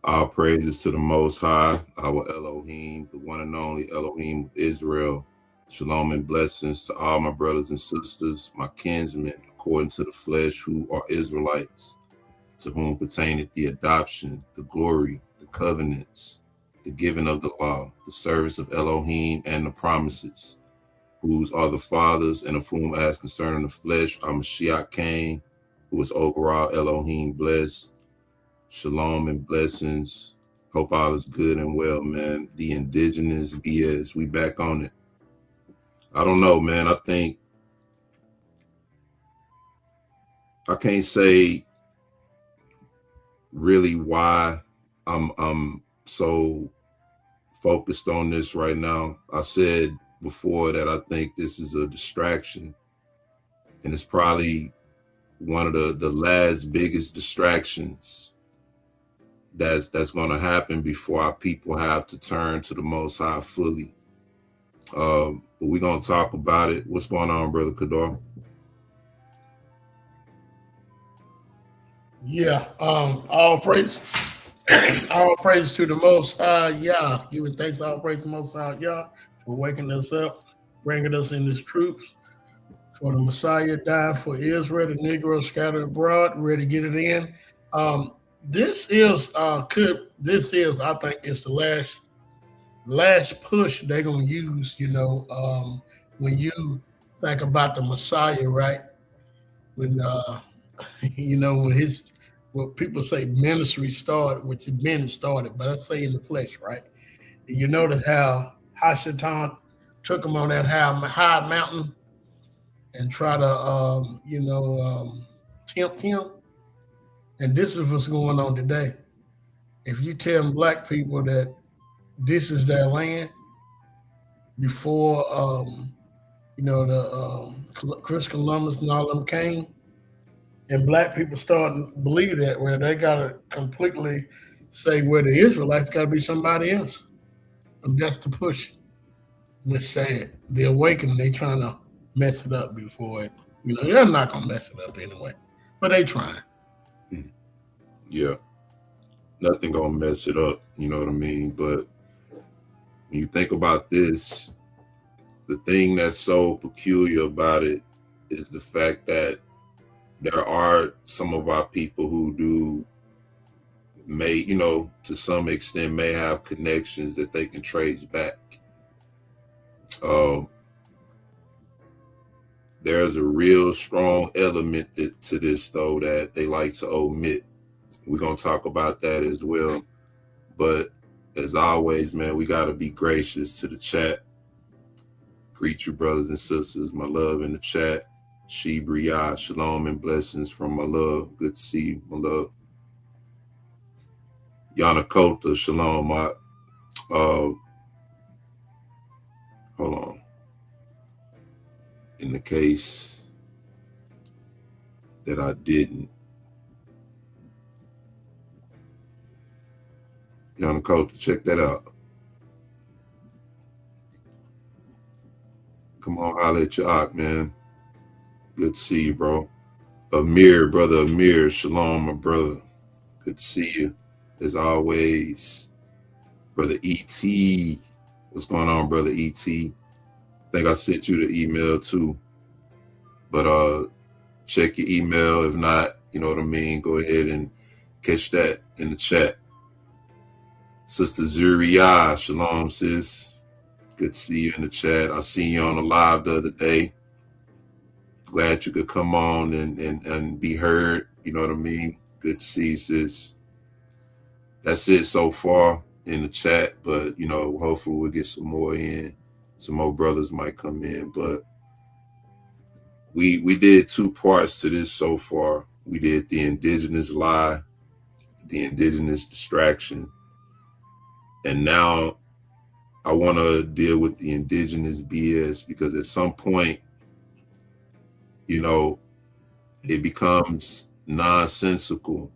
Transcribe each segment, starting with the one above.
All praises to the Most High, our Elohim, the one and only Elohim of Israel. Shalom and blessings to all my brothers and sisters, my kinsmen, according to the flesh, who are Israelites, to whom pertaineth the adoption, the glory, the covenants, the giving of the law, the service of Elohim, and the promises, whose are the fathers, and of whom, as concerning the flesh, our Mashiach came, who is over all Elohim blessed. Shalom and blessings. Hope all is good and well, man. The Indigenous BS, we back on it. I don't know, man. I think I can't say really why I'm so focused on this right now. I said before that I think this is a distraction, and it's probably one of the last biggest distractions that's going to happen before our people have to turn to the Most High fully. But we're going to talk about it. What's going on, Brother Kadar? Yeah, all praise, all praise to the Most High Yah. Giving thanks, all praise to the Most High Yah for waking us up, bringing us in His troops, for the Messiah dying for Israel, the Negroes scattered abroad, ready to get it in. Um, this is I think it's the last push they're gonna use. When you think about the Messiah, right? When when his what people say ministry started, which his ministry started, but I say in the flesh, right? You notice how Hashatan took him on that high mountain and try to tempt him. And this is what's going on today. If you tell black people that this is their land before the Chris Columbus and all them came, and black people starting to believe that, where they gotta completely say where the Israelites gotta be somebody else. And that's the push. And it's sad. The awakening, they trying to mess it up before it. They're not gonna mess it up anyway. But they trying. Yeah, nothing gonna mess it up. You know what I mean? But when you think about this, the thing that's so peculiar about it is the fact that there are some of our people who may, to some extent, may have connections that they can trace back. Um, there's a real strong element to this, though, that they like to omit. We're going to talk about that as well. But as always, man, we got to be gracious to the chat. Greet you, brothers and sisters. My love in the chat. Shibriya, shalom and blessings from my love. Good to see you, my love. Yanakota, shalom. Hold on. In the case that I didn't, Yanakota, check that out. Come on, holla at your Ak, man. Good to see you, bro. Amir, brother Amir, shalom, my brother. Good to see you, as always. Brother E.T., what's going on, brother E.T.? I think I sent you the email too. But check your email. If not, you know what I mean, go ahead and catch that in the chat. Sister Zuriya, shalom, sis. Good to see you in the chat. I seen you on the live the other day. Glad you could come on and be heard. You know what I mean? Good to see you, sis. That's it so far in the chat, but hopefully we'll get some more in. Some more brothers might come in, but we did 2 parts to this so far. We did the Indigenous lie, the Indigenous distraction, and now I want to deal with the Indigenous BS, because at some point, it becomes nonsensical.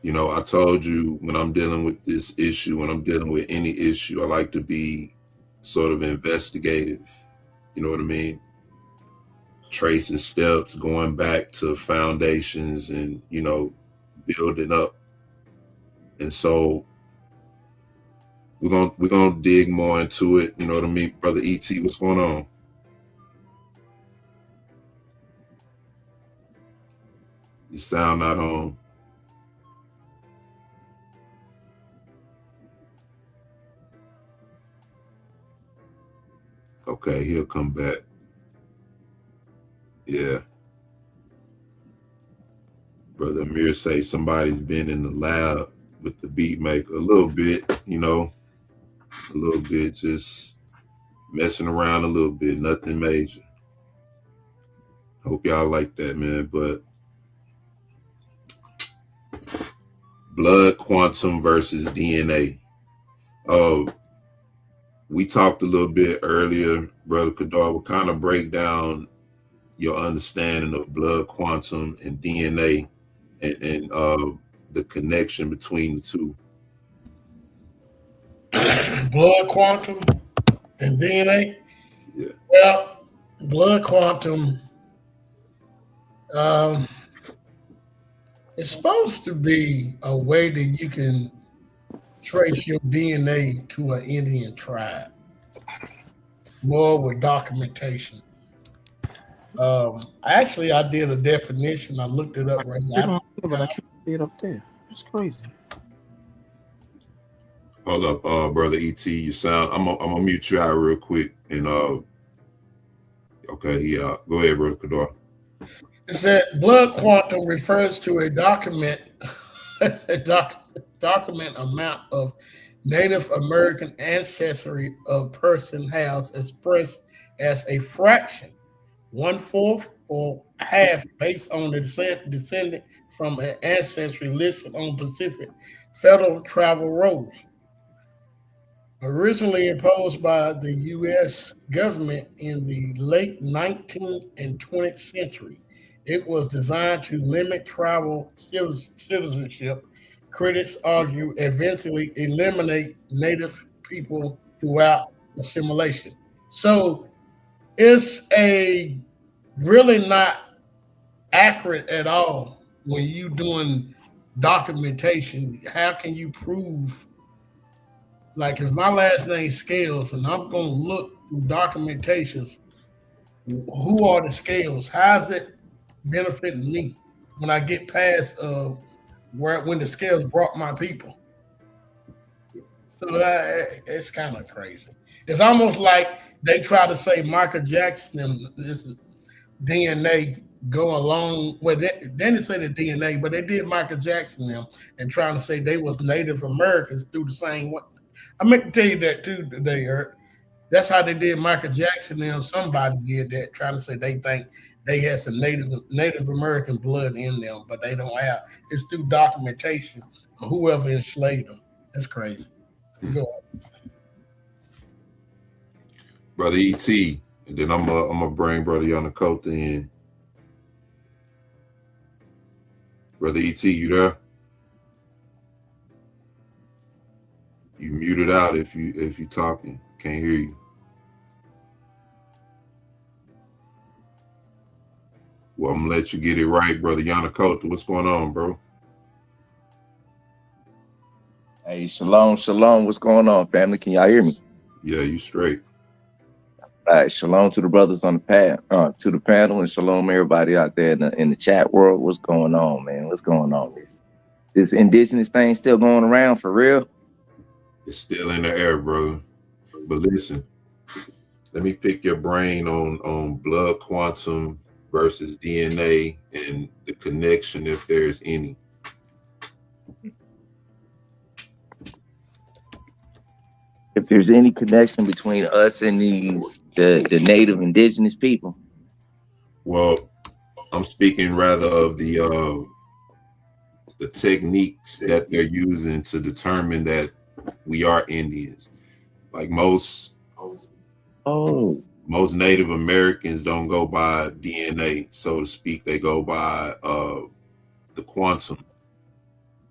I told you, when I'm dealing with this issue, when I'm dealing with any issue, I like to be sort of investigative. You know what I mean? Tracing steps, going back to foundations, and, building up And so we're gonna dig more into it. You know what I mean, brother ET? What's going on? You sound not on. Okay, he'll come back. Yeah, brother Amir say somebody's been in the lab with the beat maker a little bit. A little bit, just messing around a little bit. Nothing major. Hope y'all like that, man. But blood quantum versus DNA. Uh, we talked a little bit earlier, brother Kadar. We'll kind of break down your understanding of blood quantum and DNA and the connection between the two. Blood quantum and DNA. Yeah. Well, blood quantum um, is supposed to be a way that you can trace your DNA to an Indian tribe, more with documentation. Actually, I did a definition. I looked it up right It now. on here, but I can't see it up there. It's crazy. Hold up, brother ET. You sound. I'm gonna mute you out real quick. And okay, yeah. Go ahead, brother Kadar. It said blood quantum refers to a a document amount of Native American ancestry a person has expressed as a fraction, one fourth or half, based on the descendant from an ancestry listed on Pacific Federal Travel Rolls. Originally imposed by the U.S. government in the late 19th and 20th century, it was designed to limit tribal citizenship. Critics argue eventually eliminate Native people throughout assimilation. So it's a really not accurate at all when you doing documentation. How can you prove, like, if my last name Scales and I'm going to look through documentations, who are the Scales? How's it benefiting me when I get past where when the Scales brought my people? So it's kind of crazy. It's almost like they try to say Michael Jackson and this DNA go along. Well, they didn't say the DNA, but they did Michael Jackson them and trying to say they was Native Americans through the same way. I meant to tell you that too today, Eric. That's how they did Michael Jackson. Them somebody did that, trying to say they think they had some Native American blood in them, but they don't have. It's through documentation of whoever enslaved them. That's crazy. Hmm. Go on. Brother ET, and then I'm gonna bring brother Yanakota in. Brother ET, you there? You muted out if you talking. Can't hear you. Well, I'm gonna let you get it right, brother Yanakota. What's going on, bro? Hey, shalom, shalom. What's going on, family? Can y'all hear me? Yeah, you straight. All right, shalom to the brothers on the to the panel, and shalom everybody out there in the chat world. What's going on, man? What's going on? This indigenous thing still going around for real? It's still in the air, brother. But listen, let me pick your brain on blood quantum versus DNA and the connection, if there's any. If there's any connection between us and the native indigenous people. Well, I'm speaking rather of the techniques that they're using to determine that we are Indians. Like Oh, most Native Americans don't go by DNA, so to speak. They go by the quantum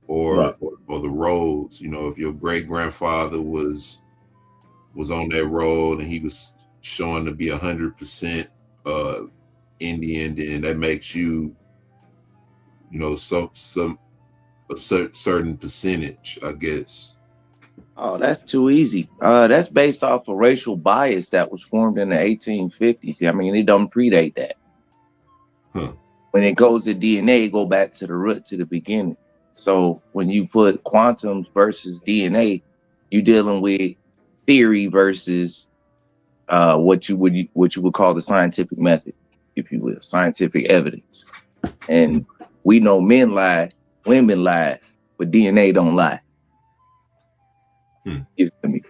right. or the roads. You know, if your great grandfather was on that road and he was showing to be 100% Indian, then that makes you, some a certain percentage, I guess. Oh, that's too easy. That's based off of racial bias that was formed in the 1850s. I mean, it don't predate that. Huh. When it goes to DNA, it go back to the root, to the beginning. So when you put quantums versus DNA, you're dealing with theory versus what you would call the scientific method, if you will, scientific evidence. And we know men lie, women lie, but DNA don't lie. Give it to me.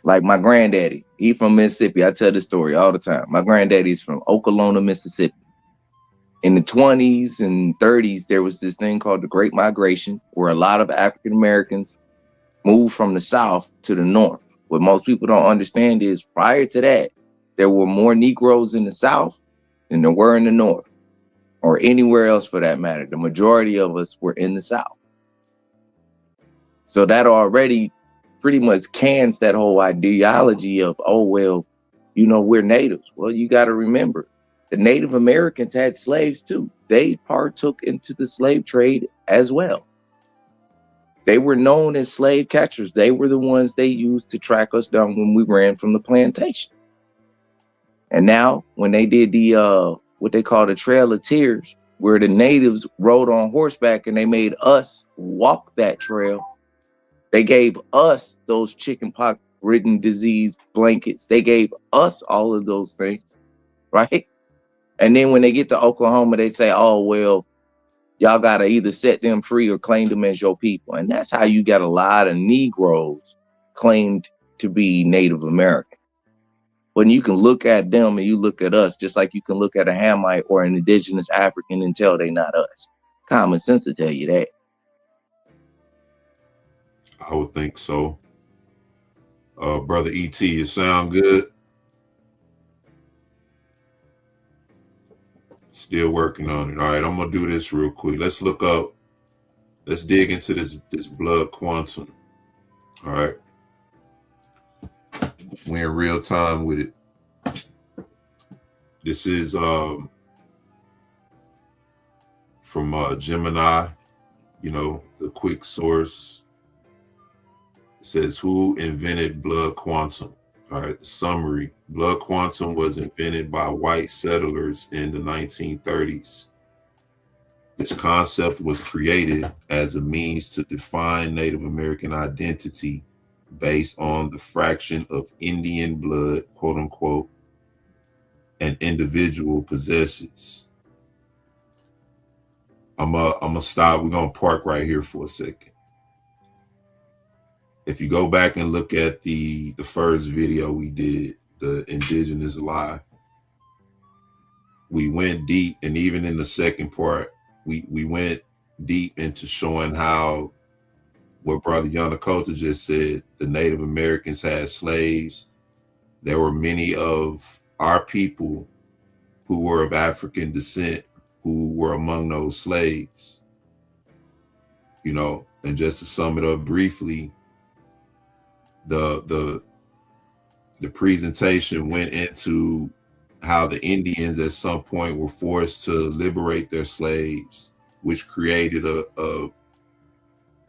Like my granddaddy, he from Mississippi. I tell this story all the time. My granddaddy's from Oklahoma, Mississippi. In the 20s and 30s, there was this thing called the Great Migration, where a lot of African Americans moved from the South to the North. What most people don't understand is prior to that, there were more Negroes in the South than there were in the North, or anywhere else for that matter. The majority of us were in the South. So that already pretty much cans that whole ideology of, oh, well, you know, we're natives. Well, you got to remember, the Native Americans had slaves too. They partook into the slave trade as well. They were known as slave catchers. They were the ones they used to track us down when we ran from the plantation. And now when they did the what they call the Trail of Tears, where the natives rode on horseback and they made us walk that trail, they gave us those chickenpox ridden disease blankets. They gave us all of those things, right? And then when they get to Oklahoma, they say, oh, well, y'all got to either set them free or claim them as your people. And that's how you got a lot of Negroes claimed to be Native American. When you can look at them and you look at us, just like you can look at a Hamite or an indigenous African and tell they not us. Common sense will tell you that. I would think so. Brother ET, you sound good? Still working on it. All right, I'm gonna do this real quick. Let's dig into this blood quantum. All right. We're in real time with it. This is from Gemini, you know, the quick source. It says, who invented blood quantum? All right, summary. Blood quantum was invented by white settlers in the 1930s. This concept was created as a means to define Native American identity based on the fraction of Indian blood, quote unquote, an individual possesses. I'm gonna stop. We're gonna park right here for a second. If you go back and look at the first video we did, the Indigenous lie, we went deep, and even in the second part, we went deep into showing how what Brother Yanakota just said, the Native Americans had slaves. There were many of our people who were of African descent who were among those slaves. You know, and just to sum it up briefly, the presentation went into how the Indians at some point were forced to liberate their slaves, which created a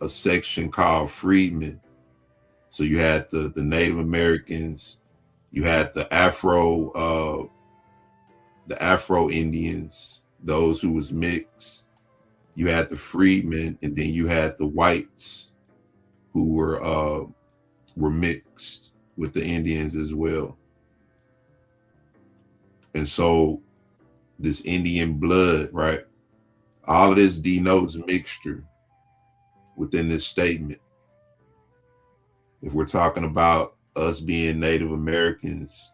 section called freedmen. So you had the Native Americans, you had the Afro Indians, those who was mixed, you had the freedmen, and then you had the whites who were mixed with the Indians as well. And so this Indian blood, right? All of this denotes mixture within this statement. If we're talking about us being Native Americans,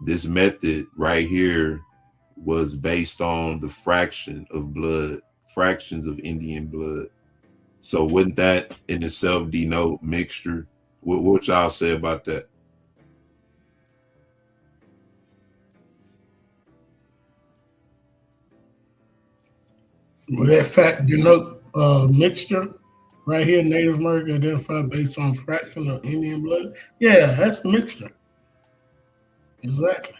this method right here was based on the fraction of blood, fractions of Indian blood. So wouldn't that in itself denote mixture? What y'all say about that? Well, that fact denote mixture right here, Native American identified based on fraction of Indian blood. Yeah, that's mixture. Exactly.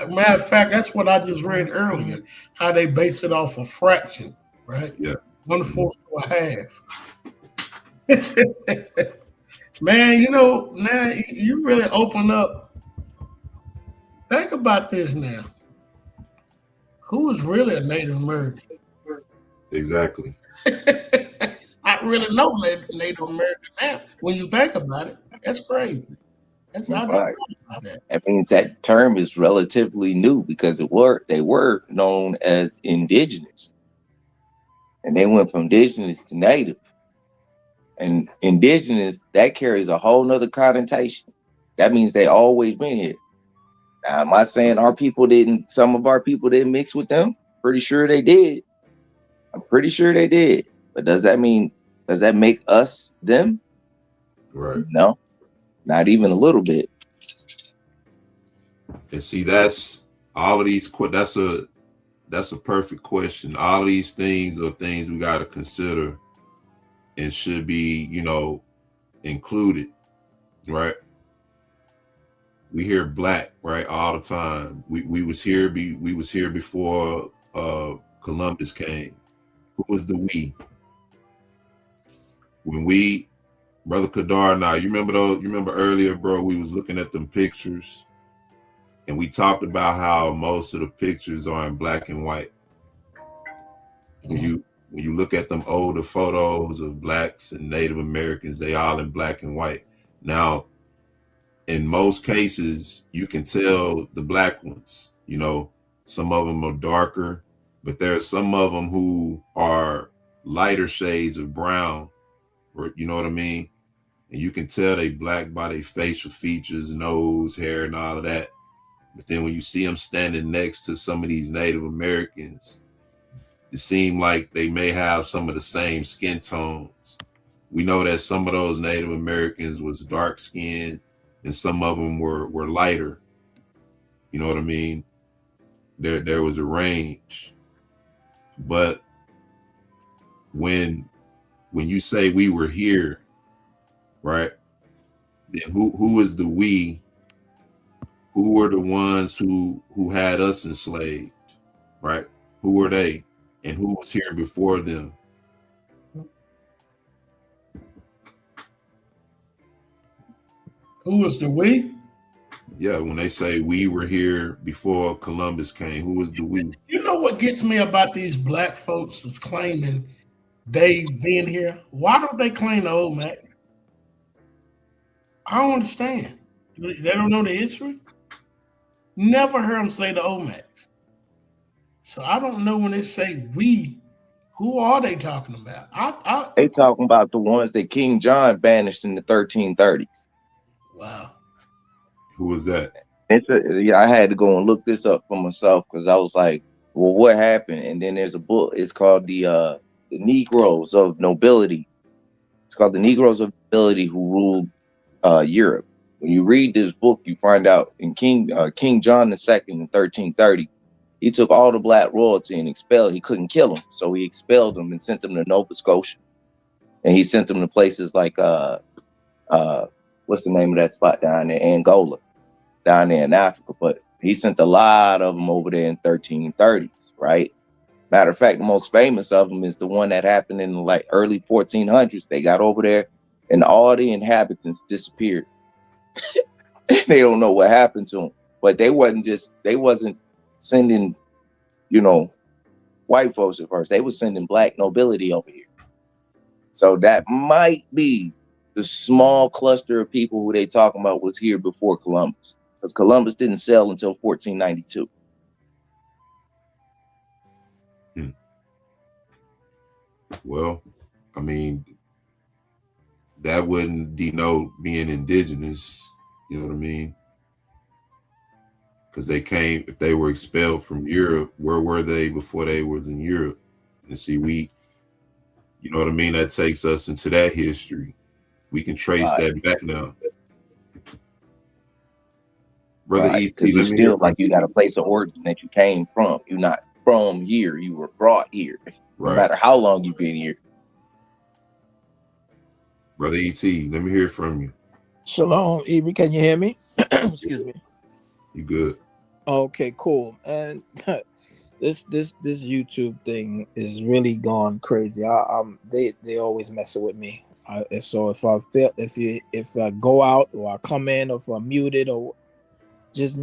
Matter of fact, that's what I just read earlier, how they base it off a fraction, right? Yeah. 1/4 to a half. Man, you know, now you really open up. Think about this now. Who is really a Native American? Exactly. It's not really no Native American now. When you think about it, that's crazy. That's I never Right. thought about that. I mean, that term is relatively new because they were known as indigenous, and they went from indigenous to native. And indigenous, that carries a whole nother connotation. That means they always been here. Now, am I saying some of our people didn't mix with them? Pretty sure they did. I'm pretty sure they did. But does that make us them? Right. No, not even a little bit. And see, that's all of these. That's a perfect question. All of these things are things we got to consider and should be, included, right? We hear black, right, all the time. We was here before Columbus came. Who was the we? When we, Brother Kadar, now you remember those? You remember earlier, bro? We was looking at them pictures, and we talked about how most of the pictures are in black and white. When you look at them older photos of blacks and Native Americans, they all in black and white. Now, in most cases, you can tell the black ones. Some of them are darker, but there are some of them who are lighter shades of brown, or you know what I mean? And you can tell they black by their facial features, nose, hair, and all of that. But then when you see them standing next to some of these Native Americans, it seemed like they may have some of the same skin tones. We know that some of those Native Americans was dark skinned and some of them were lighter. You know what I mean? There was a range. But when you say we were here, right? Then who is the we? Who were the ones who had us enslaved, right? Who were they? And who was here before them? Who was the we? Yeah, when they say we were here before Columbus came, who was the we? You know what gets me about these black folks that's claiming they been here? Why don't they claim the old Mac? I don't understand. They don't know the history. Never heard them say the Olmecs. So I don't know when they say we, who are they talking about? They talking about the ones that King John banished in the 1330s. Wow. Who was that? Yeah, I had to go and look this up for myself because I was like, well, what happened? And then there's a book. It's called the Negroes of Nobility. It's called the Negroes of Nobility Who Ruled Europe. When you read this book, you find out in King John II in 1330, he took all the black royalty and expelled. He couldn't kill them, so he expelled them and sent them to Nova Scotia, and he sent them to places like what's the name of that spot down there, Angola, down there in Africa. But he sent a lot of them over there in 1330s, right? Matter of fact, the most famous of them is the one that happened in the like early 1400s. They got over there, and all the inhabitants disappeared. They don't know what happened to them. But they wasn't sending, white folks at first. They was sending black nobility over here. So that might be the small cluster of people who they talking about was here before Columbus. Because Columbus didn't sail until 1492. Well, I mean, that wouldn't denote being indigenous. You know what I mean? Because if they were expelled from Europe, where were they before they was in Europe? And see, you know what I mean? That takes us into that history. We can trace that back now. Brother Right. E.T., Because it's still like you got a place of origin that you came from. You're not from here. You were brought here. No matter how long you've been here. Brother E.T., let me hear from you. Shalom, Evie. Can you hear me? Excuse me. You good? Okay, cool. And this YouTube thing is really gone crazy. They always messing with me. So if I feel if I go out or I come in, or if I'm muted, or just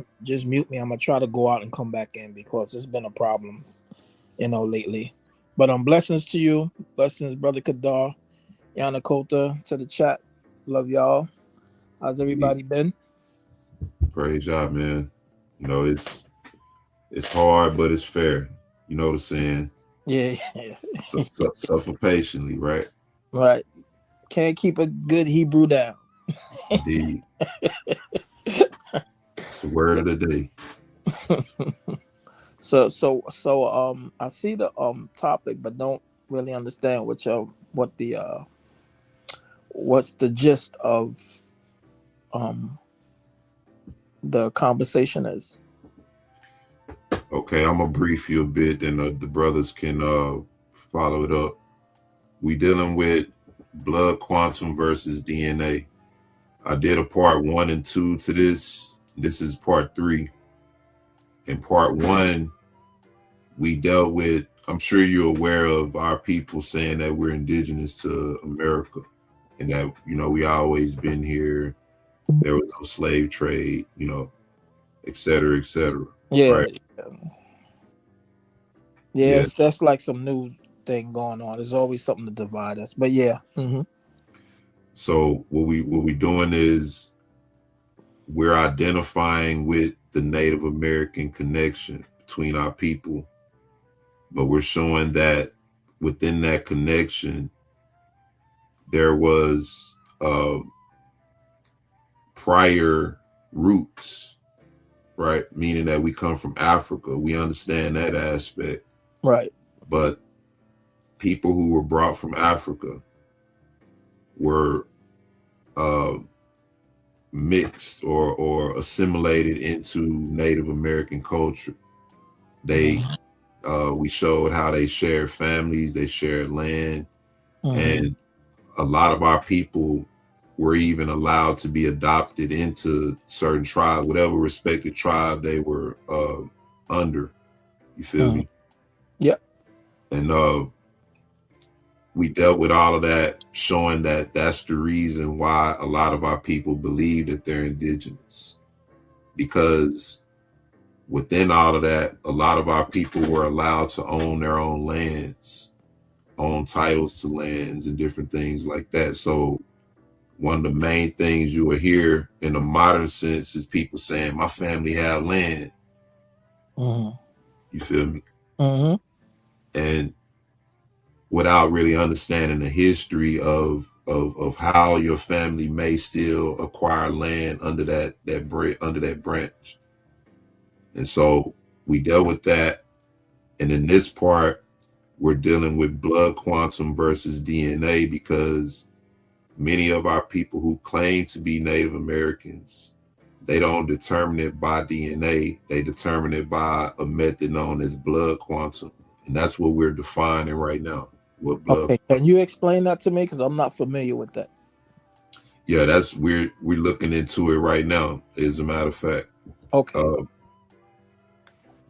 mute me. I'm gonna try to go out and come back in because it's been a problem, lately. But blessings to you, blessings, brother Kadar, Yanakota, to the chat. Love y'all. How's everybody been? Great job, man. It's hard, but it's fair. You know what I'm saying? Yeah, Suffer patiently, right? right. Can't keep a good Hebrew down. Indeed. It's the word of the day. So I see the topic, but don't really understand what's the gist of the conversation is. Okay, I'm gonna brief you a bit, and the brothers can follow it up. We dealing with blood quantum versus DNA. I did a part 1 and 2 to this. This is part 3. In part 1, we dealt with, I'm sure you're aware of our people saying that we're indigenous to America and that, we always been here. There was no slave trade, et cetera, et cetera. Yeah, right? yeah, that's like some new thing going on. There's always something to divide us, but yeah. Mm-hmm. So what we doing is we're identifying with the Native American connection between our people, but we're showing that within that connection there was prior roots, right? Meaning that we come from Africa. We understand that aspect, right? But people who were brought from Africa were mixed or assimilated into Native American culture. We showed how they shared families, they shared land, and a lot of our people were even allowed to be adopted into certain tribe, whatever respected tribe they were under. You feel me? Yep. And we dealt with all of that, showing that that's the reason why a lot of our people believe that they're indigenous, because within all of that, a lot of our people were allowed to own their own lands, own titles to lands and different things like that. So one of the main things you will hear in the modern sense is people saying, my family have land. You feel me? And without really understanding the history of how your family may still acquire land under that branch. And so we dealt with that. And in this part, we're dealing with blood quantum versus DNA, because many of our people who claim to be Native Americans, they don't determine it by DNA. They determine it by a method known as blood quantum. And that's what we're defining right now. What blood? Okay, can you explain that to me? Because I'm not familiar with that. Yeah, we're looking into it right now, as a matter of fact. Okay.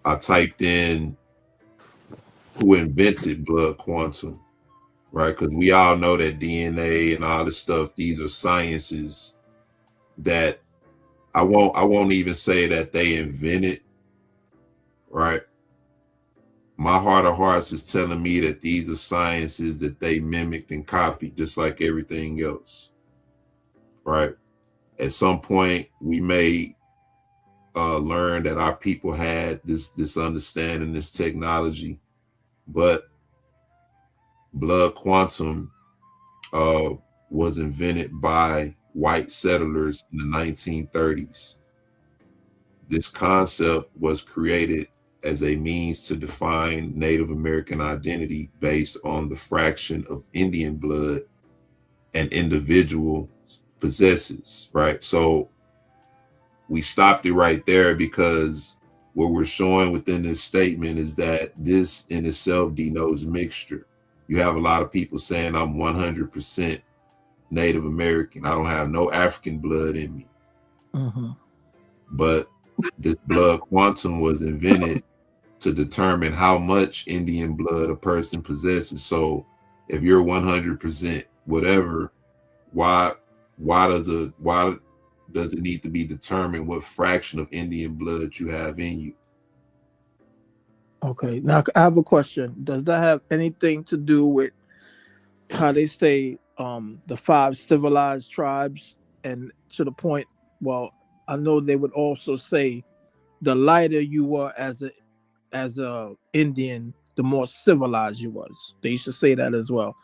I typed in who invented blood quantum, right? Because we all know that DNA and all this stuff, these are sciences that I won't even say that they invented, right? My heart of hearts is telling me that these are sciences that they mimicked and copied, just like everything else, right? At some point, we may learn that our people had this understanding, this technology, but blood quantum was invented by white settlers in the 1930s. This concept was created as a means to define Native American identity based on the fraction of Indian blood an individual possesses, right? So we stopped it right there, because what we're showing within this statement is that this in itself denotes mixture. You have a lot of people saying I'm 100% Native American. I don't have no African blood in me. But this blood quantum was invented to determine how much Indian blood a person possesses. So if you're 100% whatever, why does it need to be determined what fraction of Indian blood you have in you? Okay, now I have a question. Does that have anything to do with how they say the 5 civilized tribes, and to the point, well, I know they would also say the lighter you were as a Indian, the more civilized you was. They used to say that as well.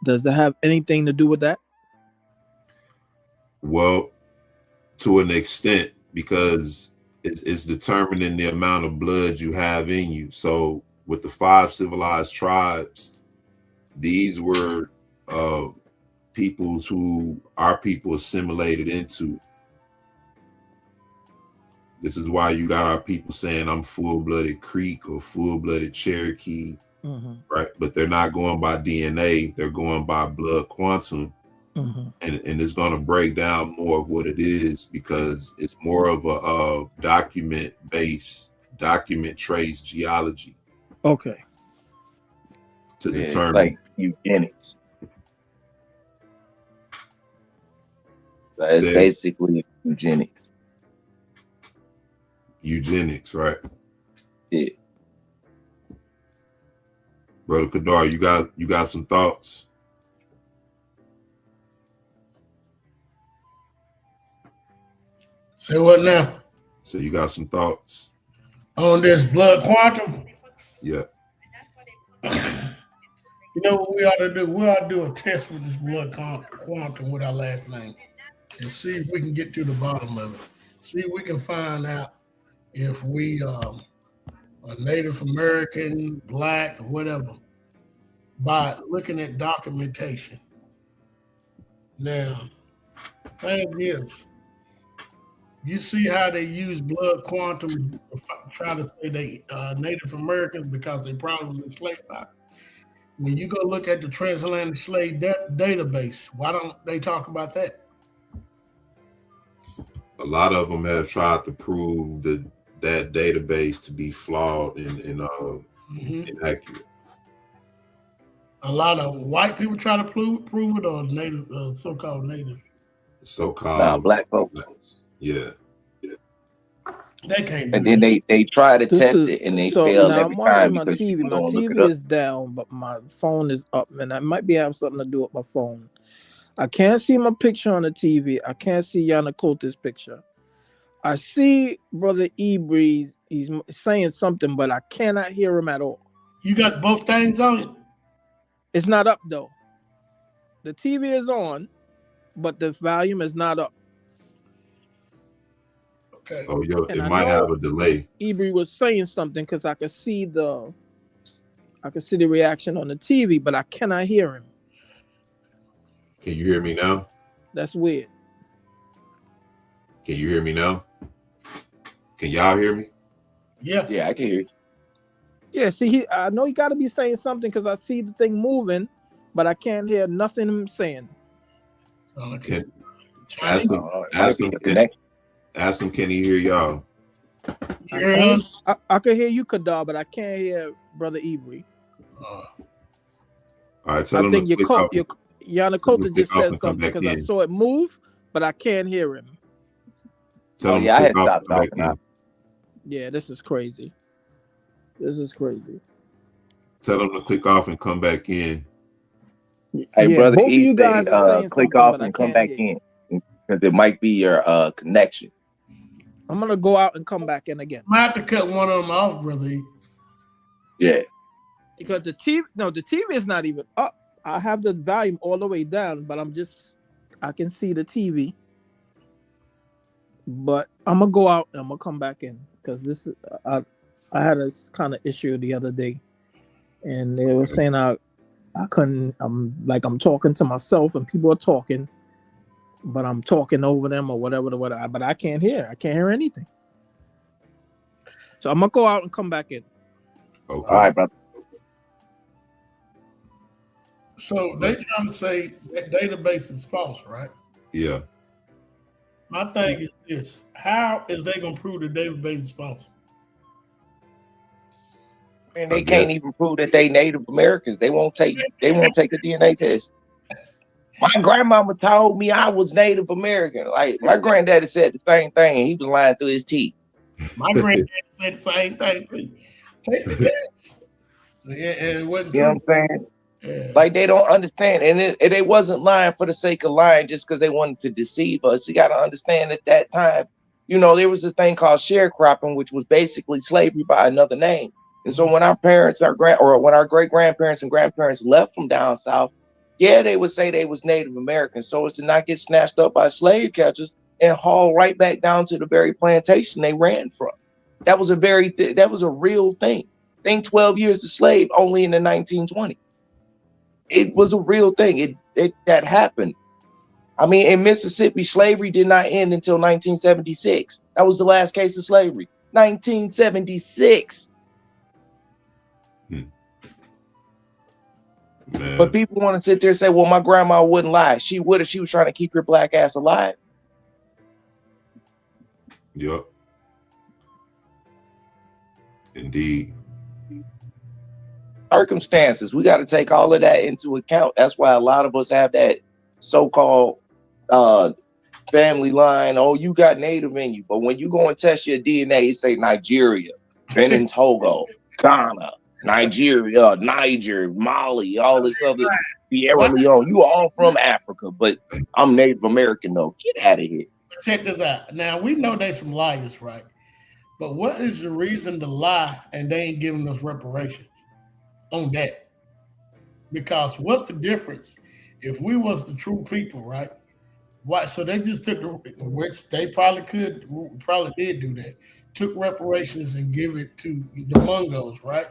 Does that have anything to do with that? Well, to an extent, because it's determining the amount of blood you have in you. So with the 5 civilized tribes, these were peoples who our people assimilated into. This is why you got our people saying I'm full-blooded Creek or full-blooded Cherokee, right? But they're not going by DNA, they're going by blood quantum. And it's going to break down more of what it is, because it's more of a document trace geology. Okay. To determine. It's like eugenics. So it's basically eugenics. Eugenics, right? Yeah. Brother Kadar, you got some thoughts? Say what now? So you got some thoughts on this blood quantum? Yeah. You know what we ought to do? We ought to do a test with this blood quantum with our last name and see if we can get to the bottom of it. See if we can find out if we are Native American, Black, or whatever, by looking at documentation. Now, thing is, you see how they use blood quantum to try to say they Native Americans because they probably was enslaved by it. When you go look at the transatlantic slave database, why don't they talk about that? A lot of them have tried to prove that database to be flawed and inaccurate. A lot of white people try to prove it, or native, so-called native. So-called black folks. Yeah. They can't. And then they try to test it and they fail now every I'm watching time my because TV. My TV is down, but my phone is up, and I might be having something to do with my phone. I can't see my picture on the TV. I can't see Yanakota's picture. I see Brother Ebreeze. He's saying something, but I cannot hear him at all. You got both things on? It's not up though. The TV is on, but the volume is not up. Okay. Oh, it might have a delay. Ebreeze was saying something because I could see the reaction on the TV, but I cannot hear him. Can you hear me now? That's weird. Can you hear me now? Can y'all hear me? Yeah. Yeah, I can hear you. Yeah, see, I know he got to be saying something because I see the thing moving, but I can't hear nothing him saying. Okay. Ask him, can he hear y'all? I can hear you, Kadar, but I can't hear Brother Ebreeze. All right, tell him to click off. Yanakota just said something because I saw it move, but I can't hear him. Tell him I had stopped talking. Yeah, this is crazy. This is crazy. Tell him to click off and come back in. Hey, brother, both of you guys are saying click something, off but and I come can't back hear in because it might be your connection. I'm gonna go out and come back in again. I have to cut one of them off, brother. Yeah. Because the TV is not even up. I have the volume all the way down, but I can see the TV. But I'm gonna go out and I'm gonna come back in because this I had a kind of issue the other day, and they were saying I couldn't. I'm talking to myself and people are talking, but I'm talking over them or whatever. But I can't hear. I can't hear anything. So I'm gonna go out and come back in. Okay. All right, brother. So they trying to say that database is false, right? Yeah. My thing is this: how is they gonna prove the database is false? And they can't even prove that they Native Americans. They won't take a DNA test. My grandmama told me I was Native American. Like my granddaddy said the same thing, and he was lying through his teeth. My granddad said the same thing. Take the test. And it wasn't You know true. what I'm saying? Yeah. Like they don't understand, and they wasn't lying for the sake of lying, just because they wanted to deceive us. You got to understand at that time, there was this thing called sharecropping, which was basically slavery by another name. And so when our parents, when our great grandparents and grandparents left from down south, yeah, they would say they was Native American, so as to not get snatched up by slave catchers and hauled right back down to the very plantation they ran from. That was that was a real thing. Think 12 years a slave only in the 1920s. It was a real thing. That happened. I mean, in Mississippi, slavery did not end until 1976. That was the last case of slavery. 1976. Man. But people want to sit there and say, well, my grandma wouldn't lie. She would if she was trying to keep your black ass alive. Yep. Indeed. Circumstances. We got to take all of that into account. That's why a lot of us have that so-called family line. Oh, you got Native in you. But when you go and test your DNA, it say Nigeria, Benin, Togo, Ghana, Nigeria, Niger, Mali, all this other Sierra Leone. You all from Africa, but I'm Native American though. Get out of here. Check this out. Now we know they some liars, right? But what is the reason to lie and they ain't giving us reparations on that? Because what's the difference if we was the true people, right? Why? So they just took which they probably did do that. Took reparations and give it to the Mongos, right?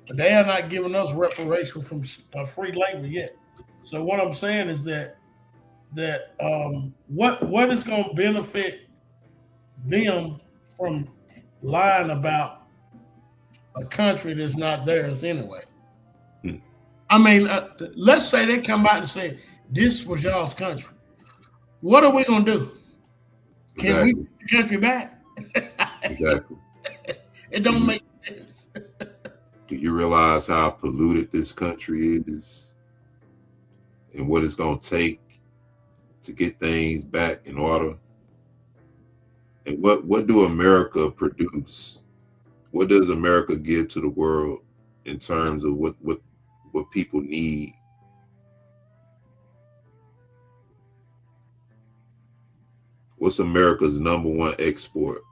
But they are not giving us reparations from free labor yet. So what I'm saying is that what is going to benefit them from lying about a country that's not theirs anyway? Hmm. I mean, let's say they come out and say this was y'all's country. What are we gonna do? Can we get the country back? Exactly. It don't make sense. Do you realize how polluted this country is and what it's going to take to get things back in order? And what do America produce? What does America give to the world in terms of what people need? What's America's #1 export?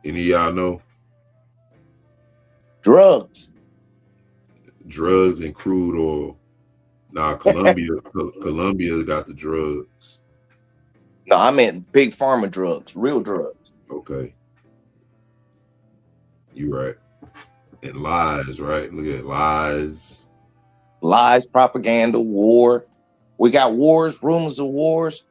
Any of y'all know? Drugs. Drugs and crude oil. Nah, Colombia got the drugs. No, I meant big pharma drugs, real drugs. Okay. You right. And lies, right? Look at lies. Lies, propaganda, war. We got wars, rumors of wars.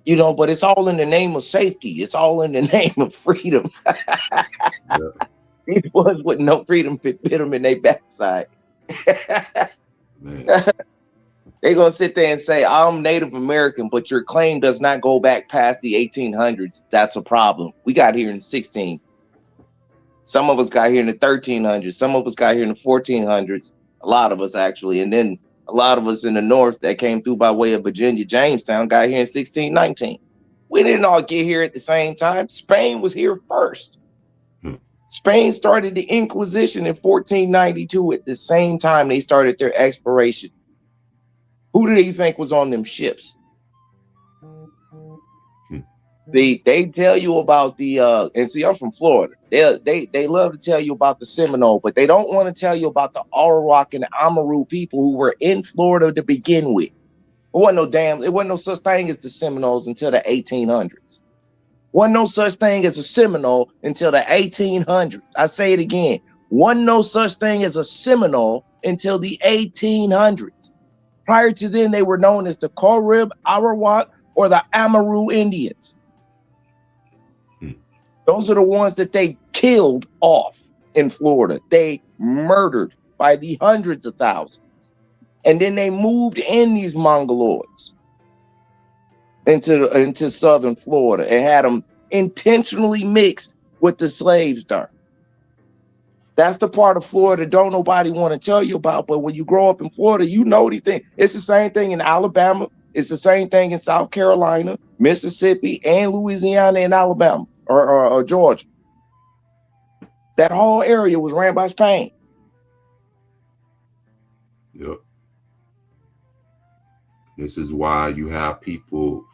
But it's all in the name of safety. It's all in the name of freedom. Yeah. These ones with no freedom bit them in their backside. Man. They're going to sit there and say, I'm Native American, but your claim does not go back past the 1800s. That's a problem. We got here in the 16. Some of us got here in the 1300s. Some of us got here in the 1400s. A lot of us, actually. And then a lot of us in the north that came through by way of Virginia, Jamestown, got here in 1619. We didn't all get here at the same time. Spain was here first. Spain started the Inquisition in 1492 at the same time they started their exploration. Who do they think was on them ships? They tell you about the and see, I'm from Florida. They love to tell you about the Seminole, but they don't want to tell you about the Arawak and the Amaru people who were in Florida to begin with. It wasn't no such thing as the Seminoles until the 1800s. Wasn't no such thing as a Seminole until the 1800s. I say it again. Wasn't no such thing as a Seminole until the 1800s. Prior to then, they were known as the Carib, Arawak, or the Amaru Indians. Those are the ones that they killed off in Florida. They murdered by the hundreds of thousands. And then they moved in these Mongoloids into southern Florida and had them intentionally mixed with the slaves there. That's the part of Florida don't nobody want to tell you about. But when you grow up in Florida, you know these things. It's the same thing in Alabama. It's the same thing in South Carolina, Mississippi, and Louisiana and Alabama or Georgia. That whole area was ran by Spain. Yep. This is why you have people,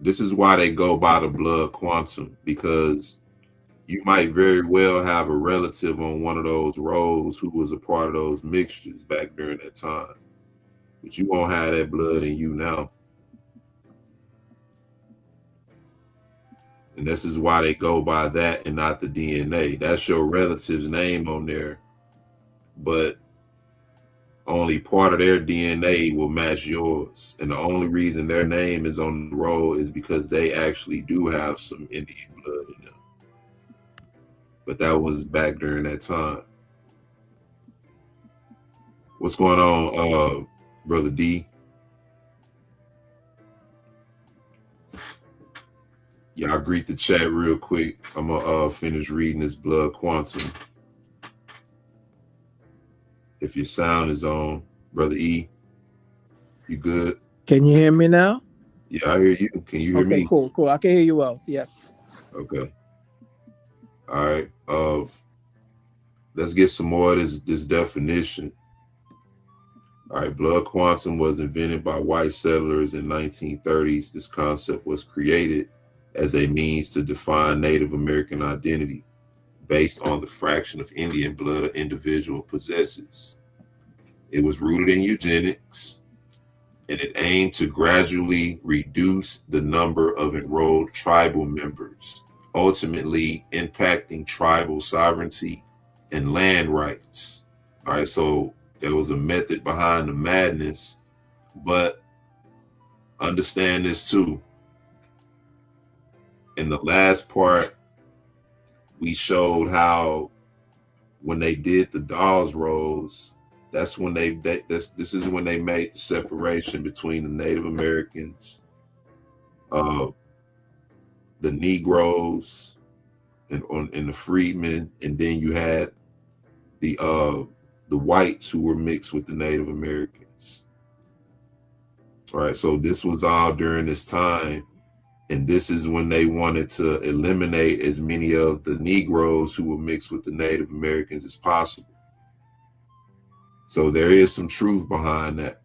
this is why they go by the blood quantum, because you might very well have a relative on one of those roads who was a part of those mixtures back during that time. But you won't have that blood in you now. And this is why they go by that and not the DNA. That's your relative's name on there, but only part of their DNA will match yours. And the only reason their name is on the roll is because they actually do have some Indian blood in them. But that was back during that time. What's going on, Brother D? Y'all greet the chat real quick. I'm gonna finish reading this blood quantum. If your sound is on, Brother E, you good? Can you hear me now? Yeah, I hear you. Can you hear me? Okay, cool. I can hear you well. Yes. Okay. All right. Let's get some more of this definition. All right. Blood quantum was invented by white settlers in 1930s. This concept was created as a means to define Native American identity based on the fraction of Indian blood an individual possesses. It was rooted in eugenics, and it aimed to gradually reduce the number of enrolled tribal members, ultimately impacting tribal sovereignty and land rights. All right, so there was a method behind the madness, but understand this too. In the last part, we showed how when they did the Dawes rolls, that's when this is when they made the separation between the Native Americans, the Negroes, and the freedmen, and then you had the whites who were mixed with the Native Americans. All right, so this was all during this time, and this is when they wanted to eliminate as many of the Negroes who were mixed with the Native Americans as possible. So there is some truth behind that.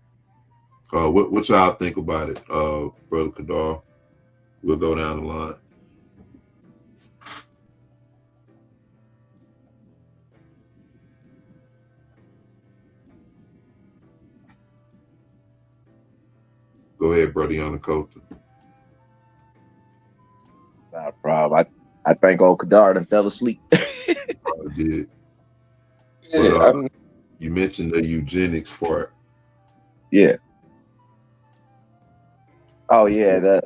What y'all think about it, Brother Kadar? We'll go down the line. Go ahead, Brother Yanakota. Not a problem. I think old Kadar done fell asleep. I did. Yeah, but, you mentioned the eugenics part. Yeah. Oh yeah,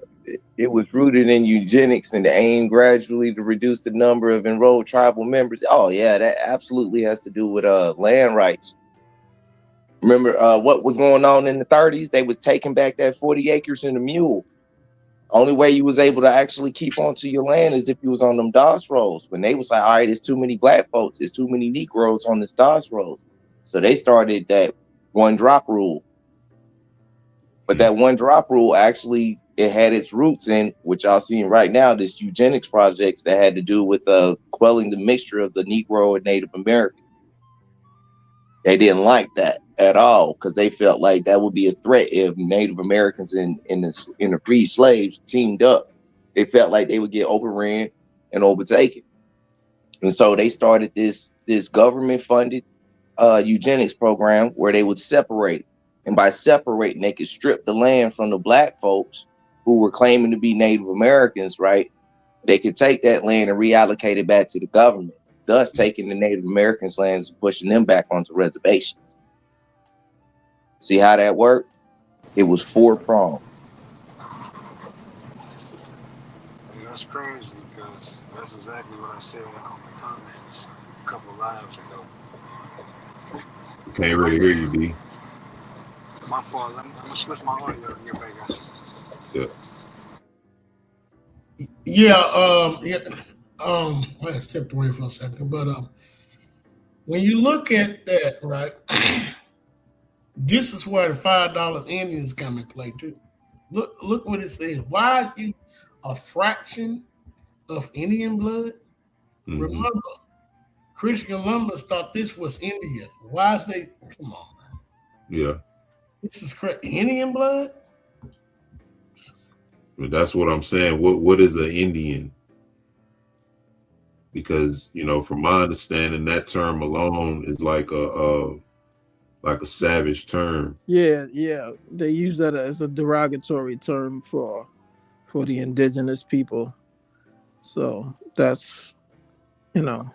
it was rooted in eugenics and the aim gradually to reduce the number of enrolled tribal members. Oh yeah, that absolutely has to do with land rights. Remember what was going on in the 30s? They was taking back that 40 acres and a mule. Only way you was able to actually keep onto your land is if you was on them DOS rolls. When they was like, all right, it's too many black folks, it's too many Negroes on this DOS rolls. So they started that one drop rule. But that one drop rule actually, it had its roots in, which y'all seeing right now, this eugenics projects that had to do with quelling the mixture of the Negro and Native American. They didn't like that at all because they felt like that would be a threat if Native Americans and the freed slaves teamed up. They felt like they would get overran and overtaken. And so they started this government funded eugenics program where they would separate. And by separating, they could strip the land from the black folks who were claiming to be Native Americans, right? They could take that land and reallocate it back to the government, thus taking the Native Americans' lands and pushing them back onto reservations. See how that worked? It was 4-pronged. That's crazy because that's exactly what I said in the comments a couple of lives ago. Can't really hear you, B. My fault. I'm gonna switch my audio and get back at you. Yeah. Yeah, I stepped away for a second, but when you look at that, right, this is where the $5 Indians come in play too. Look what it says. Why is you a fraction of Indian blood? Mm-hmm. Remember, Christian Columbus thought this was India. Why is they? Come on, man. Yeah. This is Indian blood. But that's what I'm saying. What is an Indian? Because from my understanding, that term alone is like a savage term. Yeah, yeah. They use that as a derogatory term for the indigenous people. So that's you know,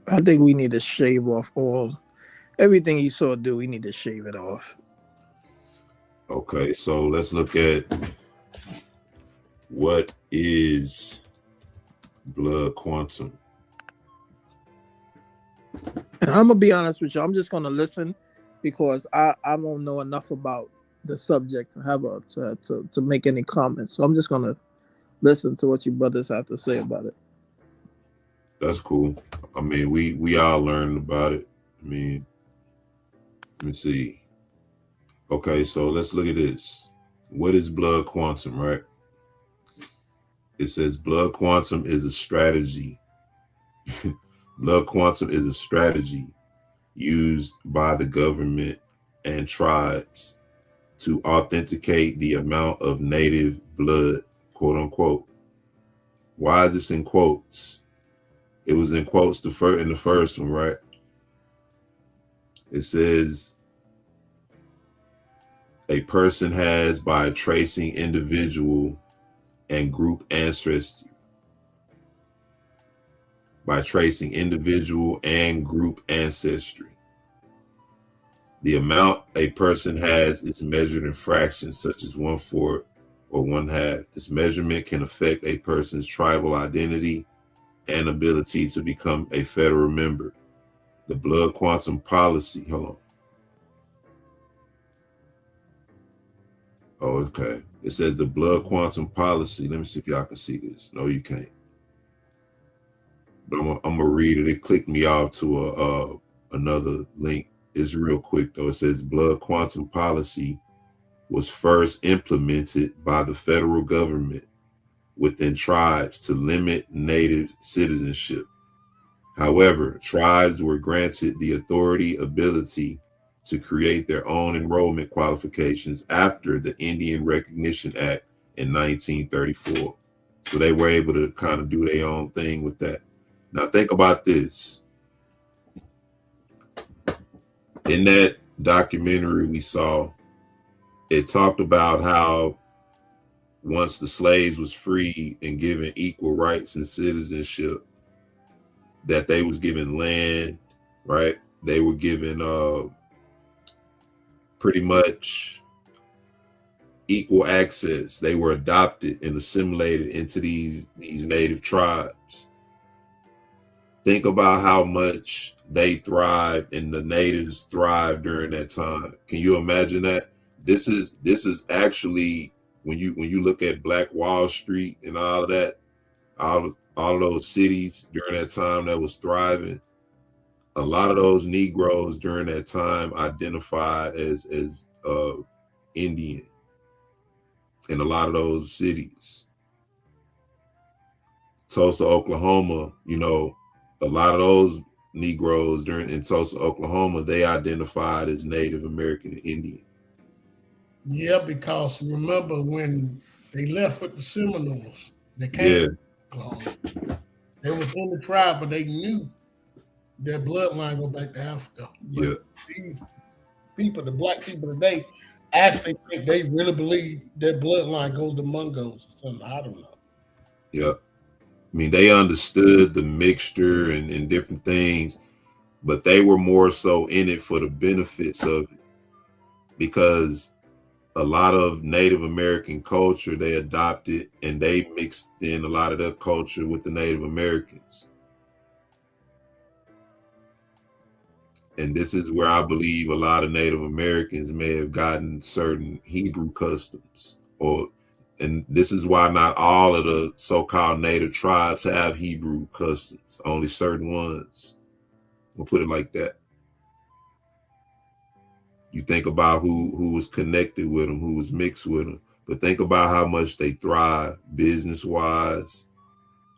I think we need to shave off everything he saw do. We need to shave it off. Okay, so let's look at what is blood quantum. And I'm gonna be honest with you. I'm just gonna listen because I don't know enough about the subject to have to make any comments. So I'm just gonna listen to what you brothers have to say about it. That's cool. I mean, we all learned about it. I mean, let me see. Okay, so let's look at this. What is blood quantum, right? It says blood quantum is a strategy. Blood quantum is a strategy used by the government and tribes to authenticate the amount of native blood, quote unquote. Why is this in quotes? It was in quotes in the first one, right? It says a person has by tracing individual and group ancestry. By tracing individual and group ancestry. The amount a person has is measured in fractions such as 1/4 or 1/2. This measurement can affect a person's tribal identity and ability to become a federal member. The blood quantum policy, hold on. Oh, okay. It says the blood quantum policy. Let me see if y'all can see this. No, you can't. But I'm gonna read it. It clicked me off to another link. It's real quick though. It says blood quantum policy was first implemented by the federal government within tribes to limit native citizenship. However, tribes were granted the ability to create their own enrollment qualifications after the Indian Recognition Act in 1934. So they were able to kind of do their own thing with that. Now think about this. In that documentary we saw, it talked about how once the slaves was freed and given equal rights and citizenship, that they was given land, right? They were given pretty much equal access. They were adopted and assimilated into these native tribes. Think about how much they thrived and the natives thrived during that time. Can you imagine that? This is actually when you look at Black Wall Street and all of that, all of those cities during that time that was thriving. A lot of those Negroes during that time identified as Indian in a lot of those cities. Tulsa, Oklahoma, a lot of those Negroes in Tulsa, Oklahoma, they identified as Native American and Indian. Yeah, because remember when they left with the Seminoles, they Yeah, came. They was in the tribe, but they knew their bloodline go back to Africa. But yeah, these people, the black people today, actually think they really believe their bloodline goes to Mungos or something. I don't know. yeah. I mean, they understood the mixture and different things, but they were more so in it for the benefits of it because a lot of Native American culture they adopted and they mixed in a lot of their culture with the Native Americans. And this is where I believe a lot of Native Americans may have gotten certain Hebrew customs or And this is why not all of the so-called native tribes have Hebrew customs. Only certain ones. We'll put it like that. You think about who was connected with them, who was mixed with them, but think about how much they thrive business-wise,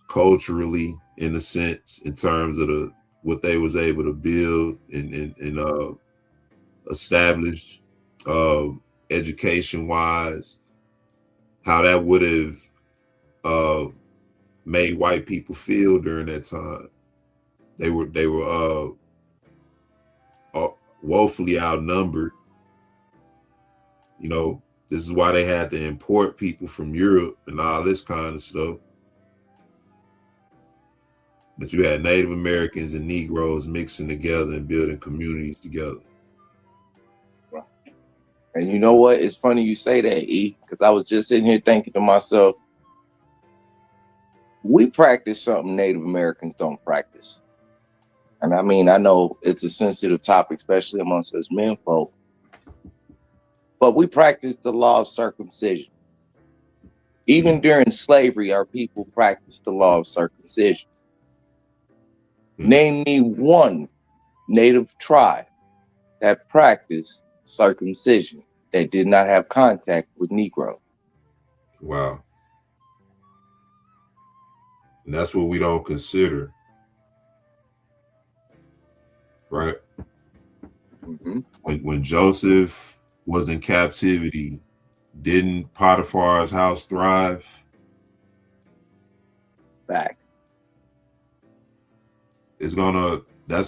culturally, in a sense, in terms of what they was able to build and establish, education-wise, how that would have made white people feel during that time. They were woefully outnumbered. You know, this is why they had to import people from Europe and all this kind of stuff. But you had Native Americans and Negroes mixing together and building communities together. And you know what? It's funny you say that, E, because I was just sitting here thinking to myself, we practice something Native Americans don't practice. And I mean, I know it's a sensitive topic, especially amongst us men folk, but we practice the law of circumcision. Even during slavery, our people practiced the law of circumcision. Name me one native tribe that practiced circumcision that did not have contact with Negro. Wow. And that's what we don't consider. Right? Mm-hmm. When Joseph was in captivity, didn't Potiphar's house thrive? Fact. That's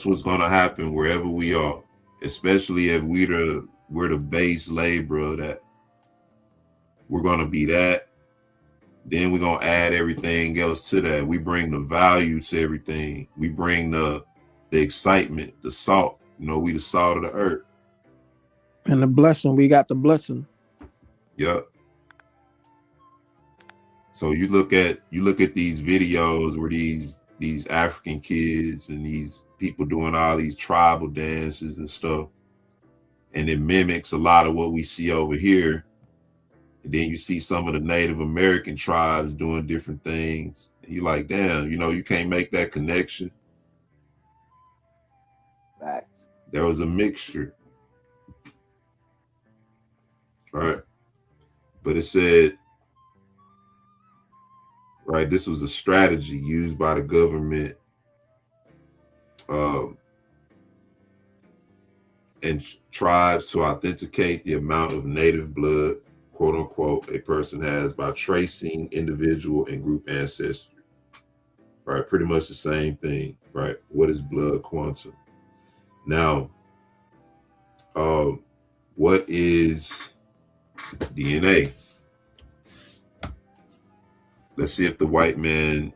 what's gonna happen wherever we are, especially if we're the base laborer, that we're gonna be that. Then we're gonna add everything else to that. We bring the value to everything. We bring the excitement, the salt. You know, we the salt of the earth. And the blessing, we got the blessing. Yep. So you look at these videos where these African kids and these people doing all these tribal dances and stuff, and it mimics a lot of what we see over here. And then you see some of the Native American tribes doing different things. And you're like, damn, you know, you can't make that connection. Facts. There was a mixture. Right. But it said, right, this was a strategy used by the government and tribes to authenticate the amount of native blood, quote unquote, a person has by tracing individual and group ancestry. Right, pretty much the same thing. Right, what is blood quantum? Now, what is DNA? Let's see if the white man,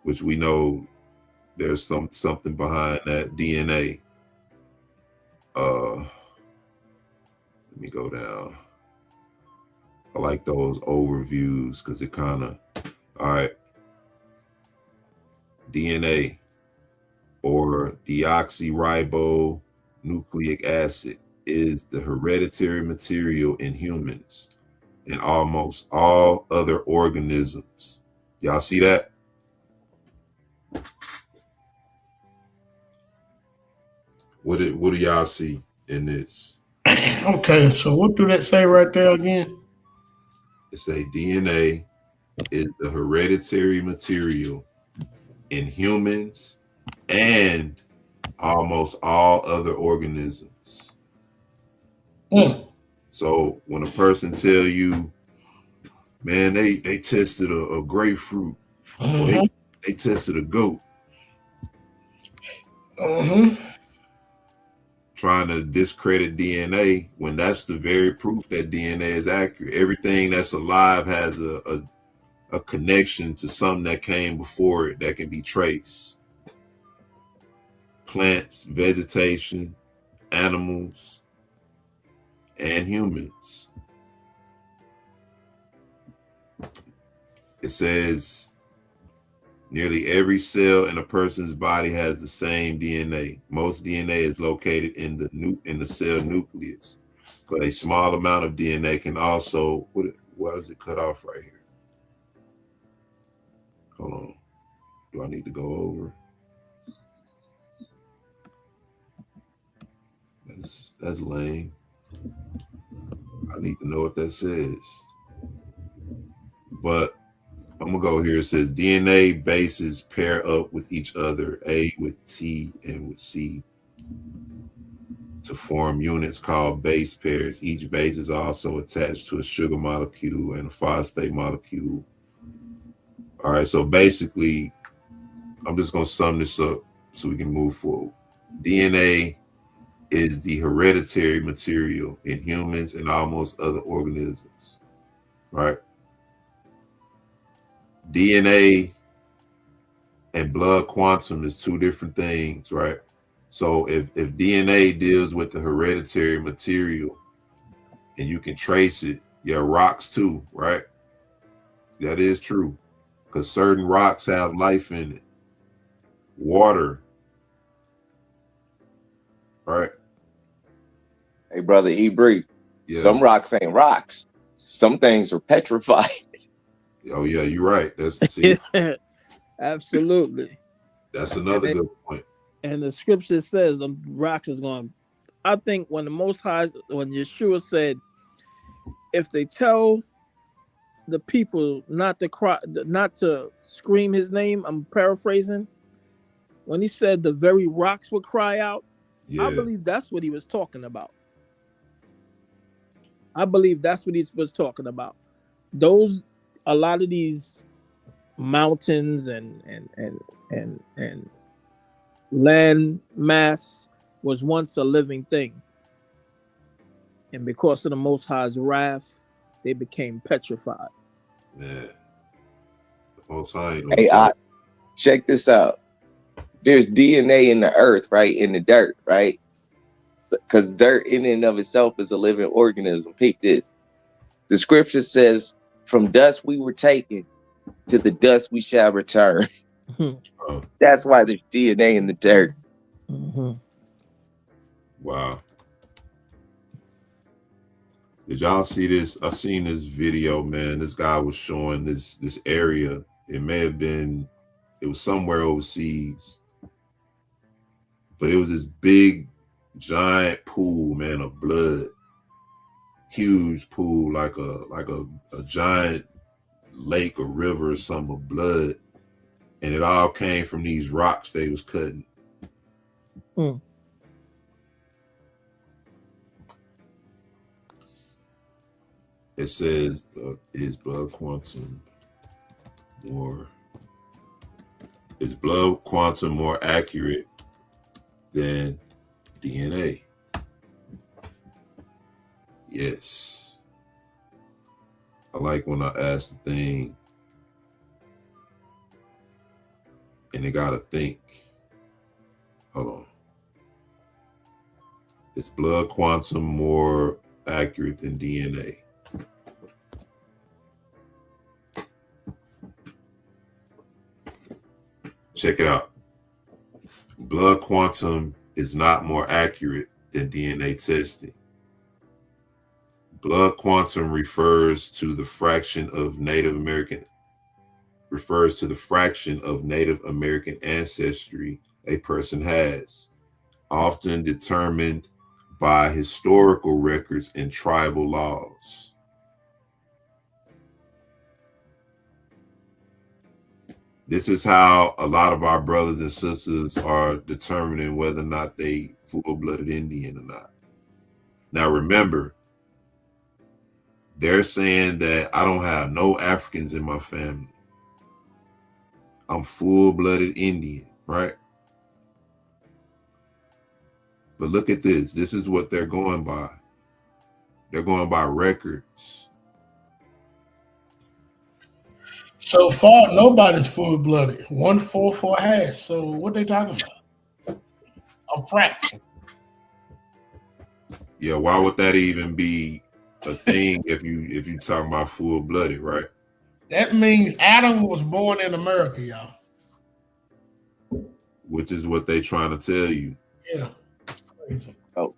which we know there's something behind that DNA. Let me go down. I like those overviews because it kind of, all right. DNA, or deoxyribonucleic acid, is the hereditary material in humans and almost all other organisms. Y'all see that? What do y'all see in this? Okay, so what do that say right there again? It say DNA is the hereditary material in humans and almost all other organisms. So when a person tell you, man, they tested a grapefruit, or they tested a goat, trying to discredit DNA when that's the very proof that DNA is accurate. Everything that's alive has a connection to something that came before it that can be traced. Plants, vegetation, animals, and humans. It says nearly every cell in a person's body has the same DNA. Most DNA is located in the cell nucleus, but a small amount of DNA can also, Why does it cut off right here? Hold on. Do I need to go over? That's lame. I need to know what that says. But I'm gonna go here. It says DNA bases pair up with each other, A with T and with C, to form units called base pairs. Each base is also attached to a sugar molecule and a phosphate molecule. All right, so basically, I'm just gonna sum this up so we can move forward. DNA is the hereditary material in humans and almost other organisms, right? DNA and blood quantum is two different things, right? So if DNA deals with the hereditary material and you can trace it, yeah, rocks too, right? That is true, because certain rocks have life in it. Water, right? Hey, brother Ebri, Yeah. some rocks ain't rocks. Some things are petrified. Oh yeah, you're right. See, Absolutely. that's another good point. And the scripture says the rocks is going. I think when when Yeshua said, if they tell the people not to cry, not to scream his name, I'm paraphrasing. When he said the very rocks would cry out, Yeah. I believe that's what he was talking about. I believe that's what he was talking about. A lot of these mountains and land mass was once a living thing, and because of the Most High's wrath, they became petrified. Man, the Most High ain't no Hey, joke. check this out. There's DNA in the earth, right? In the dirt, right? Because dirt in and of itself is a living organism. Peep this. The scripture says, from dust we were taken, to the dust we shall return. Oh, That's why there's DNA in the dirt. wow. Did y'all see this? I seen this video, man. This guy was showing this area. It was somewhere overseas, but it was this big, giant pool, man, of blood. Huge pool, like a giant lake or river or something of blood. And it all came from these rocks they was cutting. It says, is blood quantum more accurate than DNA? Yes. I like when I ask the thing and it gotta think. Hold on. Is blood quantum more accurate than DNA? Check it out. Blood quantum is not more accurate than DNA testing. Blood quantum refers to the fraction of Native American ancestry a person has, often determined by historical records and tribal laws. This is how a lot of our brothers and sisters are determining whether or not they full-blooded Indian or not. Now remember, they're saying that I don't have no Africans in my family. I'm full-blooded Indian, right? But look at this. This is what they're going by. They're going by records. So far, nobody's full-blooded. 144 has. So what they talking about? A fraction. Yeah, why would that even be a thing if you talking about full-blooded, right? That means Adam was born in America, y'all. Which is what they trying to tell you. Yeah. Crazy.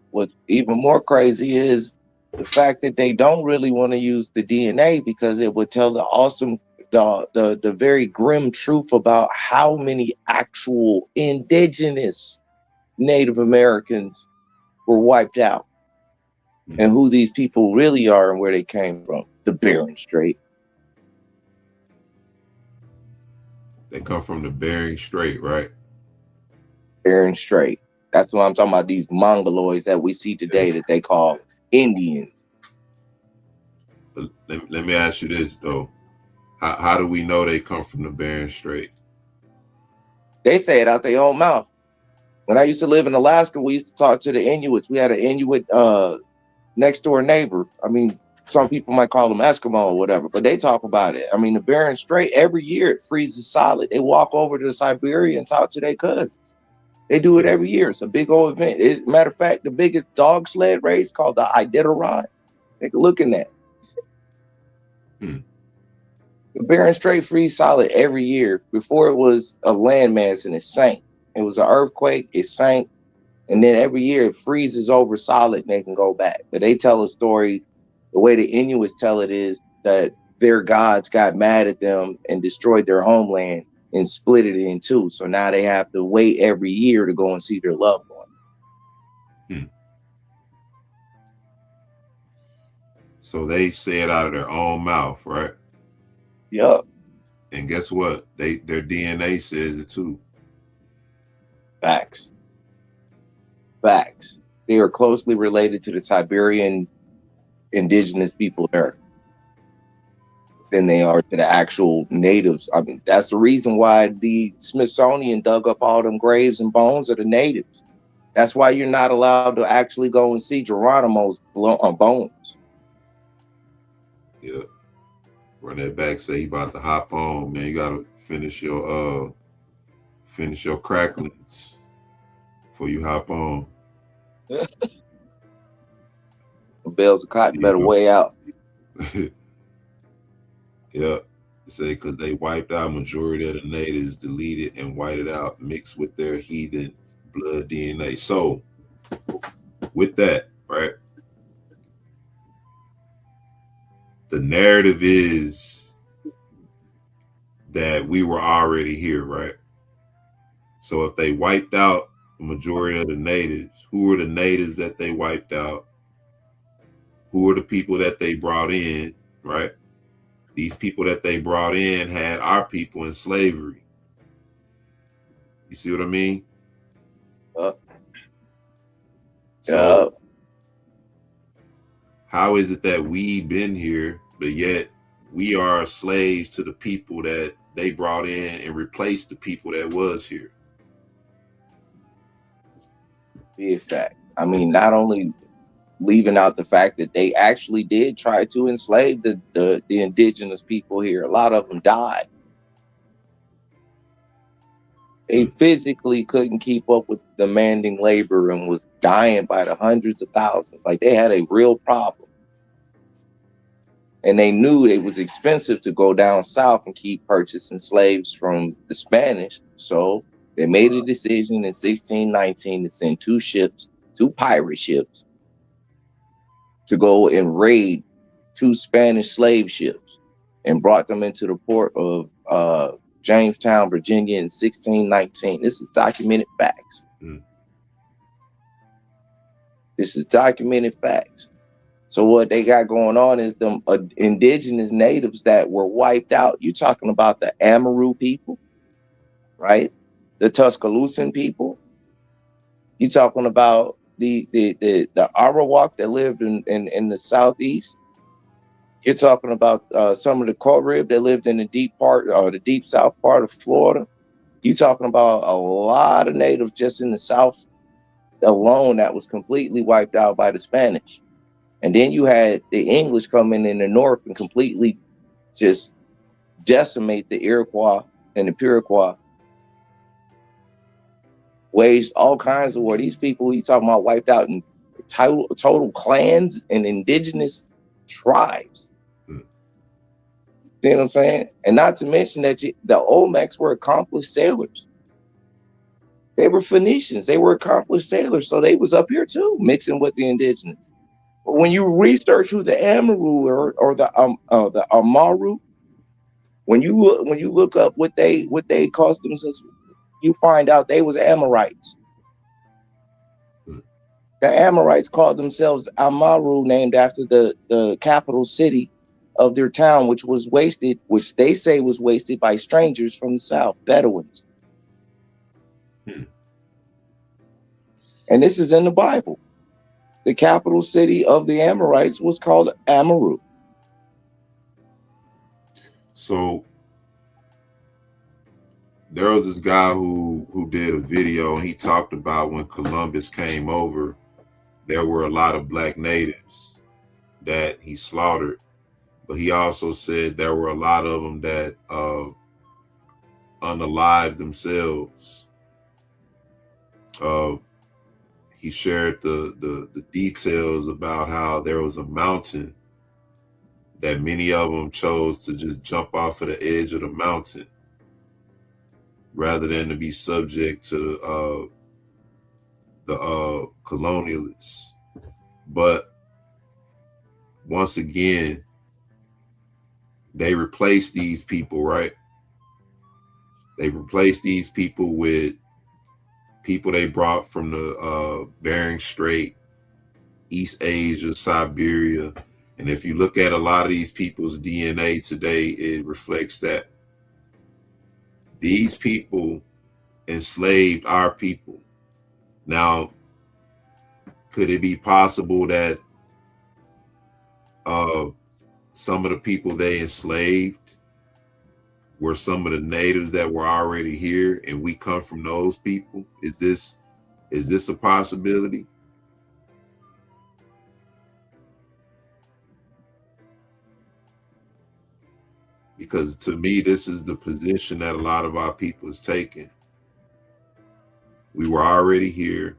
What's even more crazy is The fact that they don't really want to use the DNA because it would tell the very grim truth about how many actual indigenous Native Americans were wiped out and who these people really are and where they came from. The Bering Strait. They come from the Bering Strait, right? Bering Strait. That's what I'm talking about. These Mongoloids that we see today that they call Indians. But let me ask you this though. How do we know they come from the Bering Strait? They say it out their own mouth. When I used to live in Alaska, we used to talk to the Inuits. We had an Inuit next door neighbor. I mean, some people might call them Eskimo or whatever, but they talk about it. I mean, the Bering Strait, every year it freezes solid. They walk over to Siberia and talk to their cousins. They do it every year. It's a big old event. Matter of fact, the biggest dog sled race called the Iditarod. Take a look in that. The Bering Strait freeze solid every year. Before it was a landmass and it sank. It was an earthquake, it sank, and then every year it freezes over solid and they can go back. But they tell a story, the way the Inuits tell it is that their gods got mad at them and destroyed their homeland and split it in two. So now they have to wait every year to go and see their loved one. So they say it out of their own mouth, right? Yep. And guess what? Their DNA says it too. Facts. They are closely related to the Siberian indigenous people there than they are to the actual natives. I mean, that's the reason why the Smithsonian dug up all them graves and bones of the natives. That's why you're not allowed to actually go and see Geronimo's bones. Yeah. Run that back, say he about to hop on, man. You gotta finish your cracklings before you hop on. Bales of cotton better weigh out. Yeah. Say because they wiped out majority of the natives, deleted and whited out, mixed with their heathen blood DNA. So with that, right? The narrative is that we were already here, right? So if they wiped out the majority of the natives, who were the natives that they wiped out? Who were the people that they brought in, right? These people that they brought in had our people in slavery. You see what I mean? So how is it that we've been here, but yet we are slaves to the people that they brought in and replaced the people that was here? Be a fact. I mean, not only leaving out the fact that they actually did try to enslave the indigenous people here. A lot of them died. They physically couldn't keep up with demanding labor and was dying by the hundreds of thousands. Like they had a real problem. And they knew it was expensive to go down south and keep purchasing slaves from the Spanish. So they made a decision in 1619 to send two pirate ships, to go and raid two Spanish slave ships and brought them into the port of Jamestown, Virginia in 1619. This is documented facts. This is documented facts. So what they got going on is them indigenous natives that were wiped out. You're talking about the Amaru people, right? The Tuscaloosan people. You're talking about the Arawak that lived in the southeast. You're talking about some of the Carib that lived in the deep south part of Florida. You're talking about a lot of natives just in the south alone that was completely wiped out by the Spanish. And then you had the English coming in the north and completely just decimate the Iroquois and the Iroquois. Waged all kinds of war. These people you talking about wiped out in total clans and indigenous tribes. You know what I'm saying? And not to mention that the Olmecs were accomplished sailors. They were Phoenicians. They were accomplished sailors. So they was up here too, mixing with the indigenous. when you research who the Amaru or the Amaru, when you look up what they called themselves, you find out they was Amorites. The Amorites called themselves Amaru, named after the capital city of their town, which they say was wasted by strangers from the south, Bedouins. And this is in the Bible. The capital city of the Amorites was called Amaru. So there was this guy who did a video, and he talked about when Columbus came over, there were a lot of black natives that he slaughtered, but he also said there were a lot of them that unalived themselves. He shared the details about how there was a mountain that many of them chose to just jump off of the edge of the mountain rather than to be subject to the colonialists. But once again, they replaced these people, right? They replaced these people with people they brought from the Bering Strait, East Asia, Siberia. And if you look at a lot of these people's DNA today, it reflects that these people enslaved our people. Now, could it be possible that some of the people they enslaved were some of the natives that were already here and we come from those people? Is this a possibility? Because to me, this is the position that a lot of our people is taking. We were already here,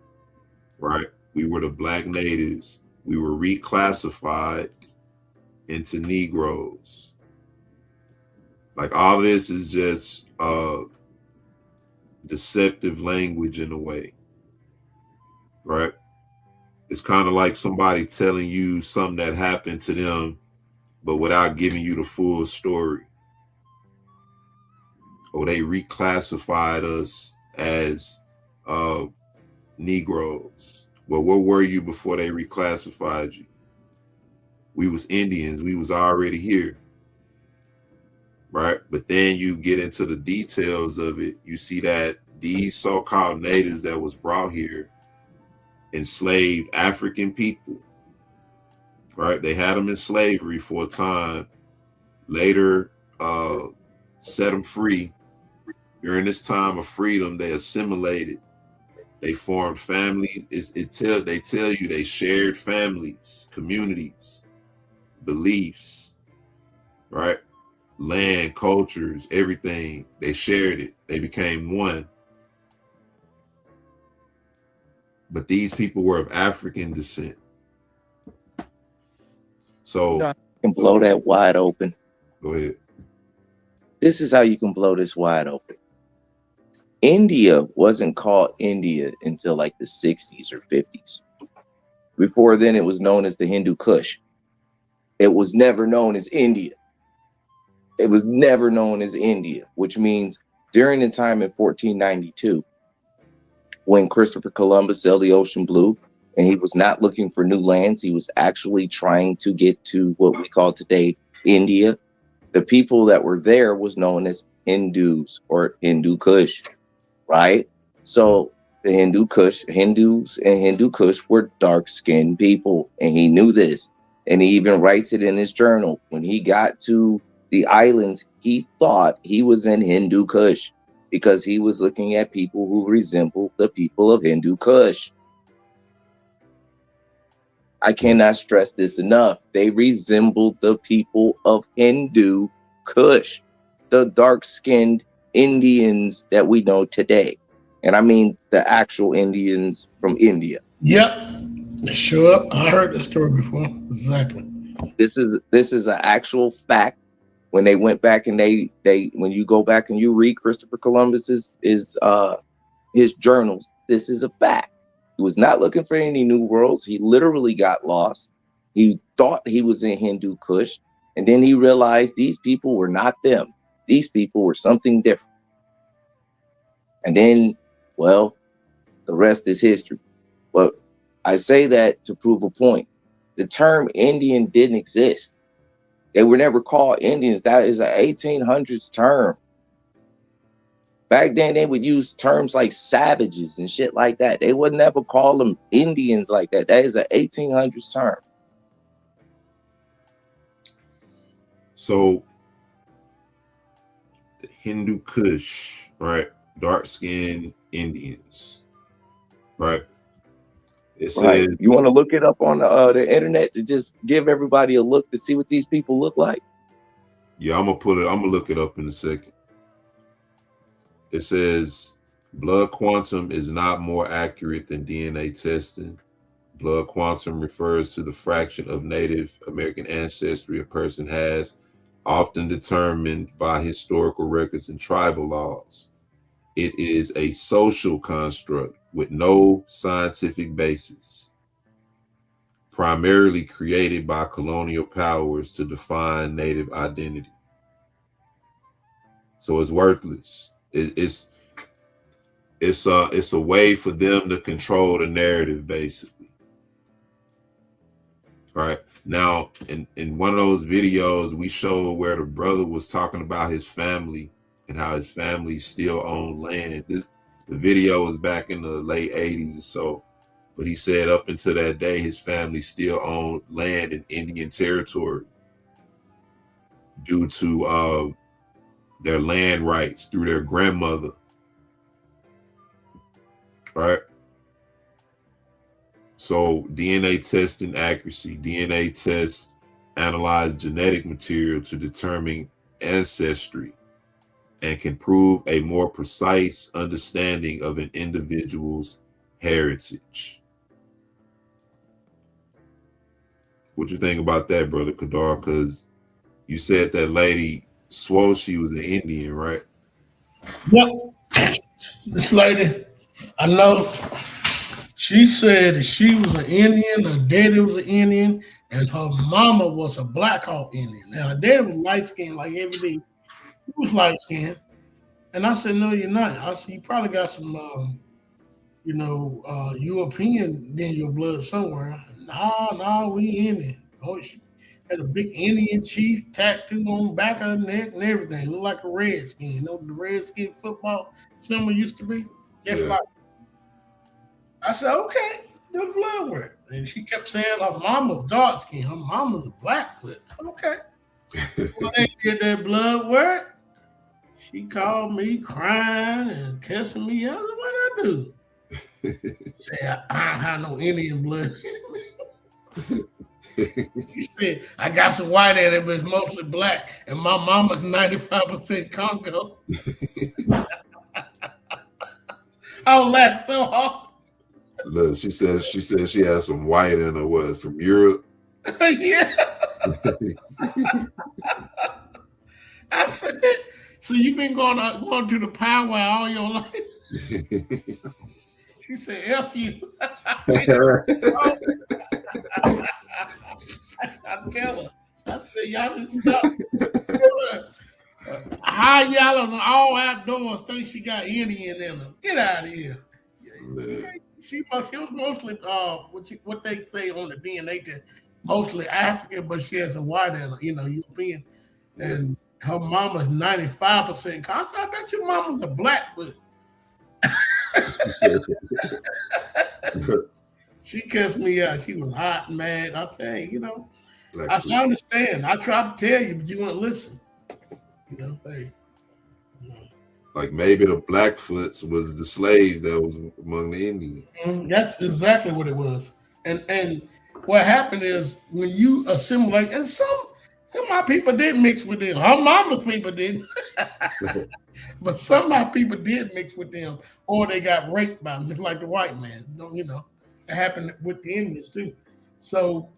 right? We were the black natives. We were reclassified into Negroes. Like, all of this is just deceptive language in a way, right? It's kind of like somebody telling you something that happened to them, but without giving you the full story. Or they reclassified us as Negroes. Well, what were you before they reclassified you? We was Indians. We was already here, right? But then you get into the details of it. You see that these so-called natives that was brought here enslaved African people, right? They had them in slavery for a time. Later, set them free. During this time of freedom, they assimilated. They formed families. They tell you they shared families, communities, beliefs, right? Land, cultures, everything. They shared it. They became one. But these people were of African descent. So I can blow that wide open. Go ahead. This is how you can blow this wide open. India wasn't called India until like the 60s or 50s. Before then, it was known as the Hindu Kush. It was never known as India. It was never known as India, which means during the time in 1492, when Christopher Columbus sailed the ocean blue, and he was not looking for new lands, he was actually trying to get to what we call today India. The people that were there was known as Hindus or Hindu Kush, right? So the Hindus and Hindu Kush were dark-skinned people, and he knew this. And he even writes it in his journal. When he got to the islands, he thought he was in Hindu Kush because he was looking at people who resembled the people of Hindu Kush. I cannot stress this enough. They resembled the people of Hindu Kush, the dark-skinned Indians that we know today. And I mean the actual Indians from India. Yep. Sure. I heard this story before. Exactly. This is an actual fact. When they went back and they when you go back and you read Christopher Columbus's his journals, this is a fact. He was not looking for any new worlds. He literally got lost. He thought he was in Hindu Kush, and then he realized these people were not them. These people were something different. And then, well, the rest is history. But I say that to prove a point. The term Indian didn't exist. They were never called Indians. That is an 1800s term. Back then, they would use terms like savages and shit like that. They would never call them Indians like that. That is an 1800s term. So the Hindu Kush, right? Dark-skinned Indians, right? It Right. says, You want to look it up on the internet to just give everybody a look to see what these people look like? yeah, I'm gonna look it up in a second. It says blood quantum is not more accurate than DNA testing. Blood quantum refers to the fraction of Native American ancestry a person has, often determined by historical records and tribal laws. It is a social construct with no scientific basis, primarily created by colonial powers to define Native identity. So it's worthless. It's a way for them to control the narrative, basically. Right now, in one of those videos, we showed where the brother was talking about his family and how his family still owned land. The video was back in the late 80s or so, but he said up until that day, his family still owned land in Indian territory due to their land rights through their grandmother. Right. So DNA testing accuracy. DNA tests analyze genetic material to determine ancestry and can prove a more precise understanding of an individual's heritage. What you think about that, Brother Kadar? Because you said that lady swore she was an Indian, right? Yep. This lady, I know she said that she was an Indian, her daddy was an Indian, and her mama was a Black Hawk Indian. Now, her daddy was light skinned like every day. He was light skinned. And I said, no, you're not. I said, you probably got some, European in your blood somewhere. No, we Indian. Oh, she had a big Indian chief tattoo on the back of her neck and everything. Looked like a redskin. You know what the redskin football symbol used to be? Just Yeah. like I said, okay, do the blood work. And she kept saying her mama's dark skin, her mama's a Blackfoot. Okay. When they did that blood work, she called me crying and cussing me out. What I do? Say I don't have no Indian blood. She said, I got some white in it, but it's mostly black. And my mama's 95% Congo. I was laughing so hard. Look, she said she had some white in her. What, from Europe? Yeah. I said, so you've been going to the powwow all your life? She said, F you. I tell her. I said, y'all need to stop. How y'all are all outdoors think she got Indian in them? Get out of here. She was mostly what they say on the DNA test, mostly African, but she has some white in her, European. And her mama's 95% conscious. I thought your mama's a Blackfoot. She cussed me out. She was hot and mad. I said, hey, I said, I understand. I tried to tell you, but you wouldn't listen. Hey. Like maybe the Blackfoots was the slaves that was among the Indians. That's exactly what it was. And what happened is when you assimilate, and some of my people did mix with them. Her mama's people didn't. But some of my people did mix with them, or they got raped by them, just like the white man. It happened with the Indians too. So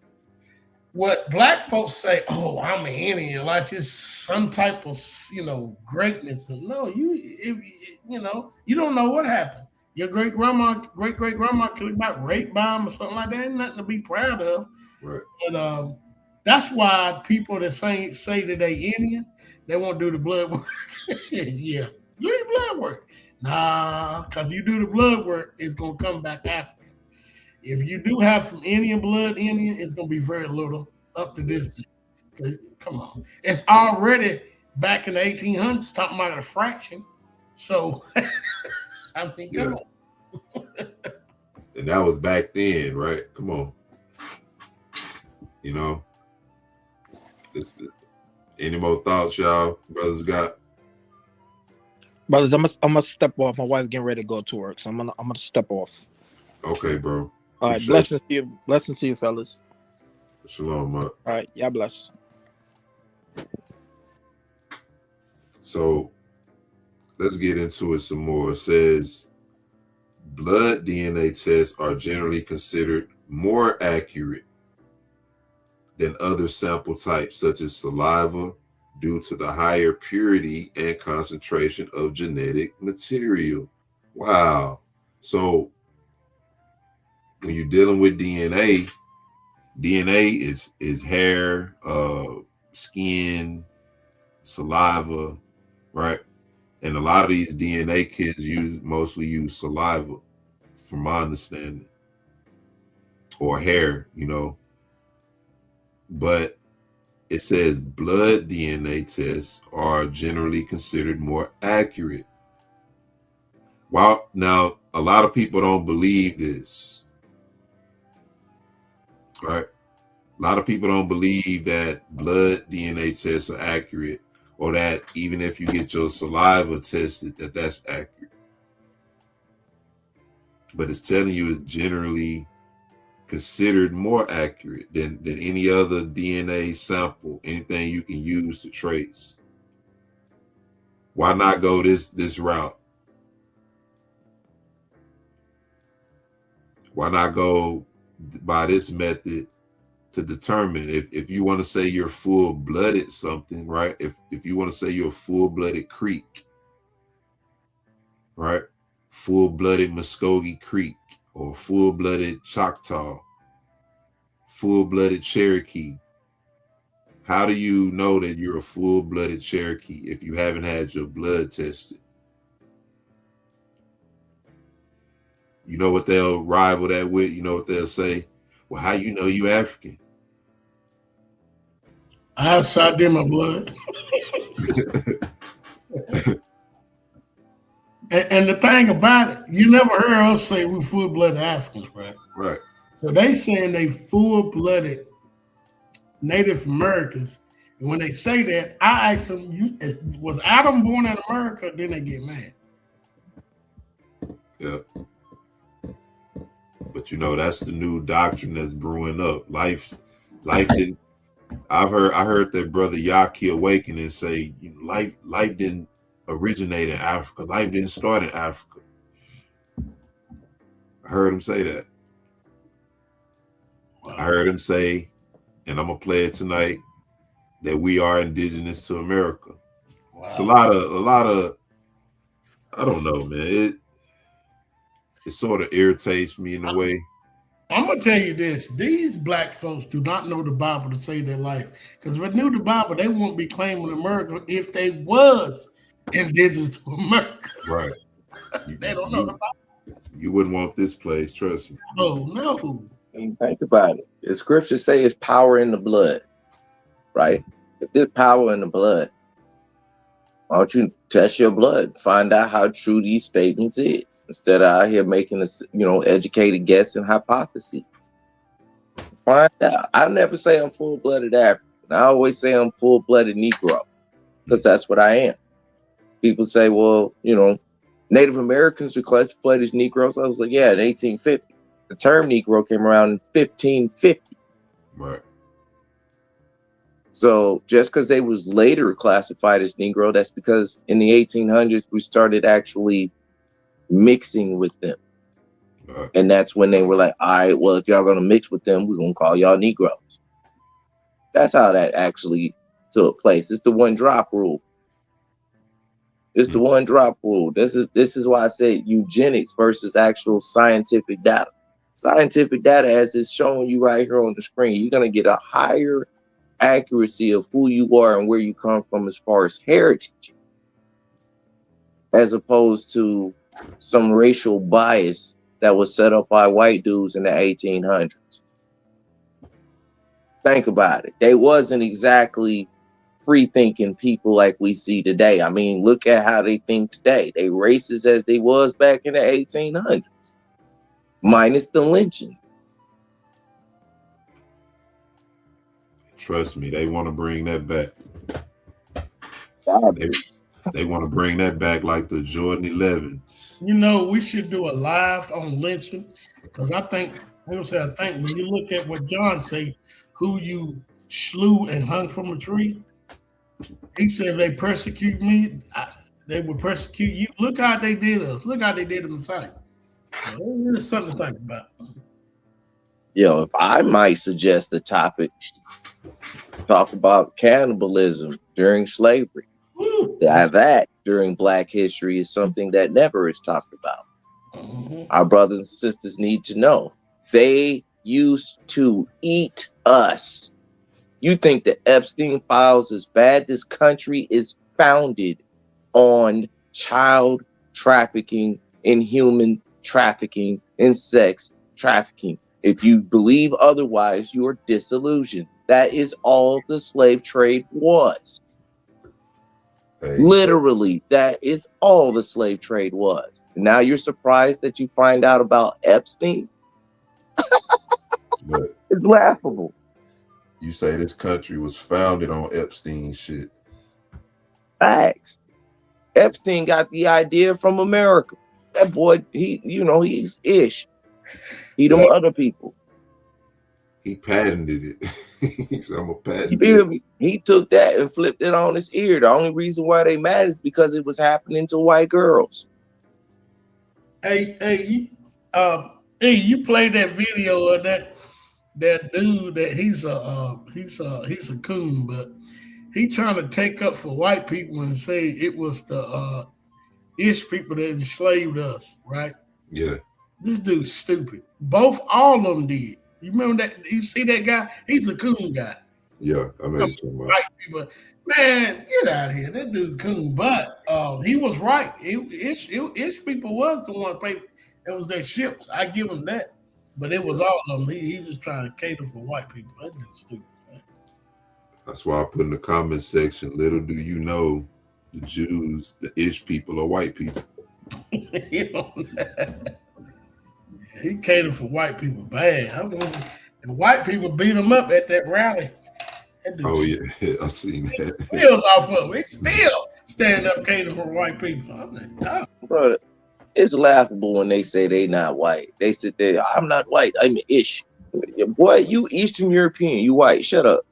what black folks say, oh, I'm an Indian, like it's some type of greatness. And no, you don't know what happened. Your great grandma, great great grandma could have got raped by him or something like that. Ain't nothing to be proud of. Right. But that's why people that say that they Indian, they won't do the blood work. Yeah, do the blood work. Nah, because you do the blood work, it's gonna come back African. If you do have some Indian blood, Indian, it's gonna be very little up to this day. 'Cause, come on, it's already back in the 1800s talking about a fraction. So I mean, Yeah. come on. And that was back then, right? Come on. You know, this, any more thoughts, y'all brothers got? Brothers, I'm gonna step off. My wife's getting ready to go to work, so I'm gonna step off. Okay, bro. All right, Appreciate blessings to you, fellas. Shalom up. All right, y'all bless. So let's get into it some more. It says blood DNA tests are generally considered more accurate than other sample types, such as saliva, due to the higher purity and concentration of genetic material. Wow. So when you're dealing with DNA, DNA is hair, skin, saliva, right? And a lot of these DNA kits mostly use saliva, from my understanding, or hair, But it says blood DNA tests are generally considered more accurate. Well, now a lot of people don't believe this, right? A lot of people don't believe that blood DNA tests are accurate, or that even if you get your saliva tested, that's accurate. But it's telling you it's generally considered more accurate than any other DNA sample, anything you can use to trace. Why not go this route? Why not go by this method to determine if you want to say you're full-blooded something, right? If you want to say you're a full-blooded Creek, right? Full-blooded Muskogee Creek, or full-blooded Choctaw, full-blooded Cherokee. How do you know that you're a full-blooded Cherokee if you haven't had your blood tested? You know what they'll rival that with? You know what they'll say? Well, how you know you African? I have side in my blood. And the thing about it, you never heard us say we full blooded Africans, right? Right. So they saying they full blooded Native Americans. And when they say that, I ask them, was Adam born in America? Then they get mad. Yeah. But that's the new doctrine that's brewing up. Life didn't. I heard that brother Yaki Awakening say life didn't originate in Africa. Life didn't start in Africa. I heard him say that. Wow. I heard him say, and I'm gonna play it tonight, that we are indigenous to America. Wow. It's a lot of I don't know, man. It sort of irritates me in a way. I'm gonna tell you this: these black folks do not know the Bible to save their life. Because if they knew the Bible, they wouldn't be claiming America if they was indigenous to America. Right. They don't know the Bible. You wouldn't want this place, trust me. Oh no. Think about it. The scriptures say it's power in the blood, right? If there's power in the blood, why don't you test your blood, find out how true these statements is, instead of out here making a educated guess and hypotheses. Find out. I never say I'm full-blooded African. I always say I'm full-blooded Negro, because that's what I am. People say, well, Native Americans were classified as Negroes. I was like, yeah, in 1850. The term Negro came around in 1550. Right. So just because they was later classified as Negro, that's because in the 1800s, we started actually mixing with them. Right. And that's when they were like, all right, well, if y'all going to mix with them, we're going to call y'all Negroes. That's how that actually took place. It's the one drop rule. It's the one drop rule. This is why I say eugenics versus actual scientific data. Scientific data, as it's showing you right here on the screen, you're gonna get a higher accuracy of who you are and where you come from as far as heritage, as opposed to some racial bias that was set up by white dudes in the 1800s. Think about it. They wasn't exactly free thinking people like we see today. I mean, look at how they think today. They racist as they was back in the 1800s, minus the lynching. Trust me, they want to bring that back. God. They want to bring that back like the Jordan 11s. You know, we should do a live on lynching because I think when you look at what John say, who you slew and hung from a tree, he said if they persecute me, they would persecute you. Look how they did us. Look how they did the Messiah. So there's something to think about. Yo, if I might suggest a topic, talk about cannibalism during slavery. Woo. That during Black history is something that never is talked about. Mhm. Our brothers and sisters need to know they used to eat us. You think the Epstein files is bad? This country is founded on child trafficking and human trafficking and sex trafficking. If you believe otherwise, you are disillusioned. That is all the slave trade was. Hey, Literally, that is all the slave trade was. Now you're surprised that you find out about Epstein? but It's laughable. you say this country was founded on Epstein shit. Facts. Epstein got the idea from America. That boy, he's ish. He them other people. He patented it. He said, I'm a You patent feel it. me? He took that and flipped it on his ear. The only reason why they mad is because it was happening to white girls. Hey, you played that video of that dude that he's a coon, but he trying to take up for white people and say it was the ish people that enslaved us, right? Yeah. This dude's stupid. All of them did. You remember that? You see that guy? He's a coon guy. Yeah. I know you're talking about. White people, man, get out of here. That dude coon, but he was right. Ish people was the one paper. It was their ships. I give him that. But it was all of them. He's just trying to cater for white people. That dude's stupid, man. That's why I put in the comment section, little do you know, the Jews, the ish people are white people. You know, he catered for white people bad. And white people beat him up at that rally. That dude Oh, yeah. I seen that. steals off of him. He still stand up catering for white people. I'm like, no. Bro, it's laughable when they say they not white. They sit there, I'm not white, I'm ish. Boy, you Eastern European, you white. Shut up.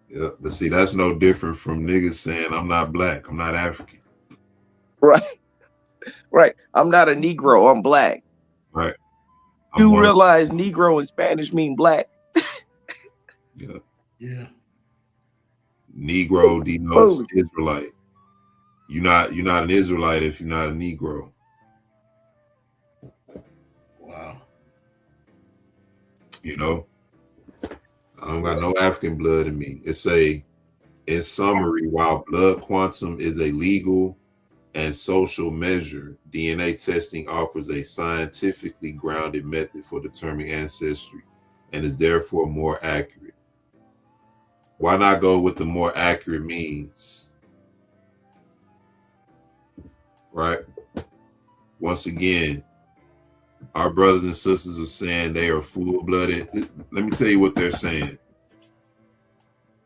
Yeah. But see, that's no different from niggas saying I'm not black, I'm not African. Right. Right. I'm not a Negro, I'm black. Right. You realize Negro in Spanish mean black? Yeah. Yeah. Negro denotes Israelite. You're not an Israelite if you're not a Negro. Wow. You know? I don't got no African blood in me. In summary, while blood quantum is a legal and social measure, DNA testing offers a scientifically grounded method for determining ancestry and is therefore more accurate. Why not go with the more accurate means? Right? Once again, our brothers and sisters are saying they are full-blooded. Let me tell you what they're saying.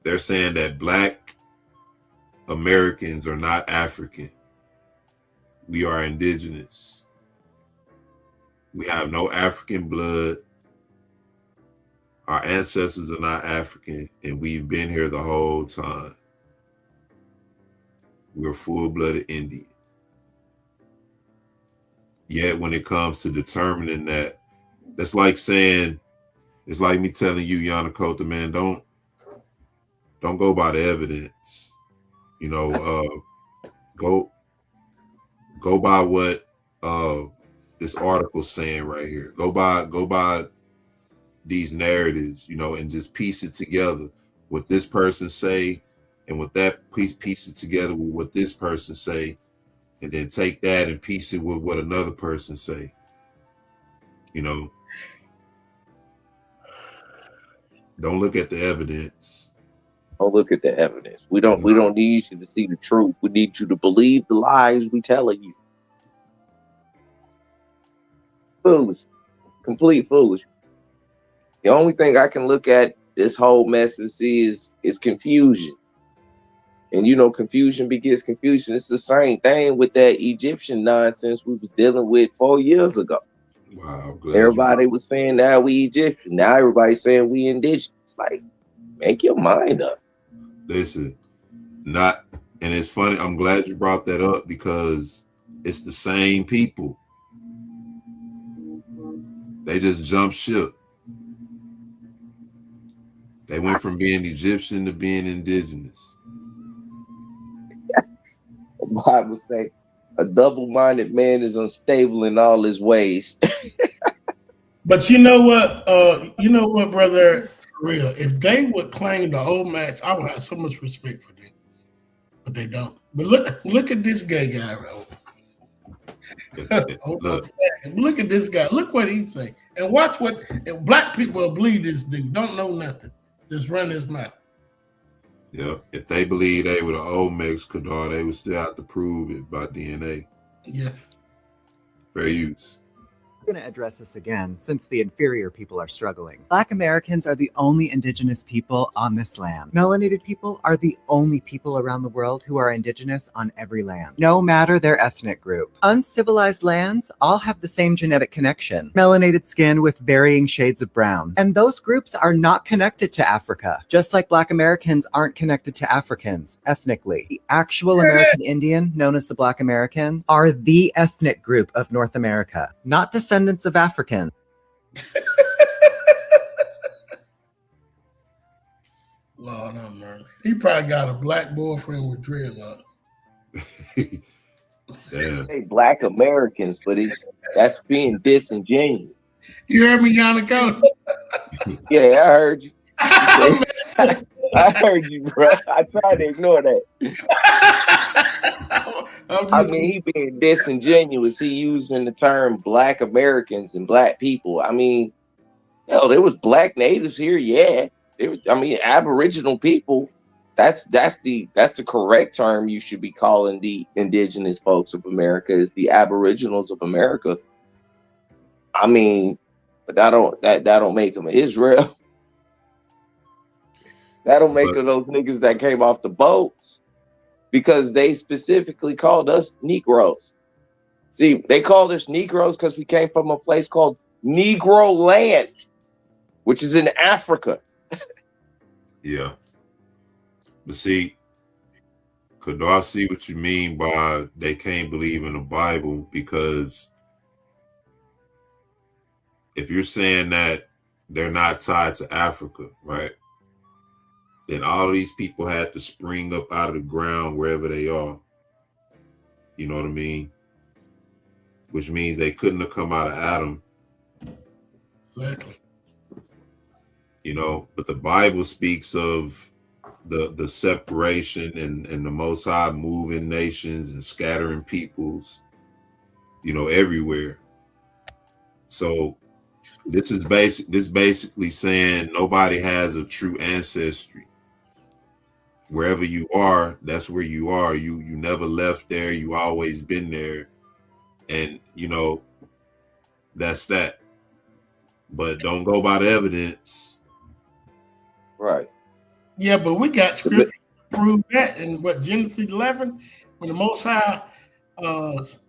They're saying that Black Americans are not African. We are indigenous. We have no African blood. Our ancestors are not African, and we've been here the whole time. We're full-blooded Indian. Yet when it comes to determining that, that's like saying, it's like me telling you, Yanakota, man, don't go by the evidence. You know, Go by what this article's saying right here. Go by these narratives, and just piece it together. What this person say, and what that piece it together with what this person say, and then take that and piece it with what another person say. Don't look at the evidence. Don't look at the evidence. We don't need you to see the truth. We need you to believe the lies we telling you. Foolish. Complete foolish. The only thing I can look at this whole mess and see is confusion. And confusion begets confusion. It's the same thing with that Egyptian nonsense we was dealing with 4 years ago. Wow, glad everybody was saying now we Egyptian. Now everybody's saying we indigenous. Like, make your mind up. Listen, and it's funny. I'm glad you brought that up because it's the same people. They just jumped ship. They went from being Egyptian to being indigenous. The Bible say a double-minded man is unstable in all his ways. But you know what, brother, for real, if they would claim the old match, I would have so much respect for them. But they don't. But look at this gay guy, bro. Look at this guy. Look what he's saying. And watch what black people will believe this dude. Don't know nothing. Just run his mouth. Yeah. If they believe they were the Olmecs, Kadar, they would still have to prove it by DNA. Yeah. Fair use. I'm going to address this again since the inferior people are struggling. Black Americans are the only indigenous people on this land. Melanated people are the only people around the world who are indigenous on every land, no matter their ethnic group. Uncivilized lands all have the same genetic connection, melanated skin with varying shades of brown. And those groups are not connected to Africa, just like Black Americans aren't connected to Africans ethnically. The actual American Indian, known as the Black Americans, are the ethnic group of North America, not descendants of Africans. Lord have mercy. He probably got a black boyfriend with dreadlocks. Damn. Hey, Black Americans, but that's being disingenuous. You heard me, Yannick? Yeah, I heard you. I heard you, bro. I tried to ignore that. I mean, he being disingenuous. He using the term Black Americans and Black people. I mean, hell, there was Black natives here. Yeah, Aboriginal people. That's the correct term you should be calling the indigenous folks of America is the Aboriginals of America. I mean, but that don't make them Israel. That don't make them those niggas that came off the boats. Because they specifically called us Negroes. See, they called us Negroes because we came from a place called Negro Land, which is in Africa. Yeah. But see, Kadar, see what you mean by they can't believe in the Bible, because if you're saying that they're not tied to Africa, right? Then all these people had to spring up out of the ground wherever they are. You know what I mean? Which means they couldn't have come out of Adam. Exactly. But the Bible speaks of the separation and the Most High moving nations and scattering peoples, everywhere. So this is basically saying nobody has a true ancestry. Wherever you are, that's where you are. You never left there. You always been there. And, that's that. But don't go by the evidence. Right. Yeah, but we got scripture to prove that. In Genesis 11, when the Most High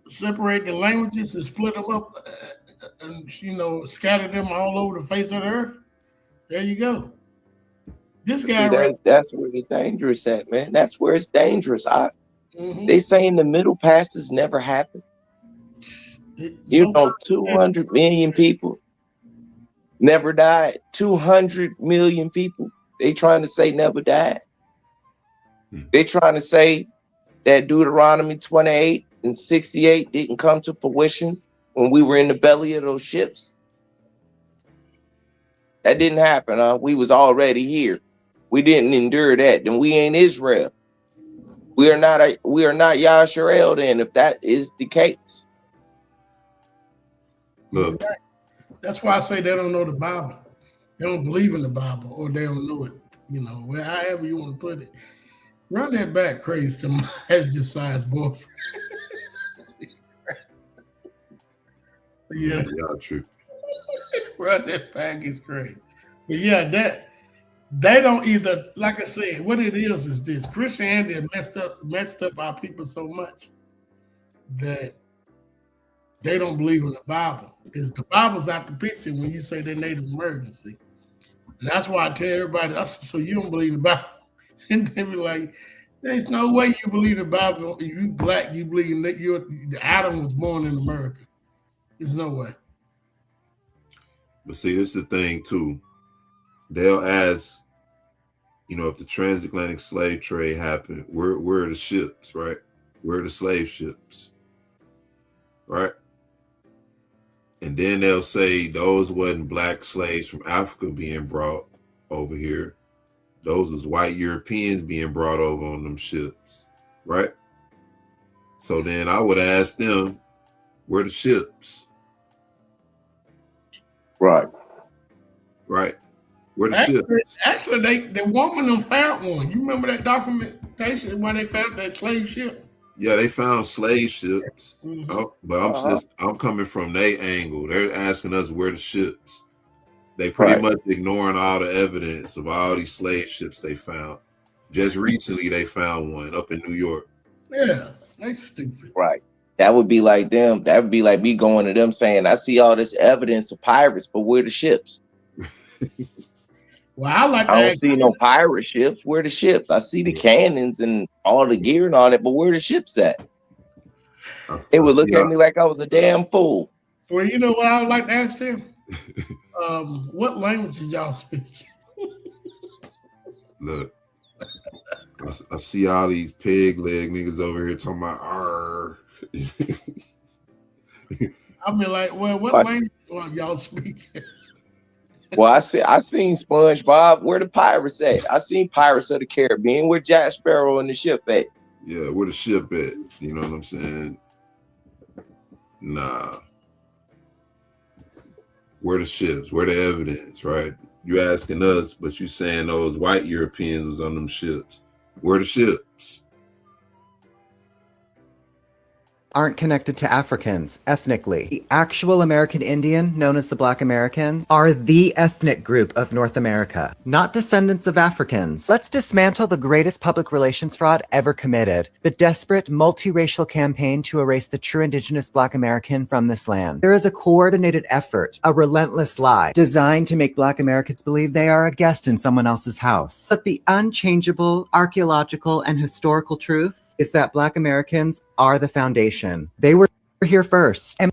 separated the languages and split them up and, scattered them all over the face of the earth. There you go. This guy, that's where it's dangerous at, man. That's where it's dangerous. They saying the Middle Passes never happened. 200 million people never died. 200 million people. They trying to say never died. They trying to say that Deuteronomy 28 and 68 didn't come to fruition when we were in the belly of those ships? That didn't happen, huh? We was already here. We didn't endure that. Then we ain't Israel. We are not Yasharel then, if that is the case. Look, That's why I say they don't know the Bible. They don't believe in the Bible, or they don't know it. You know, however you want to put it. Run that back, crazy to my Josiah's boyfriend. Yeah, y'all true. run that back is crazy. But yeah, that they don't either. Like I said, what it is this: Christianity has messed up our people so much that they don't believe in the Bible. Because the Bible's out the picture when you say they're Native Americans. See? And that's why I tell everybody, so you don't believe the Bible. And they be like, there's no way you believe the Bible. If you black, you believe that Adam was born in America. There's no way. But see, this is the thing too. They'll ask, if the transatlantic slave trade happened, where are the ships, right? Where are the slave ships, right? And then they'll say those wasn't black slaves from Africa being brought over here. Those was white Europeans being brought over on them ships, right? So then I would ask them, where the ships? Right. Right. Where the ships? Actually, the woman them found one. You remember that documentation where they found that slave ship? Yeah, they found slave ships. Mm-hmm. Oh, but I'm coming from their angle. They're asking us where the ships. They pretty much ignoring all the evidence of all these slave ships they found. Just recently, they found one up in New York. Yeah, they stupid. Right. That would be like them. That would be like me going to them saying, I see all this evidence of pirates, but where the ships? Well, I don't see no pirate ships. Where the ships? I see the cannons and all the gear and all that, but where the ships at? They would look at me like I was a damn fool. Well, you know what I would like to ask them? What languages y'all speak? Look, I see all these pig leg niggas over here talking about R. I mean, like, well, what language y'all speak? Well, I seen SpongeBob. Where the pirates at? I seen Pirates of the Caribbean. Where Jack Sparrow and the ship at? Yeah, where the ship at? You know what I'm saying? Nah. Where the ships? Where the evidence, right? You asking us, but you saying those white Europeans was on them ships. Where the ships? Aren't connected to Africans ethnically. The actual American Indian, known as the Black Americans, are the ethnic group of North America, not descendants of Africans. Let's dismantle the greatest public relations fraud ever committed, the desperate multiracial campaign to erase the true Indigenous Black American from this land. There is a coordinated effort, a relentless lie, designed to make Black Americans believe they are a guest in someone else's house. But the unchangeable archaeological and historical truth is that Black Americans are the foundation. They were here first. And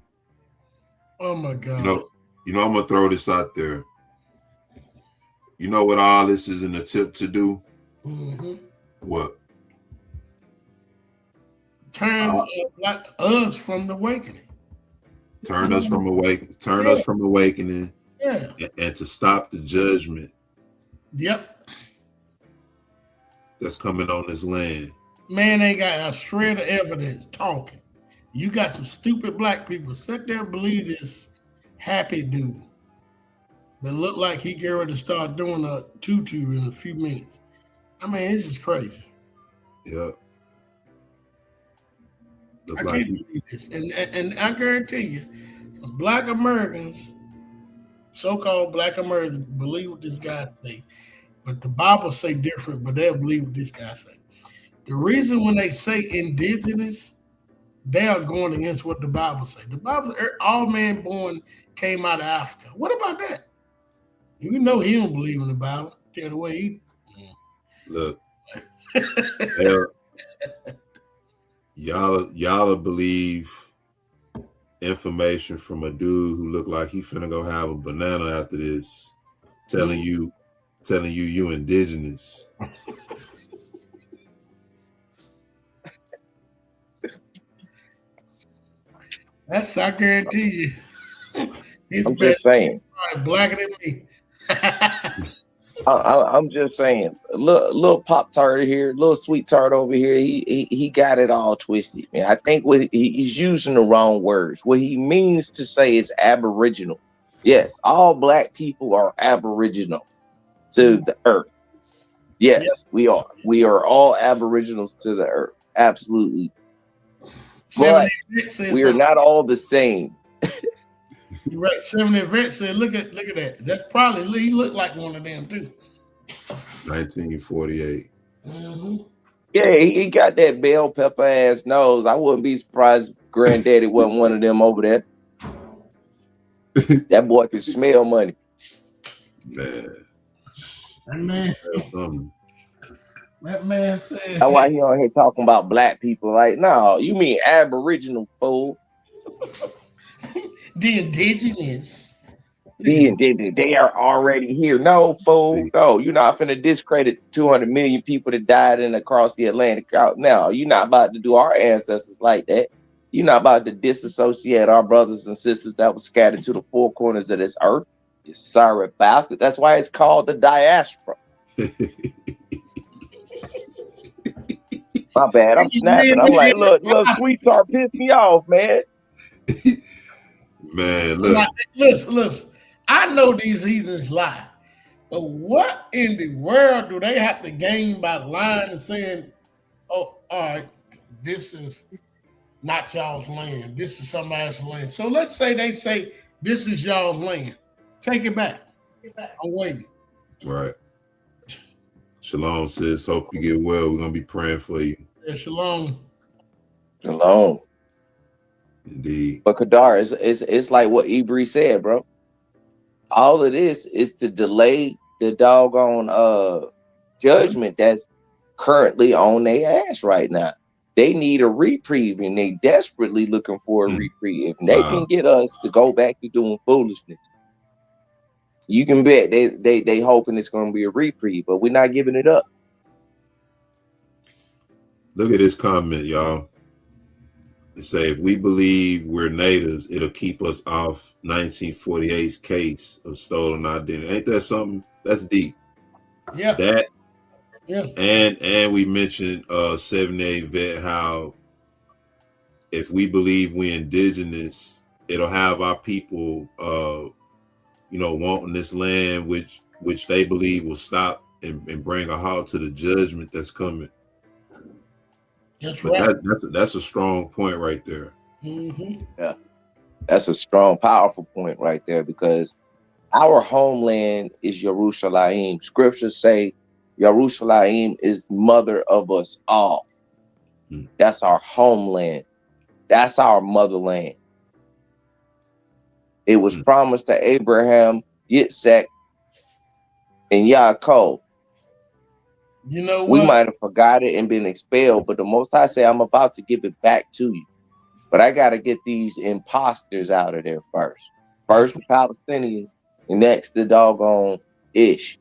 oh my God. I'm gonna throw this out there. You know what all this is an attempt to do? Mm-hmm. What? Turn us from the awakening. Turn us from awakening. Yeah. And to stop the judgment. Yep. That's coming on this land. Man, they got a shred of evidence talking. You got some stupid black people sit there and believe this happy dude that look like he get ready to start doing a tutu in a few minutes. I mean, this is crazy. Yeah. I can't believe this. And I guarantee you, some Black Americans, so-called Black Americans, believe what this guy say. But the Bible say different, but they'll believe what this guy say. The reason when they say indigenous, they are going against what the Bible say. The Bible, all man born came out of Africa. What about that? You know he don't believe in the Bible. Tell the way he. Look, y'all believe information from a dude who looked like he finna go have a banana after this, telling you indigenous. That's I guarantee you. His I'm best just saying. probably blacker than me. I'm just saying. Little Pop Tart here, little Sweet Tart over here. He got it all twisted, man. I think he's using the wrong words. What he means to say is Aboriginal. Yes, all Black people are Aboriginal to the earth. Yep. Yes, we are. We are all Aboriginals to the earth. Absolutely. 70 But Vet said we are something. not all the same. You're right. 70 Vet said, look at that. That's probably he looked like one of them too. 1948. Mm-hmm. Yeah, he got that bell pepper ass nose. I wouldn't be surprised if Granddaddy wasn't one of them over there. That boy can smell money. Man. That man said That's why he on here talking about Black people. Like, no, you mean Aboriginal, fool. the indigenous. They are already here. No, fool. See, No, you're not finna discredit 200 million people that died in across the Atlantic. No, you're not about to do our ancestors like that. You're not about to disassociate our brothers and sisters that were scattered to the four corners of this earth. You sorry bastard. That's why it's called the diaspora. My bad. I'm snapping. I'm like, look, Sweet Tart pissed me off, man. man, look. Listen. I know these heathens lie, but what in the world do they have to gain by lying and saying, "Oh, all right, this is not y'all's land. This is somebody else's land." So let's say they say this is y'all's land. Take it back. I'm waiting. Right. Shalom says, hope you get well. We're gonna be praying for you. Yeah, shalom. Shalom. Indeed. But Kadar, it's like what Ibri said, bro. All of this is to delay the doggone judgment that's currently on their ass right now. They need a reprieve, and they desperately looking for a reprieve. If they can get us to go back to doing foolishness, you can bet they hoping it's going to be a reprieve, but we're not giving it up. Look at this comment, y'all. It say, if we believe we're natives, it'll keep us off 1948's case of stolen identity. Ain't that something? That's deep. Yeah. That. Yeah. And we mentioned 78 Vet, how if we believe we indigenous, it'll have our people wanting this land which they believe will stop and bring a halt to the judgment that's coming. That's but right. That's a strong point right there. Mm-hmm. Yeah, that's a strong, powerful point right there, because our homeland is Yerushalayim. Scriptures say Yerushalayim is mother of us all. That's our homeland. That's our motherland. It was promised to Abraham, Yitzhak, and Yaakov. You know what? We might have forgot it and been expelled, but the Most High say, I'm about to give it back to you. But I got to get these imposters out of there first. First the Palestinians, and next the doggone Ish.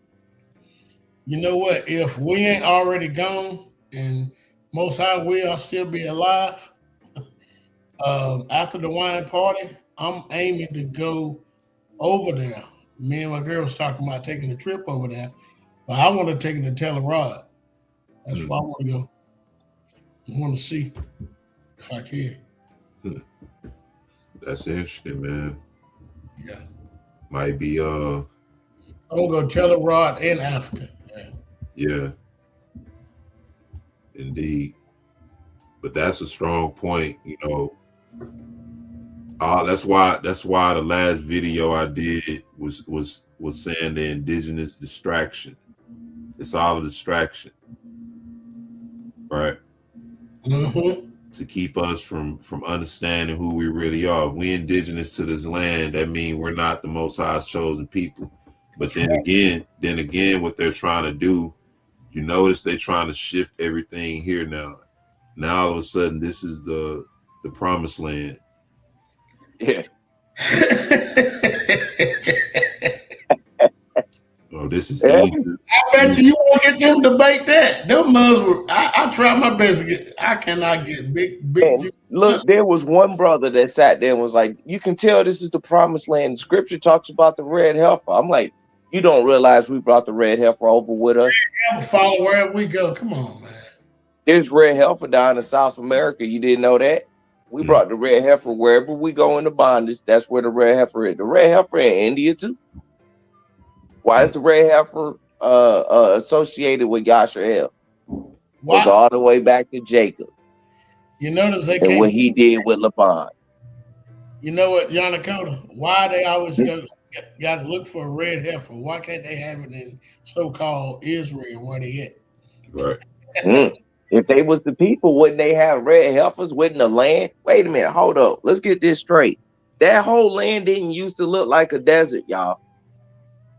You know what? If we ain't already gone and Most High will still be alive, after the wine party, I'm aiming to go over there. Me and my girl was talking about taking a trip over there, but I want to take it to T.I.R. That's why I want to go. I want to see if I can. That's interesting, man. Yeah. Might be I'm gonna go T.I.R. in Africa. Yeah. Indeed. But that's a strong point, that's why the last video I did was saying the indigenous distraction. It's all a distraction, right? Mm-hmm. To keep us from understanding who we really are. If we indigenous to this land, that means we're not the Most High's chosen people. But then again, what they're trying to do, you notice they're trying to shift everything here now. Now all of a sudden, this is the promised land. Yeah. Oh, this is Yeah. Egypt. I bet you won't get them to debate that. Them Muslims, I try my best to get. I cannot get big And Jews. look, there was one brother that sat there and was like, "You can tell this is the promised land. Scripture talks about the red heifer." I'm like, "You don't realize we brought the red heifer over with us? Follow wherever we go. Come on, man. There's red heifer down in South America. You didn't know that? We brought the red heifer wherever we go in the bondage. That's where the red heifer is. The red heifer in India too. Why is the red heifer associated with Yasharel? Goes Why? all the way back to Jacob You notice they and what can't. he did with Laban. You know what, Yanakota? Why they always got to look for a red heifer? Why can't they have it in so-called Israel where they at? Right. If they was the people, wouldn't they have red heifers? Wouldn't the land? Wait a minute, hold up. Let's get this straight. That whole land didn't used to look like a desert, y'all.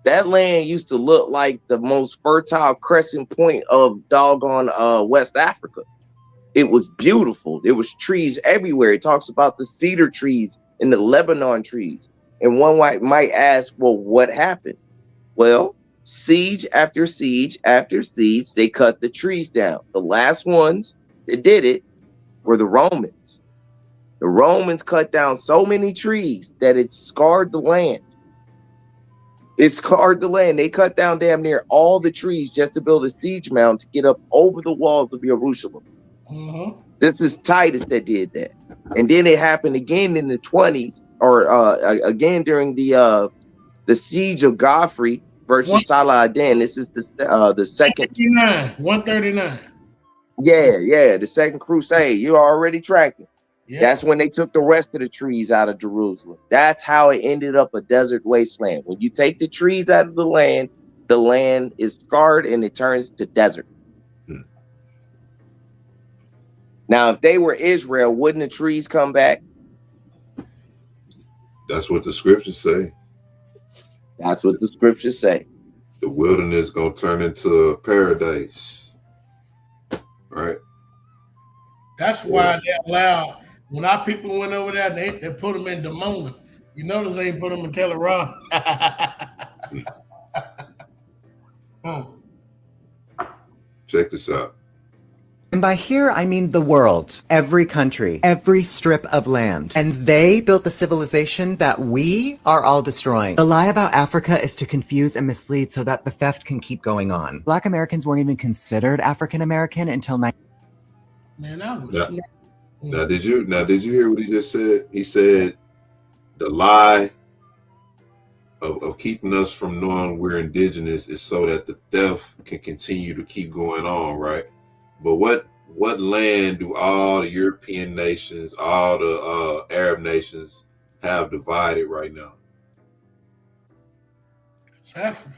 That land used to look like the most fertile crescent point of doggone West Africa. It was beautiful. There was trees everywhere. It talks about the cedar trees and the Lebanon trees. And one might ask, well, what happened? Well, siege after siege after siege, they cut the trees down. The last ones that did it were the Romans. The Romans cut down so many trees that it scarred the land. It scarred the land. They cut down damn near all the trees just to build a siege mound to get up over the walls of Jerusalem. This is Titus that did that. And then it happened again in the 20s, or again during the siege of Godfrey versus Saladin. This is the second 139. Yeah, the second crusade. You're already tracking. Yeah. That's when they took the rest of the trees out of Jerusalem. That's how it ended up a desert wasteland. When you take the trees out of the land is scarred and it turns to desert. Now, if they were Israel, wouldn't the trees come back? That's what the scriptures say. That's what the scriptures say. The wilderness gonna turn into paradise, right? That's why they allowed. When our people went over there, they put them in Demona. You notice they put them in Teleron. Check this out. And by here, I mean the world, every country, every strip of land. And they built the civilization that we are all destroying. The lie about Africa is to confuse and mislead so that the theft can keep going on. Black Americans weren't even considered African American until Man, I was Now did you hear what he just said? He said the lie of keeping us from knowing we're indigenous is so that the theft can continue to keep going on, right? But what land do all the European nations, all the Arab nations have divided right now? It's Africa.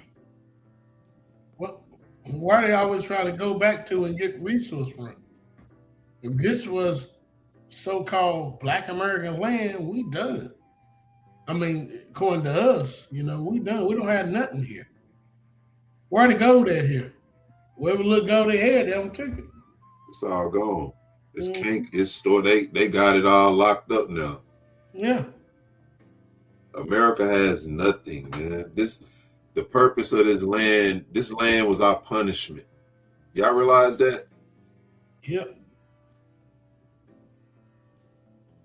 Why are they always trying to go back to and get resource from? If this was so-called Black American land, we done. I mean, according to us, we done. We don't have nothing here. Where the gold at here? Wherever little gold they had, they don't take it. It's all gone. It's kink. It's stored. They got it all locked up now. Yeah. America has nothing, man. The purpose of this land was our punishment. Y'all realize that? Yep.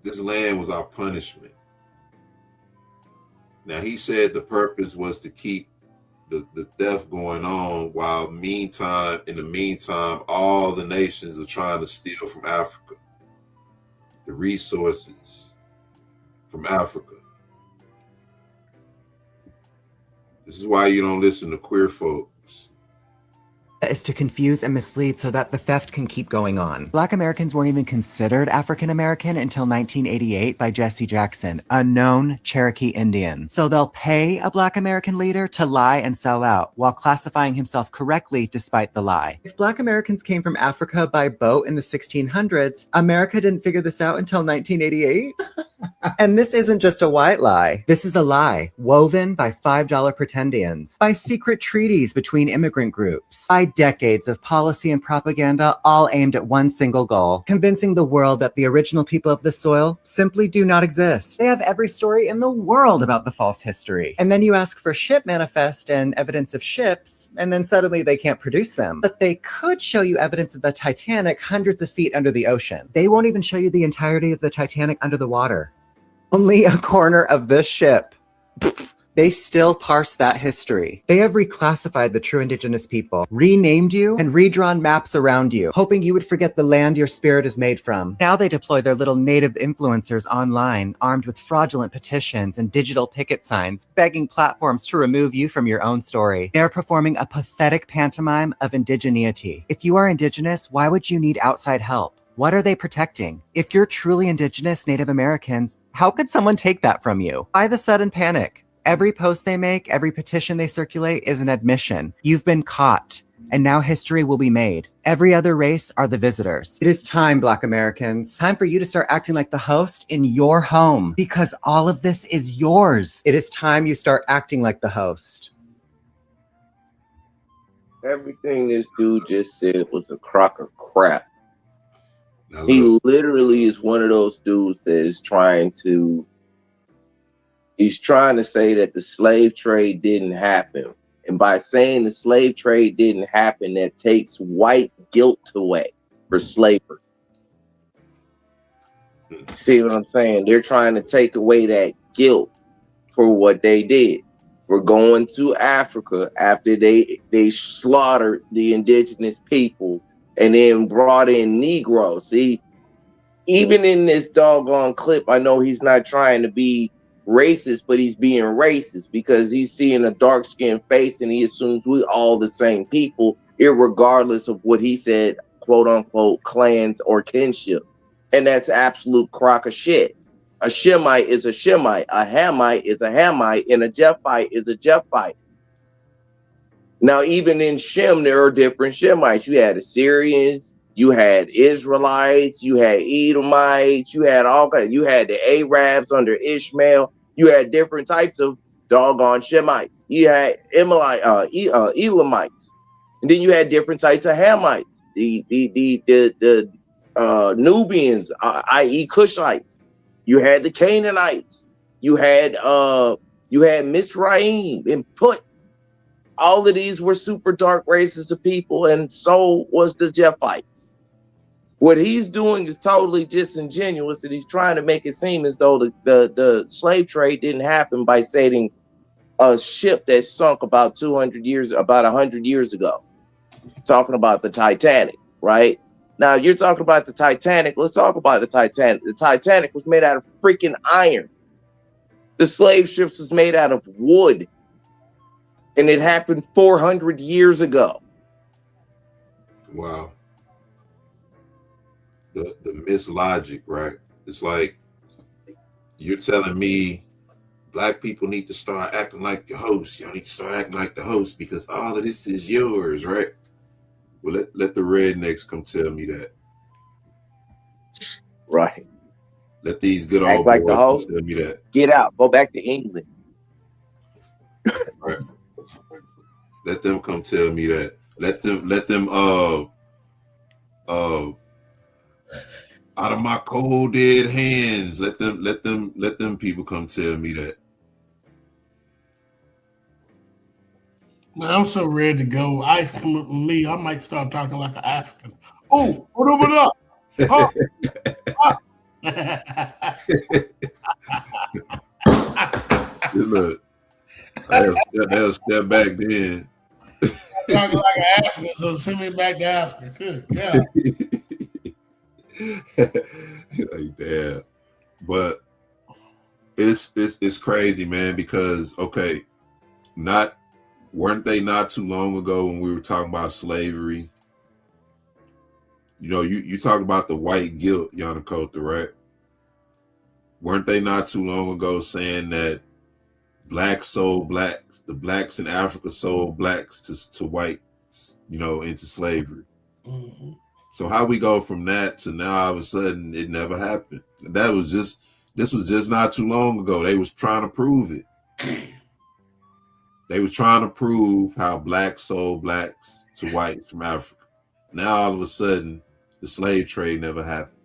This land was our punishment. Now he said the purpose was to keep the theft going on while in the meantime, all the nations are trying to steal from Africa. The resources from Africa. This is why you don't listen to queer folks. is to confuse and mislead so that the theft can keep going on. Black Americans weren't even considered African American until 1988 by Jesse Jackson, a known Cherokee Indian. So they'll pay a Black American leader to lie and sell out while classifying himself correctly despite the lie. If Black Americans came from Africa by boat in the 1600s, America didn't figure this out until 1988? And this isn't just a white lie. This is a lie woven by $5 pretendians, by secret treaties between immigrant groups, by decades of policy and propaganda, all aimed at one single goal: convincing the world that the original people of this soil simply do not exist. They have every story in the world about the false history. And then you ask for ship manifest and evidence of ships, and then suddenly they can't produce them. But they could show you evidence of the Titanic hundreds of feet under the ocean. They won't even show you the entirety of the Titanic under the water. Only a corner of this ship. They still parse that history. They have reclassified the true Indigenous people, renamed you, and redrawn maps around you, hoping you would forget the land your spirit is made from. Now they deploy their little native influencers online, armed with fraudulent petitions and digital picket signs, begging platforms to remove you from your own story. They are performing a pathetic pantomime of indigeneity. If you are Indigenous, why would you need outside help? What are they protecting? If you're truly Indigenous Native Americans, how could someone take that from you? Why the sudden panic? Every post they make, every petition they circulate is an admission. You've been caught, and now history will be made. Every other race are the visitors. It is time, Black Americans. Time for you to start acting like the host in your home, because all of this is yours. It is time you start acting like the host. Everything this dude just said was a crock of crap. He literally is one of those dudes that is trying to say that the slave trade didn't happen. And by saying the slave trade didn't happen, that takes white guilt away for slavery. See what I'm saying? They're trying to take away that guilt for what they did. For going to Africa after they slaughtered the indigenous people and then brought in Negroes. See, even in this doggone clip, I know he's not trying to be racist, but he's being racist because he's seeing a dark-skinned face and he assumes we all the same people, irregardless of what he said, quote-unquote, clans or kinship. And that's absolute crock of shit. A Shemite is a Shemite, a Hamite is a Hamite, and a Jephite is a Jephite. Now, even in Shem, there are different Shemites. You had Assyrians, you had Israelites, you had Edomites, you had all kinds. You had the Arabs under Ishmael. You had different types of doggone Shemites. You had Elamites, and then you had different types of Hamites. The Nubians, i.e., Cushites. You had the Canaanites. You had Mizraim and Put. All of these were super dark races of people, and so was the Japhites. What he's doing is totally disingenuous, and he's trying to make it seem as though the slave trade didn't happen by sailing a ship that sunk about 100 years ago. Talking about the Titanic, right? Now you're talking about the Titanic. Let's talk about the Titanic. The Titanic was made out of freaking iron. The slave ships was made out of wood. And it happened 400 years ago. Wow. The mislogic, right? It's like you're telling me Black people need to start acting like the host. Y'all need to start acting like the host because all of this is yours, right? Well, let the rednecks come tell me that. Right. Let these good act old like boys the host. tell me that. Get out. Go back to England. Right. Let them come tell me that. Let them out of my cold dead hands. Let them people come tell me that. Man, I'm so ready to go. Ice come up with me. I might start talking like an African. Oh, what up? Huh? Look, they'll step back then. Talking like an African, so send me back to Africa. Good, yeah. Like damn, but it's crazy, man. Because okay, weren't they not too long ago when we were talking about slavery? You know, you talk about the white guilt, Yanakota, right? Weren't they not too long ago saying that blacks sold blacks, the blacks in Africa sold blacks to whites, you know, into slavery? Mm-hmm. So how we go from that to now all of a sudden it never happened? That was just This was just not too long ago. They was trying to prove it. They was trying to prove how blacks sold blacks to whites from Africa. Now all of a sudden, the slave trade never happened.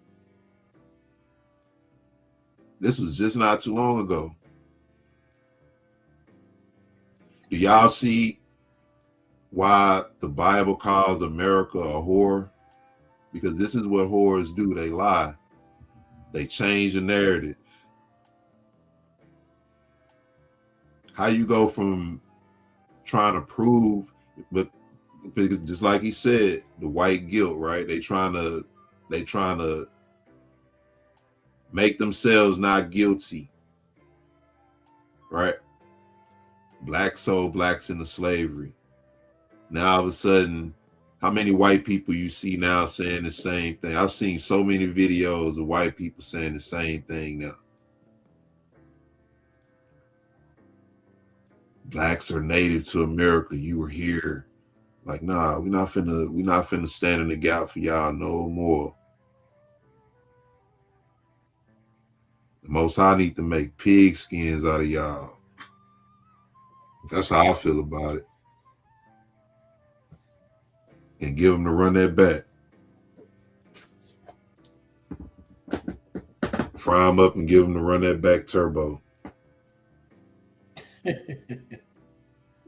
This was just not too long ago. Do y'all see why the Bible calls America a whore? Because this is what whores do. They lie. They change the narrative. How you go from trying to prove, but just like he said, the white guilt, right? They trying to make themselves not guilty, right? Black sold blacks into slavery. Now all of a sudden, how many white people you see now saying the same thing? I've seen so many videos of white people saying the same thing now. Blacks are native to America. You were here. Like, nah, we're not finna stand in the gap for y'all no more. The Most High need to make pig skins out of y'all. That's how I feel about it. And give them to run that back. Fry them up and give them to run that back turbo.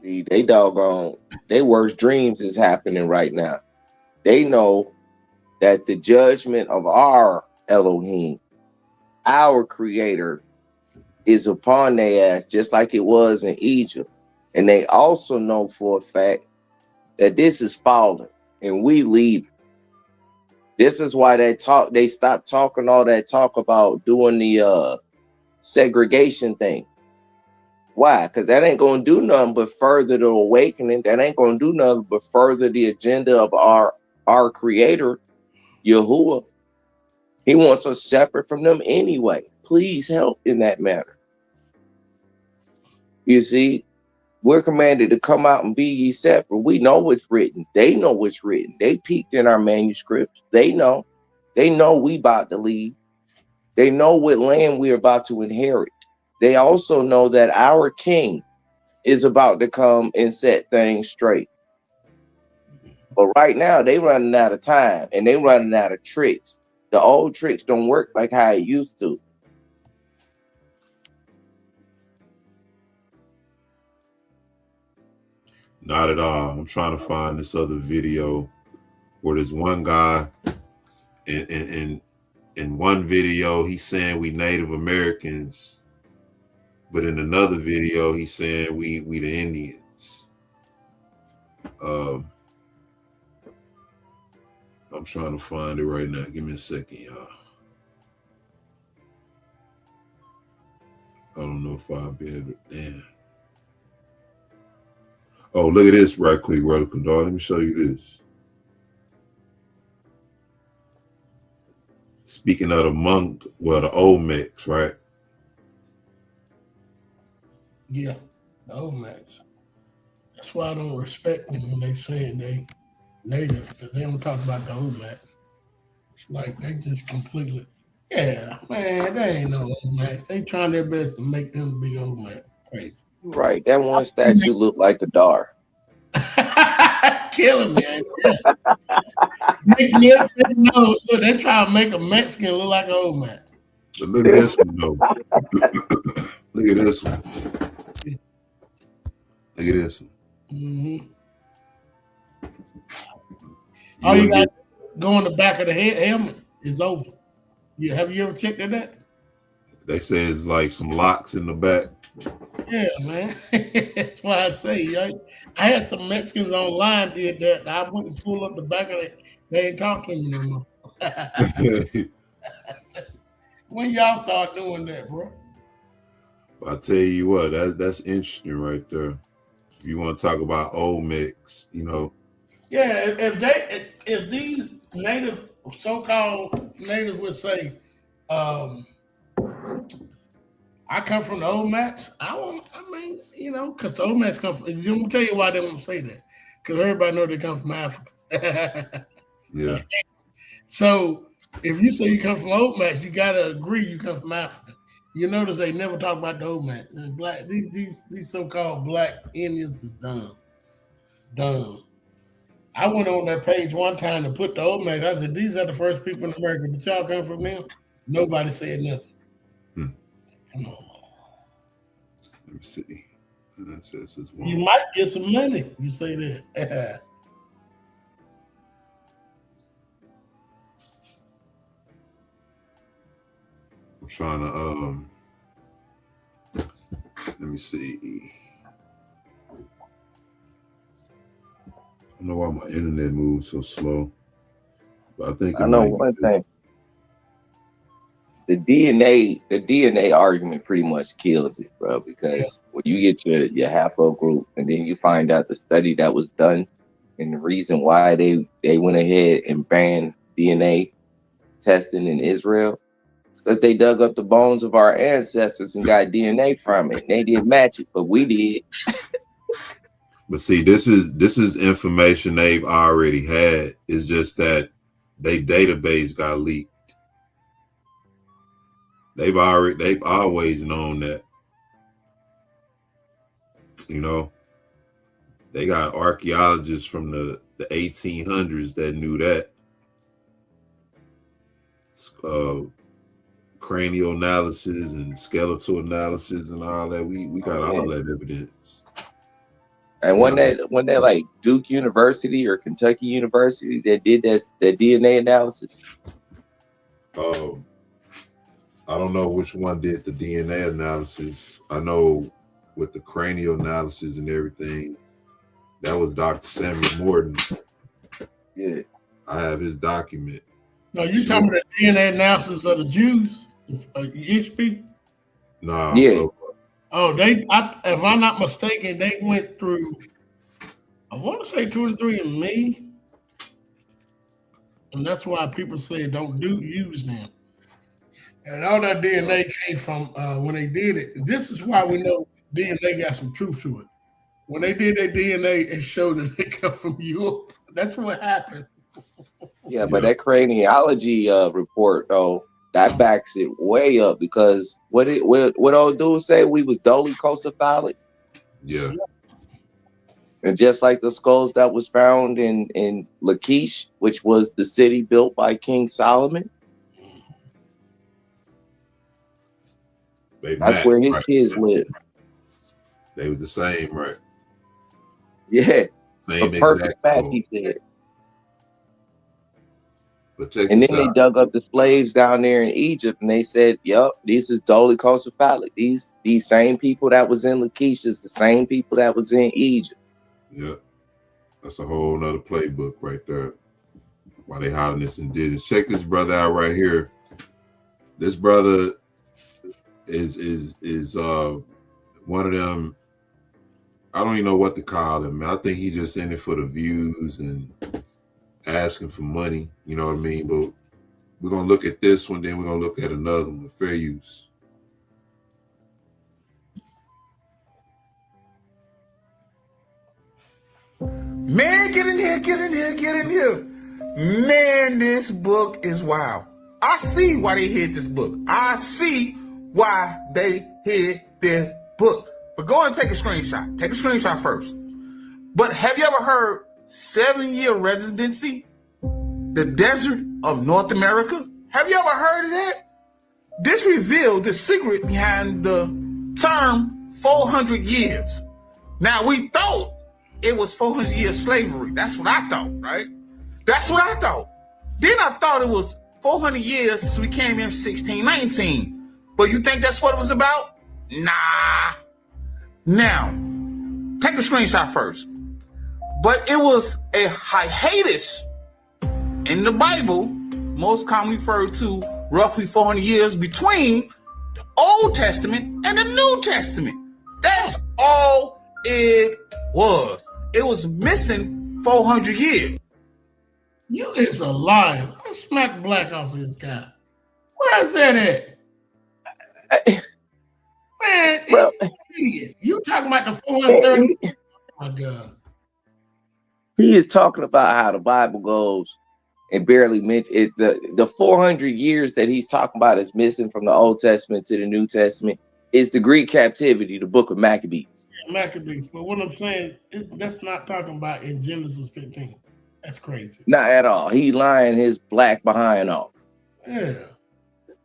They doggone, their worst dreams is happening right now. They know that the judgment of our Elohim, our creator, is upon their ass, just like it was in Egypt. And they also know for a fact that this is fallen and we leave. This is why they stopped talking all that talk about doing the segregation thing. Why? Because that ain't going to do nothing but further the awakening. That ain't going to do nothing but further the agenda of our creator, Yahuwah. He wants us separate from them anyway. Please help in that matter. You see, we're commanded to come out and be ye separate. We know what's written. They know what's written. They peeked in our manuscripts. They know. They know we about to leave. They know what land we're about to inherit. They also know that our king is about to come and set things straight. But right now, they running out of time and they running out of tricks. The old tricks don't work like how it used to. Not at all. I'm trying to find this other video where there's one guy in one video he's saying we Native Americans. But in another video, he's saying we the Indians. I'm trying to find it right now. Give me a second, y'all. I don't know if I'll be able to. Damn. Oh, look at this right quick, Brother Kadar. Let me show you this. Speaking of the Olmecs, right? Yeah, the Olmecs. That's why I don't respect them when they saying they native, because they don't talk about the Olmec. It's like they just completely, yeah, man, they ain't no Olmecs. They trying their best to make them be Olmec. Crazy. Right. That one statue looked like the T.I.R. Killing me. No, look, they try to make a Mexican look like an Olmec. But look at this one, though. Look at this one. Look at this one. Mm-hmm. All you got to go in the back of the helmet is over. Have you ever checked that? They say it's like some locks in the back. Yeah, man. That's why I say, I had some Mexicans online did that. I went and pull up the back of it. They ain't talk to me no more. When y'all start doing that, bro? I tell you what, that's interesting right there. If you want to talk about Olmecs, you know. Yeah, if these native, so-called natives would say, I come from the Olmecs. Because the Olmecs come from. Let me tell you why they won't say that. Because everybody know they come from Africa. Yeah. So if you say you come from Olmecs, you gotta agree you come from Africa. You notice they never talk about the old man. And black these so-called black Indians is dumb. Dumb. I went on that page one time to put the old man. I said, these are the first people in America. But y'all come from them? Nobody said nothing. Hmm. Come on. Let me see. This is You might get some money. You say that. I'm trying to let me see. I don't know why my internet moves so slow, but I think I know one thing. The DNA argument pretty much kills it, bro, because when you get your haplo group and then you find out the study that was done and the reason why they went ahead and banned DNA testing in Israel, it's because they dug up the bones of our ancestors and got DNA from it. They didn't match it, but we did. But see, this is information they've already had. It's just that their database got leaked. They've always known that. You know, they got archaeologists from the 1800s that knew that. Cranial analysis and skeletal analysis and all that. We got all that evidence. And when that like Duke University or Kentucky University that did that DNA analysis. I don't know which one did the DNA analysis. I know with the cranial analysis and everything, that was Dr. Samuel Morton. Yeah. I have his document. No, you talking about the DNA analysis of the Jews, Jewish people? Nah. Yeah. If I'm not mistaken, they went through, I want to say 23andMe, and that's why people say don't use them. And all that DNA came from when they did it. This is why we know DNA got some truth to it. When they did their DNA, it showed that they come from Europe. That's what happened. Yeah, but that craniology report though, that backs it way up because what old dude say we was dully cocephalic. Yeah. And just like the skulls that was found in Lachish, which was the city built by King Solomon. That's where his kids live. They was the same, right? Yeah. Same perfect match, he said. But check and this then they out. dug up the slaves down there in Egypt, and they said, "Yep, this is dully cocephalic. These same people that was in Lachish is the same people that was in Egypt." Yep, that's a whole nother playbook right there. Why they hiding this indigenous? Check this brother out right here. This brother is one of them. I don't even know what to call him, man. I think he just in it for the views and asking for money. You know what I mean? But we're gonna look at this one, then we're gonna look at another one. Fair use. Man, get in here. Man, this book is wild. I see why they hid this book. I see why they hid this book. But go and take a screenshot. Take a screenshot first. But have you ever heard 7-year residency? The desert of North America? Have you ever heard of that? This revealed the secret behind the term 400 years. Now, we thought it was 400 years slavery. That's what I thought, right? That's what I thought. Then I thought it was 400 years since we came here in 1619. But you think that's what it was about? Nah. Now, take a screenshot first. But it was a hiatus in the Bible, most commonly referred to roughly 400 years between the Old Testament and the New Testament. That's all it was. It was missing 400 years. You is a liar. I smacked black off of this guy. Where is that at? Man, well, idiot. You talking about the 430? Oh my God. He is talking about how the Bible goes and barely mention it. The 400 years that he's talking about is missing from the Old Testament to the New Testament is the Greek captivity, the book of Maccabees. Yeah, Maccabees. But what I'm saying is that's not talking about in Genesis 15. That's crazy. Not at all. He lying his black behind off. Yeah.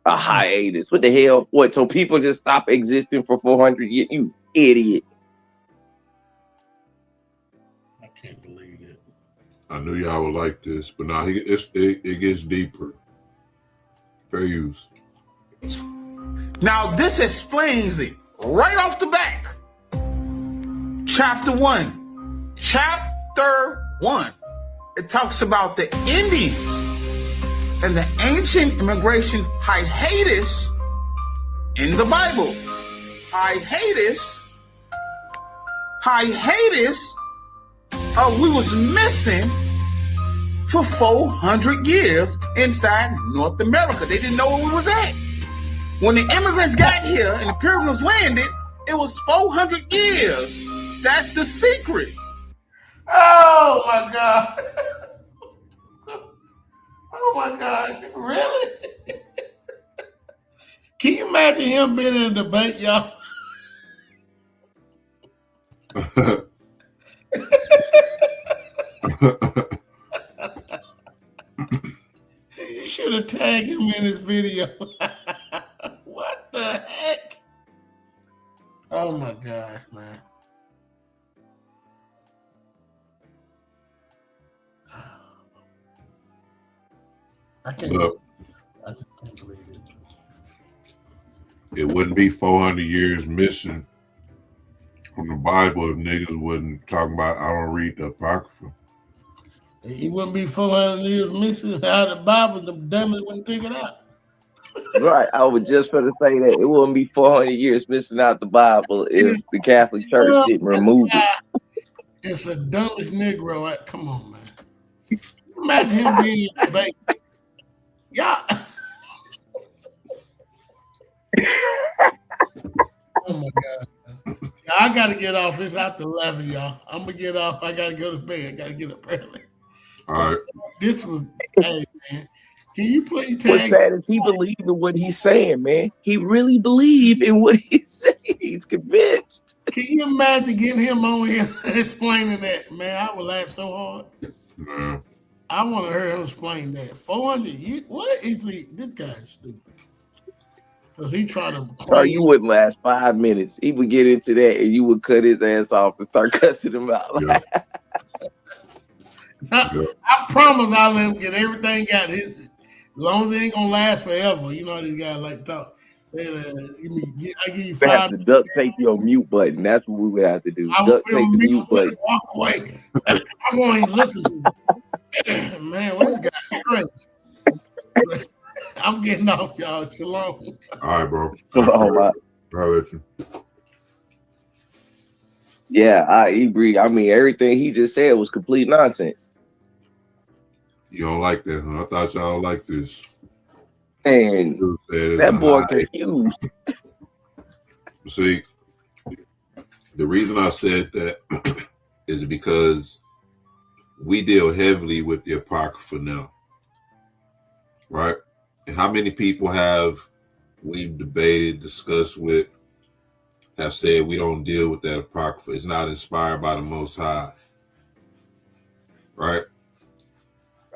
A hiatus. What the hell? What? So people just stop existing for 400 years? You idiot. I can't believe it. I knew y'all would like this, but now it gets deeper. Fair use. Now this explains it right off the back. Chapter 1. Chapter 1. It talks about the Indians and the ancient immigration hiatus in the Bible. Hiatus. We was missing for 400 years inside North America. They didn't know where we was at. When the immigrants got here and the pilgrims landed, it was 400 years. That's the secret. Oh my God. Oh my gosh. Really? Can you imagine him being in a debate, y'all? You should have tagged him in this video. What the heck? Oh my gosh, man. I just can't believe it. It wouldn't be 400 years missing from the Bible if niggas wasn't talking about I don't read the Apocrypha. He wouldn't be 400 years missing out of the Bible. The dummies wouldn't figure it out. Right. I was just going to say that. It wouldn't be 400 years missing out the Bible if the Catholic Church didn't remove it. It's a dumbest Negro. Come on, man. Imagine him being a baby. Yeah. Oh my God. I gotta get off. It's after 11, y'all. I'm gonna get off. I gotta go to bed. I gotta get up early. All right. This was, hey man. Can you please What's tag? sad is he believe in what he's saying, man. He really believe in what he's saying. He's convinced. Can you imagine getting him on here explaining that? Man, I would laugh so hard. Man. I want to hear him explain that. 400 years? What is he? This guy is stupid. Because he trying to. Or you wouldn't last 5 minutes. He would get into that and you would cut his ass off and start cussing him out. Yeah. I promise I'll let him get everything got his. As long as it ain't gonna last forever. You know how these guys like to talk. I give you We have 5 to minutes. duct tape your mute button. That's what we would have to do. I Duct will tape the mute button. walk away. I won't even listen to him. Man, what this guy's crazy. I'm getting off, y'all. Shalom. All right, bro. I'll let you. Yeah, I agree. I mean, everything he just said was complete nonsense. You don't like that, huh? I thought y'all liked this. And that boy confused. See, the reason I said that is because we deal heavily with the Apocrypha now, right? And how many people we've debated, discussed with, have said we don't deal with that Apocrypha. It's not inspired by the Most High, right?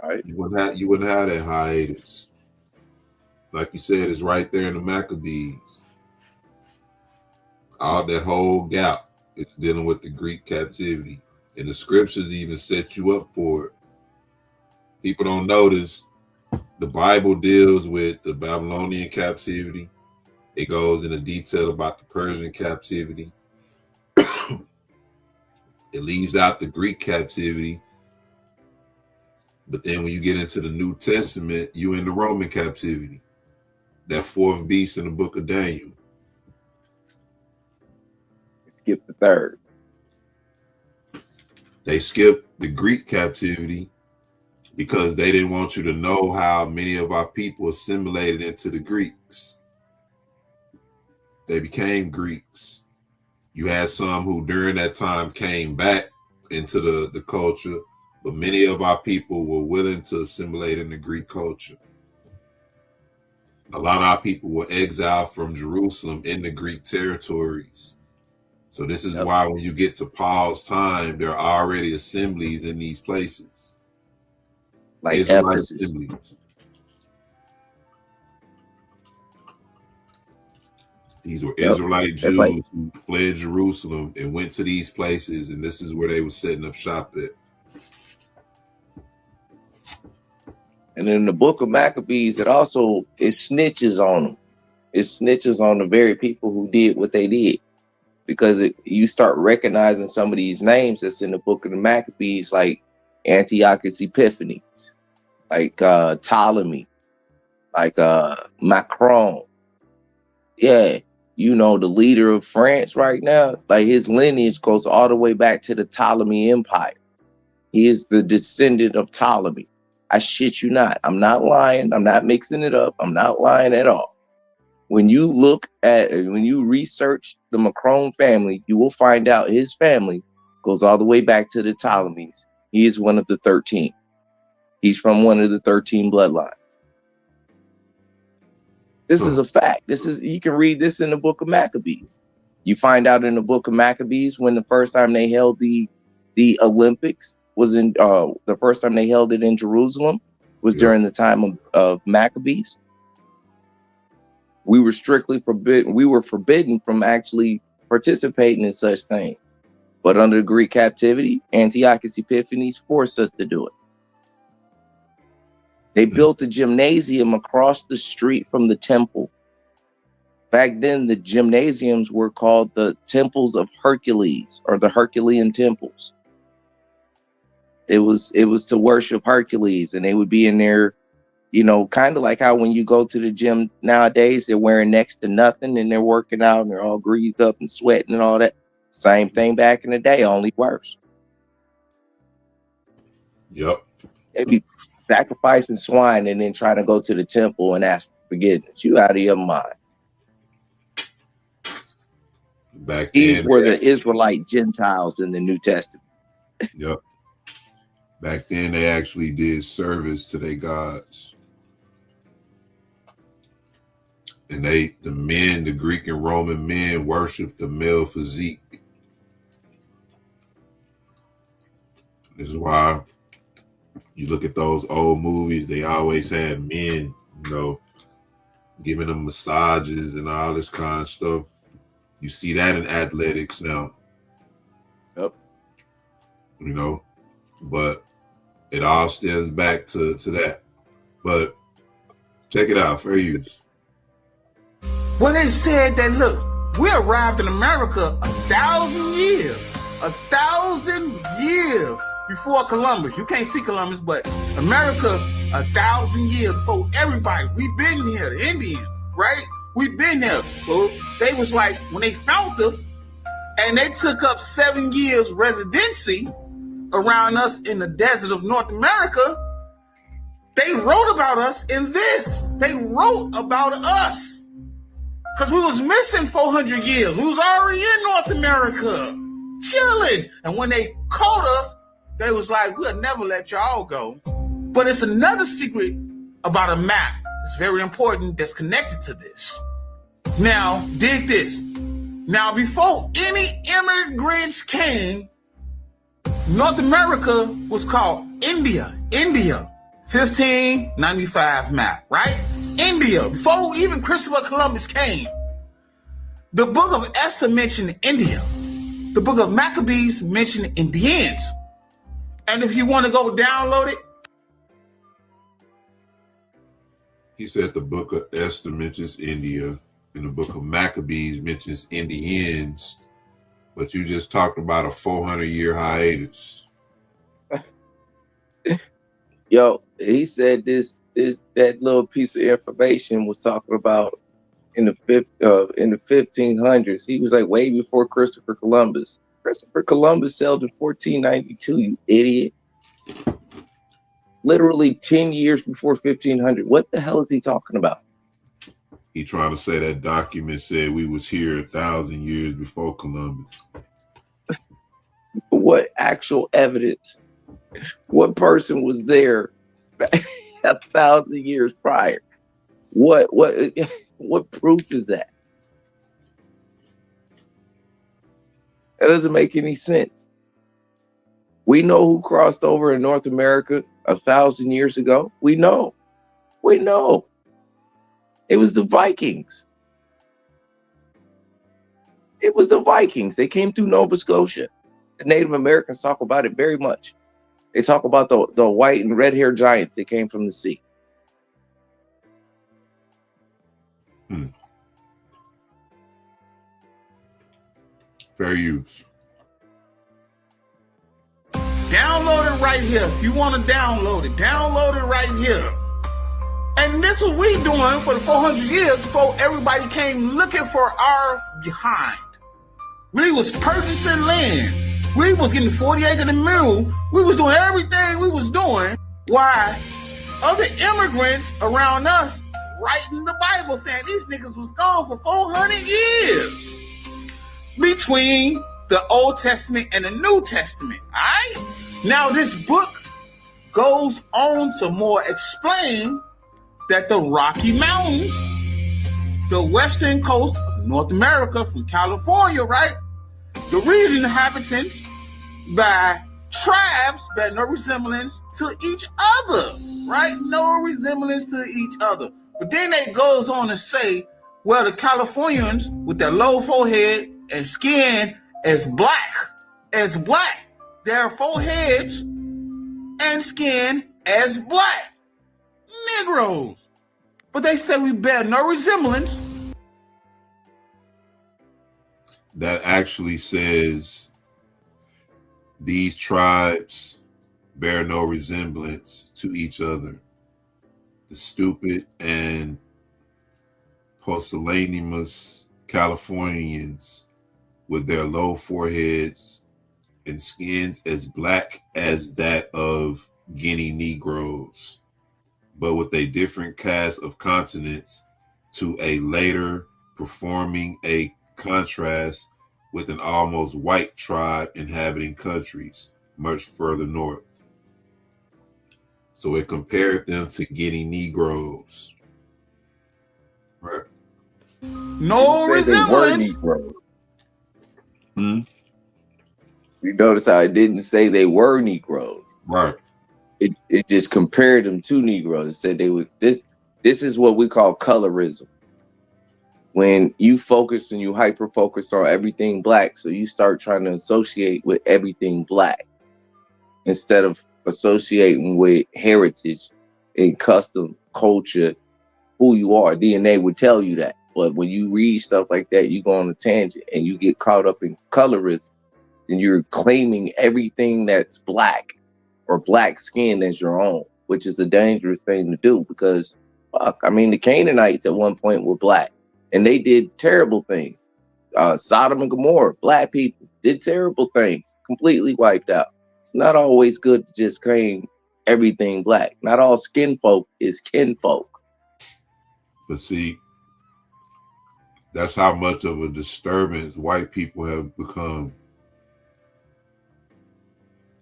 Right. You wouldn't have that hiatus. Like you said, it's right there in the Maccabees. All that whole gap, it's dealing with the Greek captivity. And the scriptures even set you up for it. People don't notice the Bible deals with the Babylonian captivity. It goes into detail about the Persian captivity. It leaves out the Greek captivity. But then when you get into the New Testament, you in the Roman captivity. That fourth beast in the book of Daniel. Skip the third. They skipped the Greek captivity because they didn't want you to know how many of our people assimilated into the Greeks. They became Greeks. You had some who during that time came back into the culture, but many of our people were willing to assimilate in the Greek culture. A lot of our people were exiled from Jerusalem in the Greek territories. So this is why when you get to Paul's time, there are already assemblies in these places. Like Israelite Ephesus. assemblies. These were Israelite Jews who fled Jerusalem and went to these places, and this is where they were setting up shop at. And in the book of Maccabees, it snitches on them. It snitches on the very people who did what they did. Because you start recognizing some of these names that's in the book of the Maccabees, like Antiochus Epiphanes, like Ptolemy, like Macron. Yeah, you know, the leader of France right now, like his lineage goes all the way back to the Ptolemy Empire. He is the descendant of Ptolemy. I shit you not. I'm not lying. I'm not mixing it up. I'm not lying at all. When you research the Macron family, you will find out his family goes all the way back to the Ptolemies. He is one of the 13. He's from one of the 13 bloodlines. This is a fact. You can read this in the book of Maccabees. You find out in the book of Maccabees when the first time they held the Olympics was in the first time they held it in Jerusalem was during the time of Maccabees. We were strictly forbidden. We were forbidden from actually participating in such things. But under Greek captivity, Antiochus Epiphanes forced us to do it. They built a gymnasium across the street from the temple. Back then, the gymnasiums were called the temples of Hercules, or the Herculean temples. It was to worship Hercules, and they would be in there, you know, kind of like how when you go to the gym nowadays, they're wearing next to nothing and they're working out and they're all greased up and sweating and all that. Same thing back in the day, only worse. Yep. They'd be sacrificing swine and then trying to go to the temple and ask for forgiveness. You out of your mind. These were the Israelite Gentiles in the New Testament. Yep. Back then, they actually did service to their gods. And the Greek and Roman men worshiped the male physique. This is why you look at those old movies, they always had men, you know, giving them massages and all this kind of stuff. You see that in athletics now. Yep. You know, but it all stems back to that. But check it out, fair use. Well, they said that, look, we arrived in America 1,000 years. 1,000 years before Columbus. You can't see Columbus, but America 1,000 years before everybody. We've been here, the Indians, right? We've been there. Well, they was like, when they found us, and they took up 7 years residency around us in the desert of North America, they wrote about us in this. They wrote about us. Because we was missing 400 years. We was already in North America, chilling. And when they caught us, they was like, we'll never let y'all go. But it's another secret about a map. It's very important that's connected to this. Now, dig this. Now, before any immigrants came, North America was called India. India. 1595 map, right? India. Before even Christopher Columbus came. The book of Esther mentioned India. The book of Maccabees mentioned Indians. And if you want to go download it. He said the book of Esther mentions India and the book of Maccabees mentions Indians, but you just talked about a 400-year hiatus. Yo, he said that little piece of information was talking about in the 1500s. He was like way before Christopher Columbus. Christopher Columbus sailed in 1492, you idiot. Literally 10 years before 1500. What the hell is he talking about? He trying to say that document said we was here 1,000 years before Columbus. What actual evidence? What person was there 1,000 years prior? What proof is that? That doesn't make any sense. We know who crossed over in North America 1,000 years ago. We know. It was the Vikings. It was the Vikings. They came through Nova Scotia. The Native Americans talk about it very much. They talk about the white and red haired giants that came from the sea. Fair use. Download it right here. If you want to download it right here. And this is what we doing for the 400 years before everybody came looking for our behind. We was purchasing land. We was getting 40 acres a mule. We was doing everything we was doing while other immigrants around us writing the Bible saying these niggas was gone for 400 years between the Old Testament and the New Testament. All right? Now this book goes on to more explain that the Rocky Mountains, the western coast of North America from California, right? The region inhabitants by tribes bear no resemblance to each other, right? No resemblance to each other. But then it goes on to say, well, the Californians with their low forehead and skin as black, their foreheads and skin as black. Negroes. But they say we bear no resemblance. That actually says these tribes bear no resemblance to each other. The stupid and pusillanimous Californians with their low foreheads and skins as black as that of Guinea Negroes, but with a different cast of continents to a later performing a contrast with an almost white tribe inhabiting countries much further north. So it compared them to Guinea Negroes. Right. No resemblance. You notice how it didn't say they were Negroes. Right. It just compared them to Negroes. It said they would. This is what we call colorism. When you focus and you hyper focus on everything black, so you start trying to associate with everything black instead of associating with heritage and custom culture, who you are. DNA would tell you that. But when you read stuff like that, you go on a tangent and you get caught up in colorism, and you're claiming everything that's black or black skin as your own, which is a dangerous thing to do because, fuck, I mean, the Canaanites at one point were black and they did terrible things. Sodom and Gomorrah, black people did terrible things, completely wiped out. It's not always good to just claim everything black. Not all skin folk is kinfolk. But see, that's how much of a disturbance white people have become,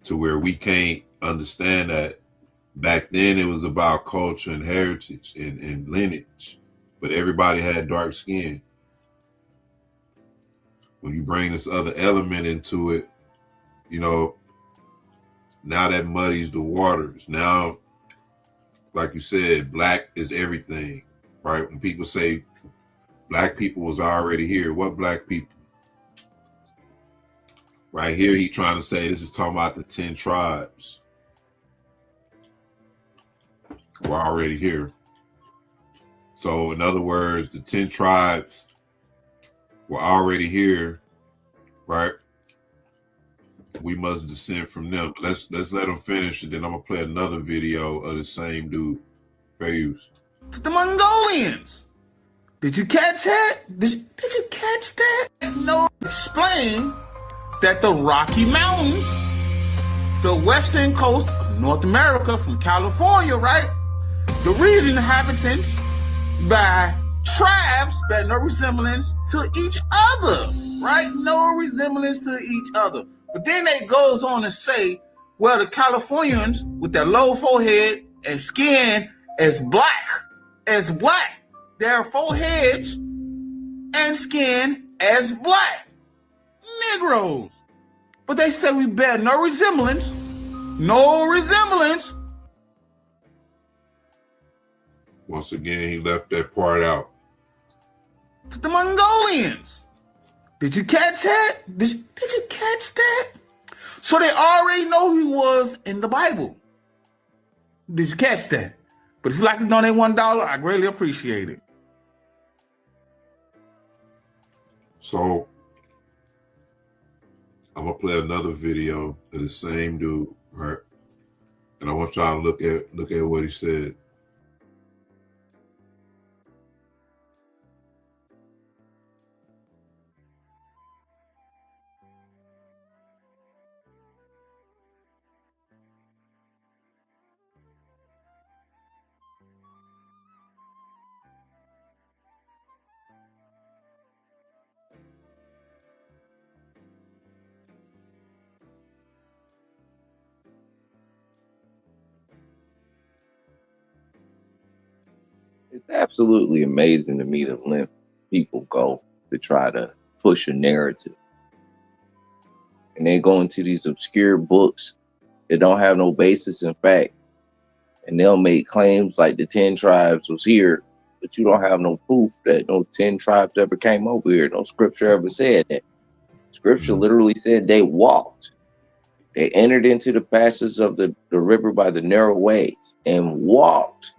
to where we can't understand that back then it was about culture and heritage and lineage, but everybody had dark skin. When you bring this other element into it, you know, now that muddies the waters. Now, like you said, black is everything, right? When people say black people was already here, what black people? Right here, he trying to say this is talking about the 10 tribes. We're already here. So in other words, the 10 tribes were already here, right? We must descend from them. Let's let them finish, and then I'm gonna play another video of the same dude. Fair use. The Mongolians. Did you catch that? Did you catch that? No. Explain that the Rocky Mountains, the western coast of North America from California, right? The region inhabitants by tribes bear no resemblance to each other, right? No resemblance to each other. But then it goes on to say, Well, the Californians with their low forehead and skin as black, their foreheads and skin as black Negroes. But they say we bear no resemblance. Once again, he left that part out. To the Mongolians. Did you catch that? Did you catch that? So they already know who he was in the Bible. Did you catch that? But if you'd like to donate $1, I greatly appreciate it. So I'm gonna play another video of the same dude, right? And I want y'all to look at what he said. It's absolutely amazing to me the length people go to try to push a narrative. And they go into these obscure books that don't have no basis in fact. And they'll make claims like the 10 tribes was here, but you don't have no proof that no 10 tribes ever came over here. No scripture ever said that. Scripture literally said they walked. They entered into the passages of the river by the narrow ways and walked,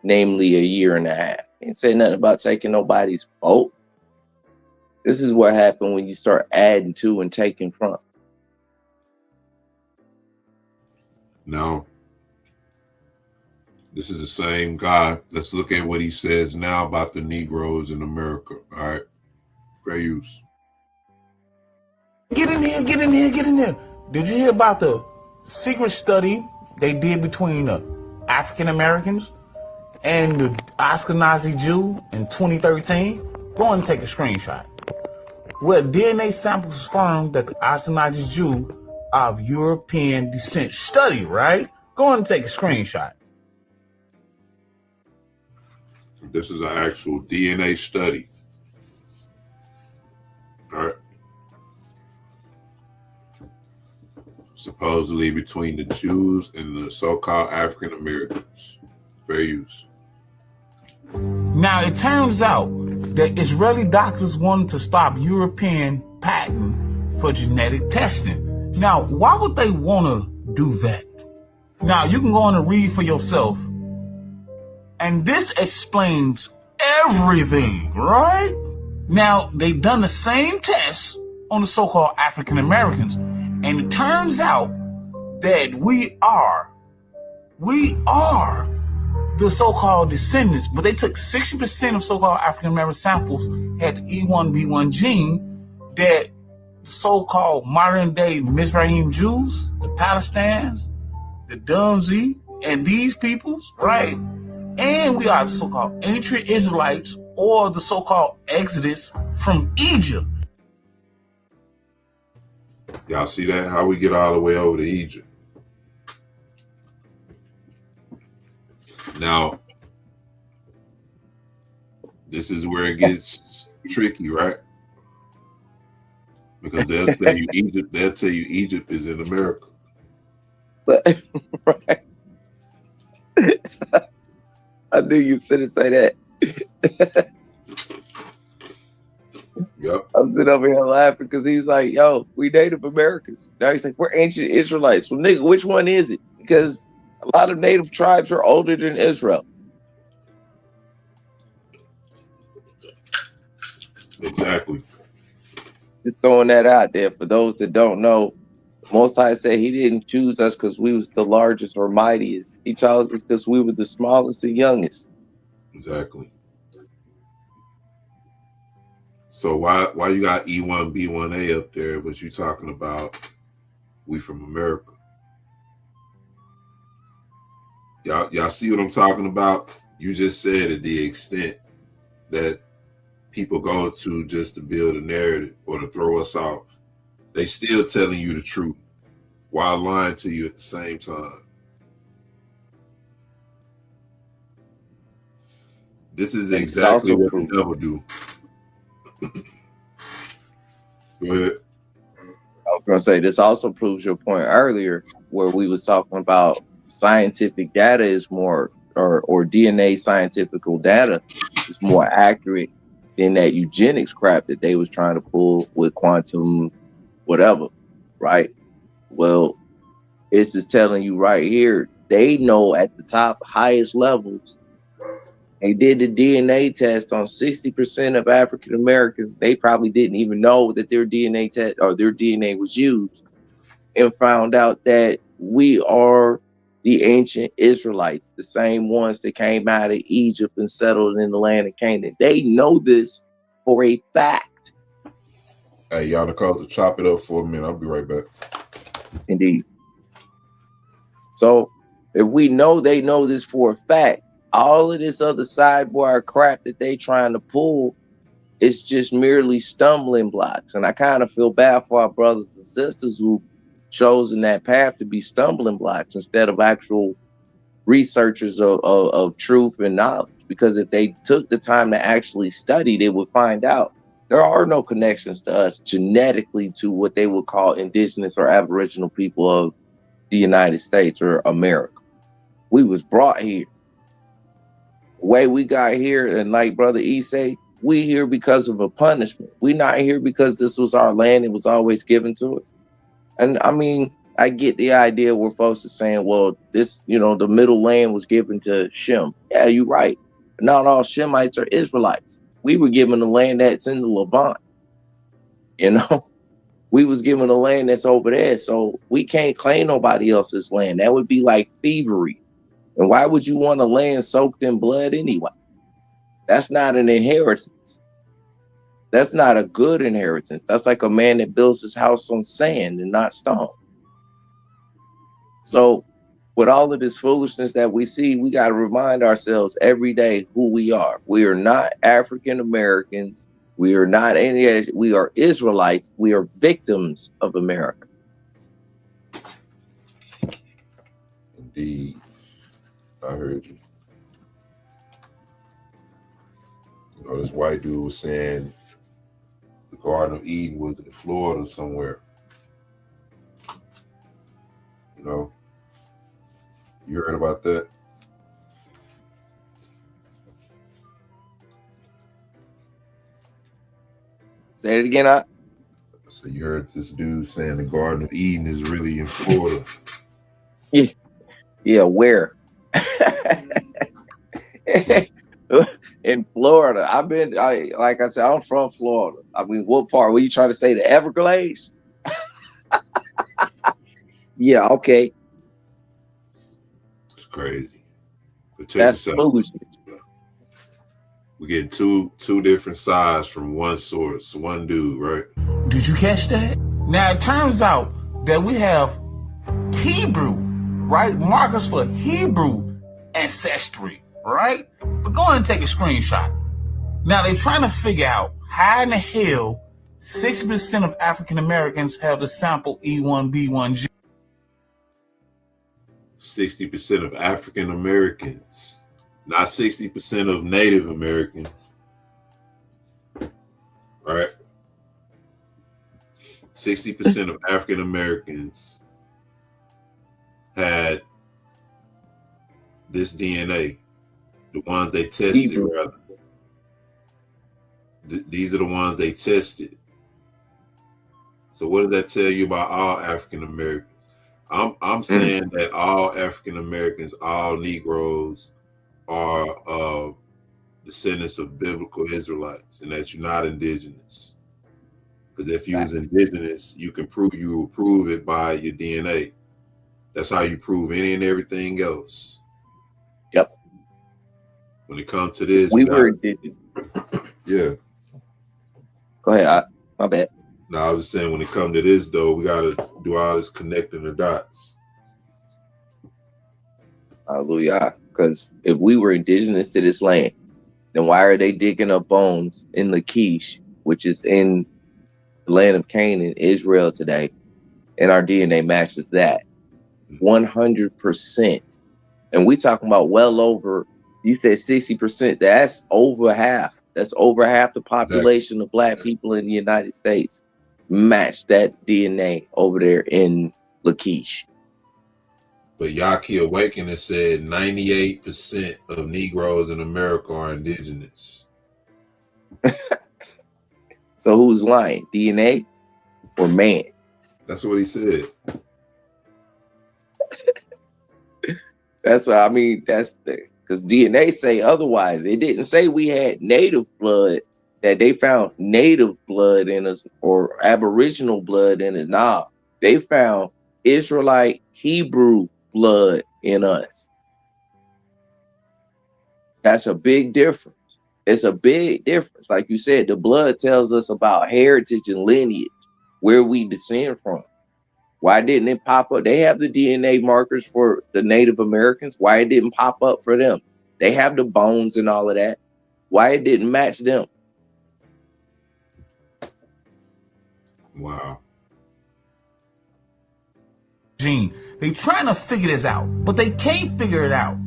namely a year and a half. Ain't say nothing about taking nobody's boat. This is what happened when you start adding to and taking from. Now, this is the same guy. Let's look at what he says now about the Negroes in America. All right. Great use. Get in here. Did you hear about the secret study they did between the African Americans and the Ashkenazi Jew in 2013? Go and take a screenshot. Well, DNA samples confirmed that the Ashkenazi Jew are of European descent. Study, right? Go and take a screenshot. This is an actual DNA study. All right. Supposedly between the Jews and the so-called African Americans. Fair use. Now, it turns out that Israeli doctors wanted to stop European patent for genetic testing. Now, why would they want to do that? Now, you can go on and read for yourself. And this explains everything, right? Now, they've done the same tests on the so-called African Americans. And it turns out that we are the so-called descendants, but they took 60% of so-called African American samples, had the E1B1 gene, that the so-called modern day Mizraim Jews, the Palestinians, the Dunzi, and these peoples, right? And we are the so-called ancient Israelites, or the so-called Exodus from Egypt. Y'all see that? How we get all the way over to Egypt. Now, this is where it gets tricky, right? Because they'll tell you Egypt is in America. But right. I knew you finna say that. Yep. I'm sitting over here laughing because he's like, yo, we Native Americans. Now he's like, we're ancient Israelites. Well, nigga, which one is it? Because a lot of Native tribes are older than Israel. Exactly. Just throwing that out there for those that don't know. Most High said he didn't choose us because we was the largest or mightiest. He chose us because we were the smallest and youngest. Exactly. So why you got E1B1A up there, but you talking about we from America? Y'all see what I'm talking about? You just said at the extent that people go to just to build a narrative or to throw us off. They still telling you the truth. while lying to you at the same time. This is And this exactly also what the proves, devil do. Go ahead. I was gonna say this also proves your point earlier, where we was talking about scientific data is more, or DNA scientific data is more accurate than that eugenics crap that they was trying to pull with quantum whatever, right? Well, it's just telling you right here, they know at the top highest levels. They did the DNA test on 60% of African Americans. They probably didn't even know that their DNA test or their DNA was used, and found out that we are the ancient Israelites, the same ones that came out of Egypt and settled in the land of Canaan. They know this for a fact. Hey, y'all, Nicole, chop it up for a minute. I'll be right back. Indeed. So if we know they know this for a fact, all of this other sideboard crap that they trying to pull is just merely stumbling blocks. And I kind of feel bad for our brothers and sisters who chosen that path to be stumbling blocks instead of actual researchers of truth and knowledge. Because if they took the time to actually study, they would find out there are no connections to us genetically to what they would call indigenous or aboriginal people of the United States or America. We was brought here. The way we got here, and like Brother E say, we here because of a punishment. We not here because this was our land. It was always given to us. And I mean, I get the idea where folks are saying, well, this, the middle land was given to Shem. Yeah, you're right. But not all Shemites are Israelites. We were given the land that's in the Levant. We was given the land that's over there. So we can't claim nobody else's land. That would be like thievery. And why would you want a land soaked in blood anyway? That's not an inheritance. That's not a good inheritance. That's like a man that builds his house on sand and not stone. So with all of this foolishness that we see, we got to remind ourselves every day who we are. We are not African Americans. We are not any. We are Israelites. We are victims of America. Indeed. I heard you. This white dude was saying the Garden of Eden was in Florida somewhere. You heard about that? Say it again. So you heard this dude saying the Garden of Eden is really in Florida. Yeah, where? In Florida. Like I said, I'm from Florida. I mean, what part? Were you trying to say the Everglades? Yeah, okay. It's crazy. But That's foolishness. We're getting two different sides from one source, one dude, right? Did you catch that? Now, it turns out that we have Hebrew, right? Markers for Hebrew ancestry, right? But go ahead and take a screenshot. Now, they're trying to figure out how in the hell 6% of African Americans have the sample E1B1G. 60% of African Americans, not 60% of Native Americans, right? 60% of African Americans had this DNA, the ones they tested, rather. These are the ones they tested. So what does that tell you about all African Americans? I'm saying that all African Americans, all Negroes, are descendants of biblical Israelites, and that you're not indigenous. Because if you was indigenous, you will prove it by your DNA. That's how you prove any and everything else. Yep. When it comes to this, we were indigenous. Yeah. Go ahead. My bad. No, I was just saying when it comes to this, though, we got to do all this connecting the dots. Hallelujah. Because if we were indigenous to this land, then why are they digging up bones in Lachish, which is in the land of Canaan, Israel today, and our DNA matches that 100%. And we talking about well over, you said 60%. That's over half. That's over half the population of Black people in the United States match that DNA over there in Lakeisha. But Yaki Awakening said 98% of Negroes in America are indigenous. So who's lying? DNA or man? That's what he said. That's what I mean. That's because DNA say otherwise. It didn't say we had native blood, that they found native blood in us or Aboriginal blood in us. Nah, they found Israelite Hebrew blood in us. That's a big difference. It's a big difference. Like you said, the blood tells us about heritage and lineage, where we descend from. Why didn't it pop up? They have the DNA markers for the Native Americans. Why it didn't pop up for them? They have the bones and all of that. Why it didn't match them? Wow. They trying to figure this out, but they can't figure it out.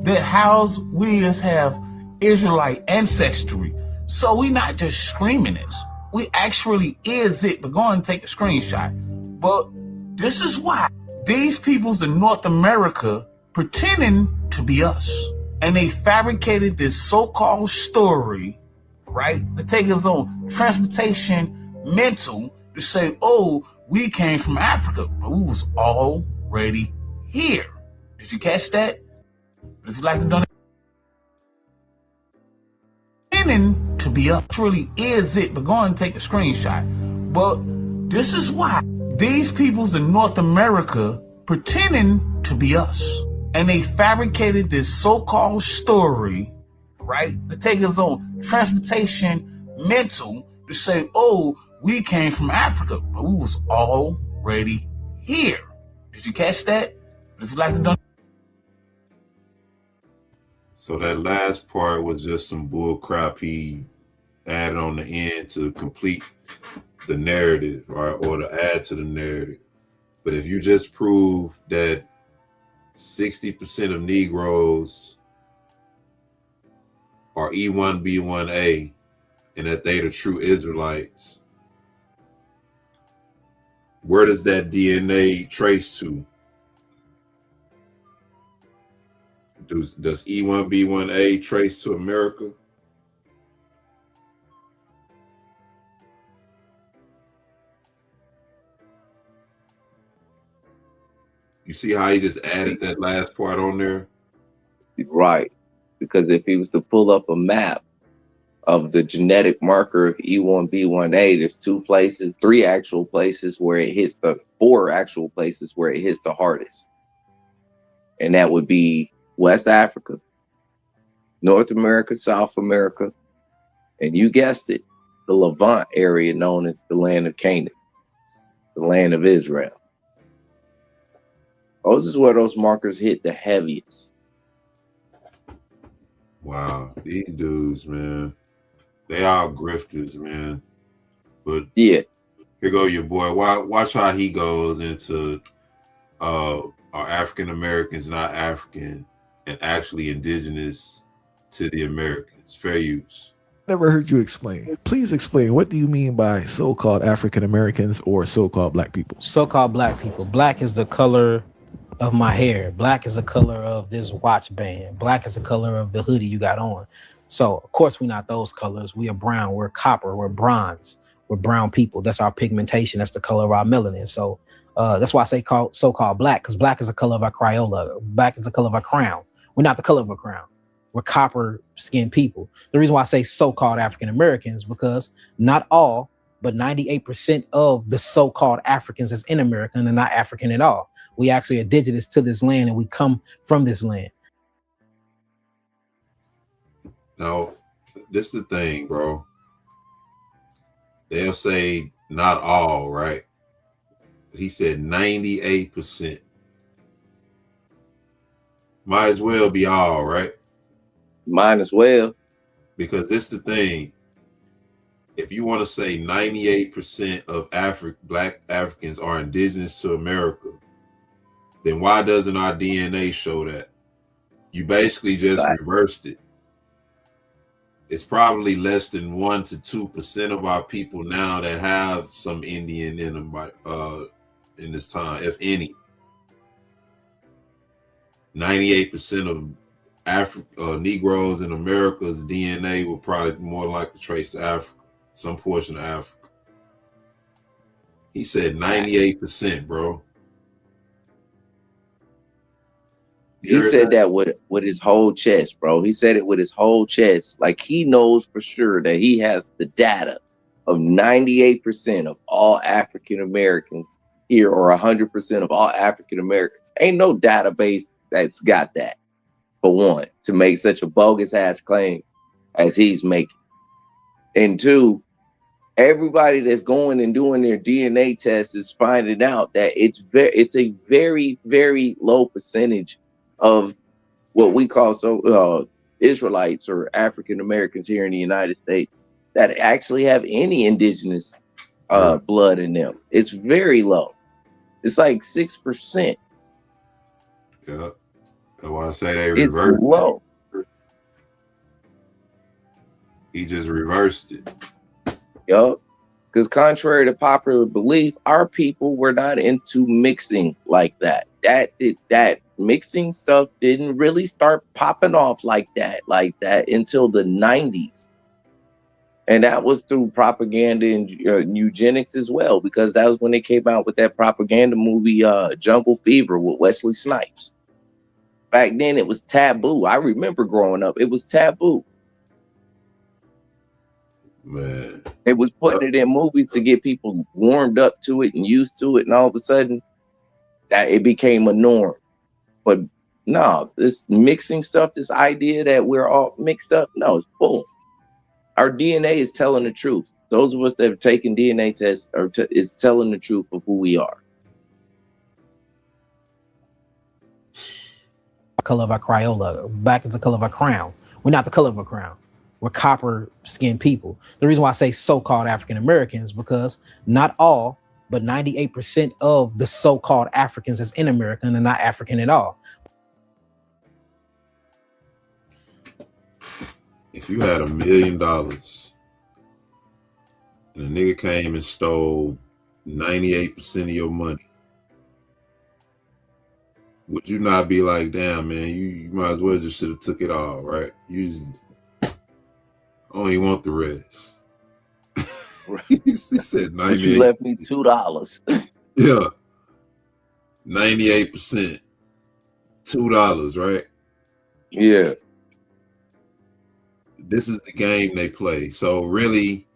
That how's we as have Israelite ancestry. So we not just screaming this. We actually is it, but go on and take a screenshot. But this is why these peoples in North America pretending to be us. And they fabricated this so-called story, right? To take us on transportation mental to say, oh, we came from Africa, but we was already here. Did you catch that? If you'd like to donate, to be up really is it, but go on and take a screenshot. But this is why these peoples in North America pretending to be us. And they fabricated this so-called story, right? To take us on transportation mental to say, oh, we came from Africa, but we was already here. Did you catch that? If you'd like to donate. So that last part was just some bull crap he added on the end to complete the narrative, right? Or to add to the narrative. But if you just prove that 60% of Negroes are E1B1A and that they the true Israelites, where does that DNA trace to? Does E1B1A trace to America? You see how he just added that last part on there? Right. Because if he was to pull up a map of the genetic marker of E1B1A, there's three actual places where it hits four actual places where it hits the hardest. And that would be West Africa, North America, South America, and you guessed it, the Levant area known as the land of Canaan, the land of Israel. Those is where those markers hit the heaviest. Wow, these dudes, man, they all grifters, man. But yeah, here go your boy. Watch how he goes into are African Americans not African and actually indigenous to the Americans. Fair use. Never heard you explain. Please explain. What do you mean by so-called African Americans or so-called Black people? So-called Black people. Black is the color of my hair. Black is the color of this watch band. Black is the color of the hoodie you got on. So, of course, we're not those colors. We are brown. We're copper. We're bronze. We're brown people. That's our pigmentation. That's the color of our melanin. So that's why I say so-called Black, because Black is the color of our Crayola. Black is the color of our crown. We're not the color of a crown. We're copper skinned people. The reason why I say so-called African Americans, because not all, but 98% of the so-called Africans that's in America are not African at all. We actually are indigenous to this land and we come from this land. Now, this is the thing, bro. They'll say not all, right? But he said 98%. Might as well be all, right? Might as well. Because this is the thing. if you want to say 98% of black Africans are indigenous to America, then why doesn't our DNA show that? You basically just Right. reversed it. It's probably less than 1 to 2% of our people now that have some Indian in them in this time, if any. 98% of Negroes in America's DNA will probably more likely trace to Africa, some portion of Africa. He said 98%, bro. He said that with his whole chest, bro. He said it with his whole chest. Like he knows for sure that he has the data of 98% of all African Americans here, or 100% of all African Americans. Ain't no database that's got that, for one, to make such a bogus ass claim as he's making. And two, everybody that's going and doing their DNA tests is finding out that it's a very, very low percentage of what we call Israelites or African Americans here in the United States that actually have any indigenous blood in them. It's very low. It's like 6%. Yeah. That's why I say they It's reversed low. it. He just reversed it. Yup. Because contrary to popular belief, our people were not into mixing like that. That mixing stuff didn't really start popping off like that until the 90s. And that was through propaganda and eugenics as well, because that was when they came out with that propaganda movie, Jungle Fever, with Wesley Snipes. Back then, it was taboo. I remember growing up, it was taboo. Man. It was putting it in movies to get people warmed up to it and used to it, and all of a sudden, that it became a norm. But no, this mixing stuff, this idea that we're all mixed up, no, it's bull. Our DNA is telling the truth. Those of us that have taken DNA tests is telling the truth of who we are. Color of our Crayola, black is the color of our crown. We're not the color of a crown. We're copper skinned people. The reason why I say so-called African Americans, because not all, but 98% of the so-called Africans that's in America are not African at all. If you had $1 million and a nigga came and stole 98% of your money, would you not be like, damn, man, you might as well just should have took it all, right? You only want the rest. He said 98%. You left me $2. Yeah. 98%. $2, right? Yeah. This is the game they play. So really,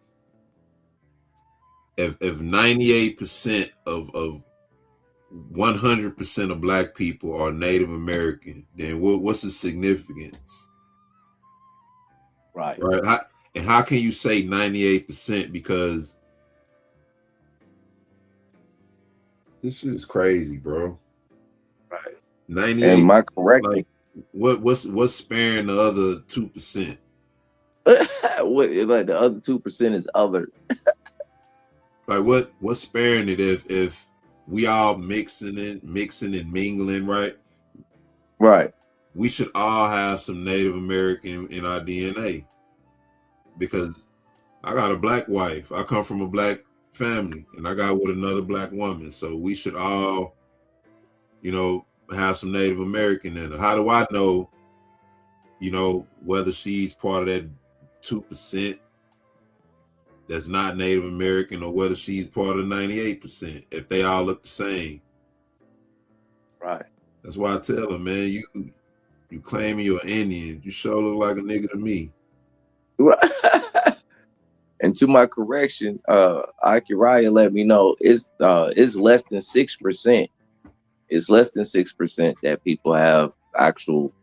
if 98% of 100% of black people are Native American, then what's the significance? Right. And how can you say 98%? Because this shit is crazy, bro. Right. 98. And my correction. Like, what's sparing the other 2%? Like the other 2% is other. Like what's sparing it if we all mixing and mingling, right? Right. We should all have some Native American in our DNA, because I got a black wife. I come from a black family, and I got with another black woman. So we should all, have some Native American in her. How do I know, whether she's part of that 2% that's not Native American, or whether she's part of 98% if they all look the same? Right. That's why I tell them, man, you claiming you're Indian, you sure look like a nigga to me. And to my correction, Akiraya let me know it's less than 6%. It's less than 6% that people have actual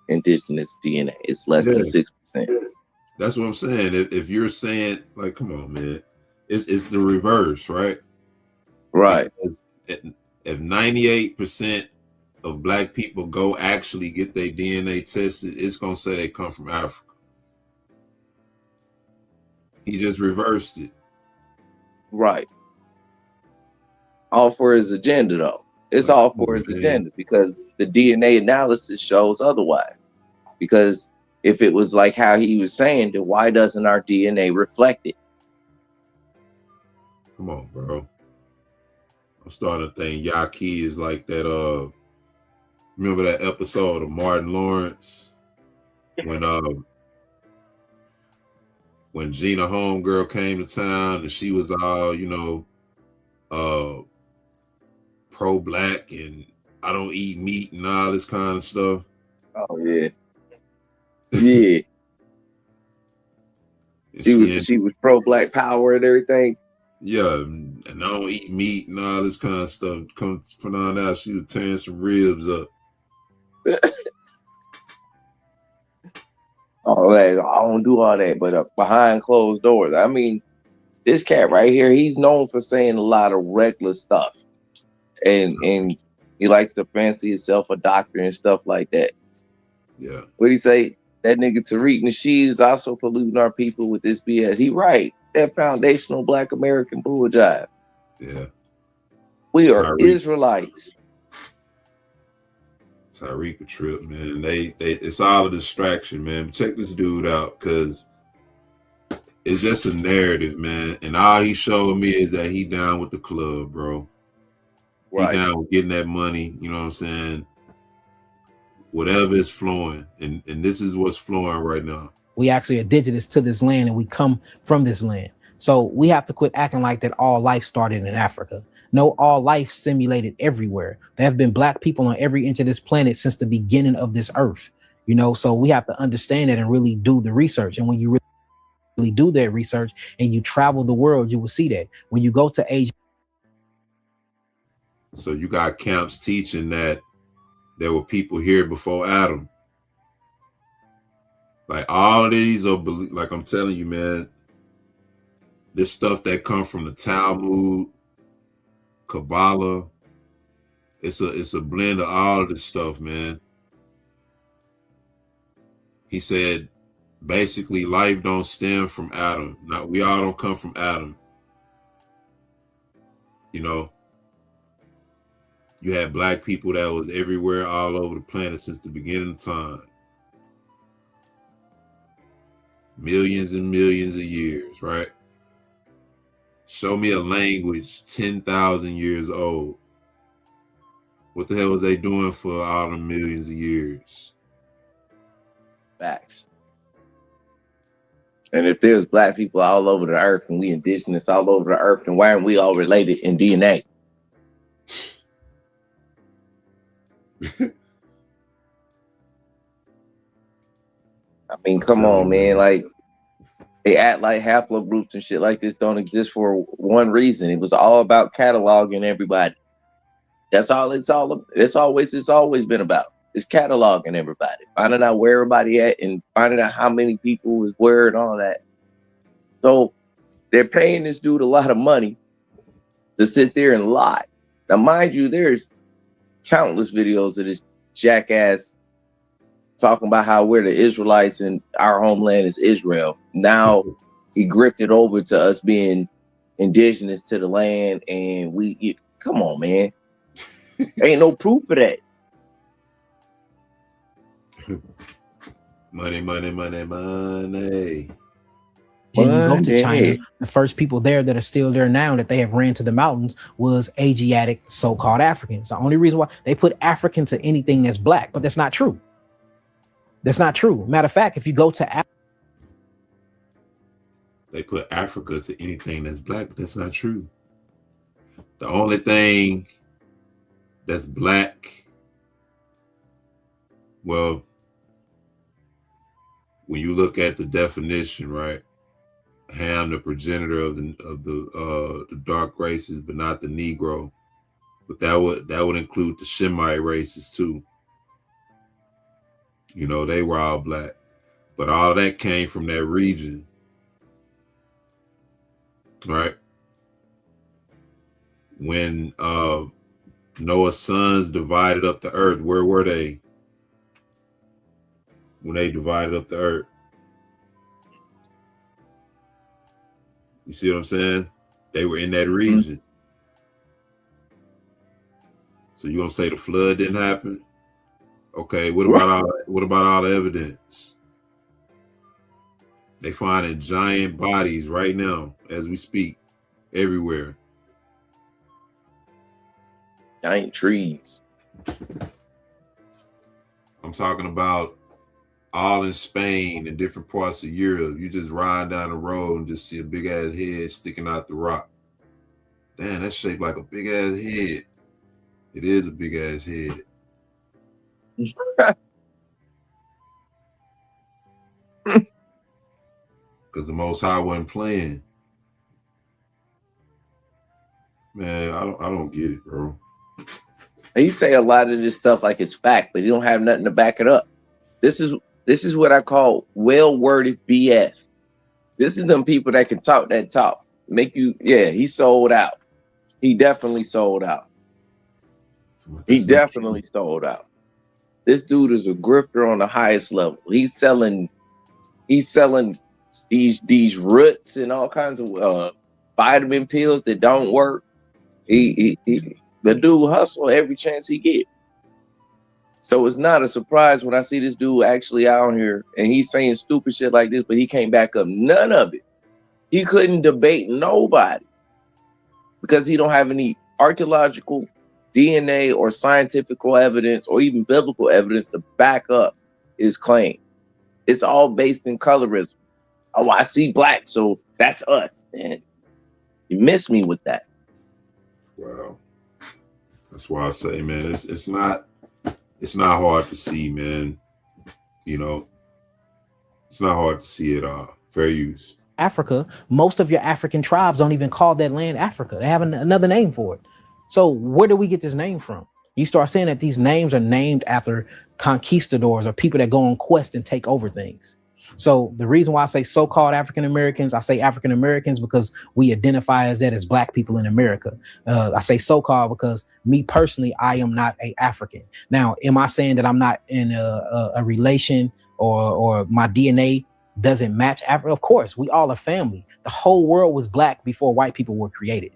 indigenous DNA. It's less than 6%. That's what I'm saying. If you're saying, like, come on, man, it's the reverse, right? Right. Because if 98% of black people go actually get their DNA tested, it's gonna say they come from Africa. He just reversed it. Right. All for his agenda, though. It's Like, all come for on, his man. agenda because the DNA analysis shows otherwise. Because if it was like how he was saying, then why doesn't our DNA reflect it? Come on, bro. I'm starting to think Yaki is like that. Remember that episode of Martin Lawrence when Gina Homegirl came to town and she was all, pro-black and I don't eat meat and all this kind of stuff. Oh yeah, yeah. She was pro Black Power and everything. Yeah, and I don't eat meat and all this kind of stuff. Come to find out, she was tearing some ribs up. Oh, I don't do all that, but behind closed doors. I mean, this cat right here, he's known for saying a lot of reckless stuff, and he likes to fancy himself a doctor and stuff like that. Yeah. What do you say? That nigga Tariq Nasheed is also polluting our people with this BS. He right. That foundational Black American bull jive. Yeah. We are Israelites. Tyreek a trip, man. They it's all a distraction, man. But check this dude out, because it's just a narrative, man. And all he showed me is that he down with the club, bro. Right. He down with getting that money, you know what I'm saying? Whatever is flowing. And this is what's flowing right now. We actually are indigenous to this land and we come from this land. So we have to quit acting like that all life started in Africa. No, all life stimulated everywhere. There have been Black people on every inch of this planet since the beginning of this earth. You know, so we have to understand that and really do the research. And when you really do that research and you travel the world, you will see that. When you go to Asia. So you got camps teaching that there were people here before Adam. Like all of these are, like I'm telling you, man, this stuff that comes from the Talmud, Kabbalah, it's a blend of all of this stuff, man. He said, basically, life don't stem from Adam. Now, we all don't come from Adam. You know, you had Black people that was everywhere, all over the planet since the beginning of time. Millions and millions of years, right? Show me a language 10,000 years old. What the hell was they doing for all the millions of years? Facts. And if there's Black people all over the earth and we indigenous all over the earth, then why aren't we all related in DNA? I mean, come on, man. Like, they act like haplogroups and shit like this don't exist for one reason. It was all about cataloging everybody. That's all it's always been about. It's cataloging everybody, finding out where everybody at and finding out how many people is where and all that. So they're paying this dude a lot of money to sit there and lie. Now, mind you, there's countless videos of this jackass talking about how we're the Israelites and our homeland is Israel. Now he gripped it over to us being indigenous to the land, and come on, man. Ain't no proof of that. Money, money, money, money. You go to China, the first people there that are still there now that they have ran to the mountains was Asiatic so-called Africans. The only reason why they put African to anything that's Black, but that's not true. That's not true. Matter of fact, if you go to they put Africa to anything that's Black, but that's not true. The only thing that's Black, well, when you look at the definition, right? Ham, the progenitor of the dark races, but not the Negro. But that would include the Shemite races too. You know, they were all Black, but all that came from that region, right? When Noah's sons divided up the earth, where were they when they divided up the earth? You see what I'm saying? They were in that region. So you gonna say the flood didn't happen? Okay, what about all the evidence? They finding giant bodies right now as we speak, everywhere. Giant trees. I'm talking about all in Spain and different parts of Europe. You just ride down the road and just see a big ass head sticking out the rock. Damn, that's shaped like a big ass head. It is a big ass head. Because the Most High wasn't playing. Man, I don't get it, bro. And you say a lot of this stuff like it's fact, but you don't have nothing to back it up. This is what I call well-worded BS. This is them people that can talk that talk. Make you, he sold out. He definitely sold out. He definitely sold out. This dude is a grifter on the highest level. He's selling these roots and all kinds of vitamin pills that don't work. The dude hustle every chance he get. So it's not a surprise when I see this dude actually out here and he's saying stupid shit like this, but he can't back up none of it. He couldn't debate nobody because he don't have any archaeological, DNA, or scientific evidence or even biblical evidence to back up his claim. It's all based in colorism. Oh, I see black, so that's us. Man, you miss me with that. Wow. That's why I say, man, it's not hard to see, man. You know, it's not hard to see it all. Fair use. Africa, most of your African tribes don't even call that land Africa. They have another name for it. So where do we get this name from? You start saying that these names are named after conquistadors or people that go on quest and take over things. So the reason why I say so-called African Americans, I say African Americans because we identify as that as black people in America. I say so-called because me personally, I am not a African. Now, am I saying that I'm not in a relation or my DNA doesn't match Africa? Of course, we all are family. The whole world was black before white people were created.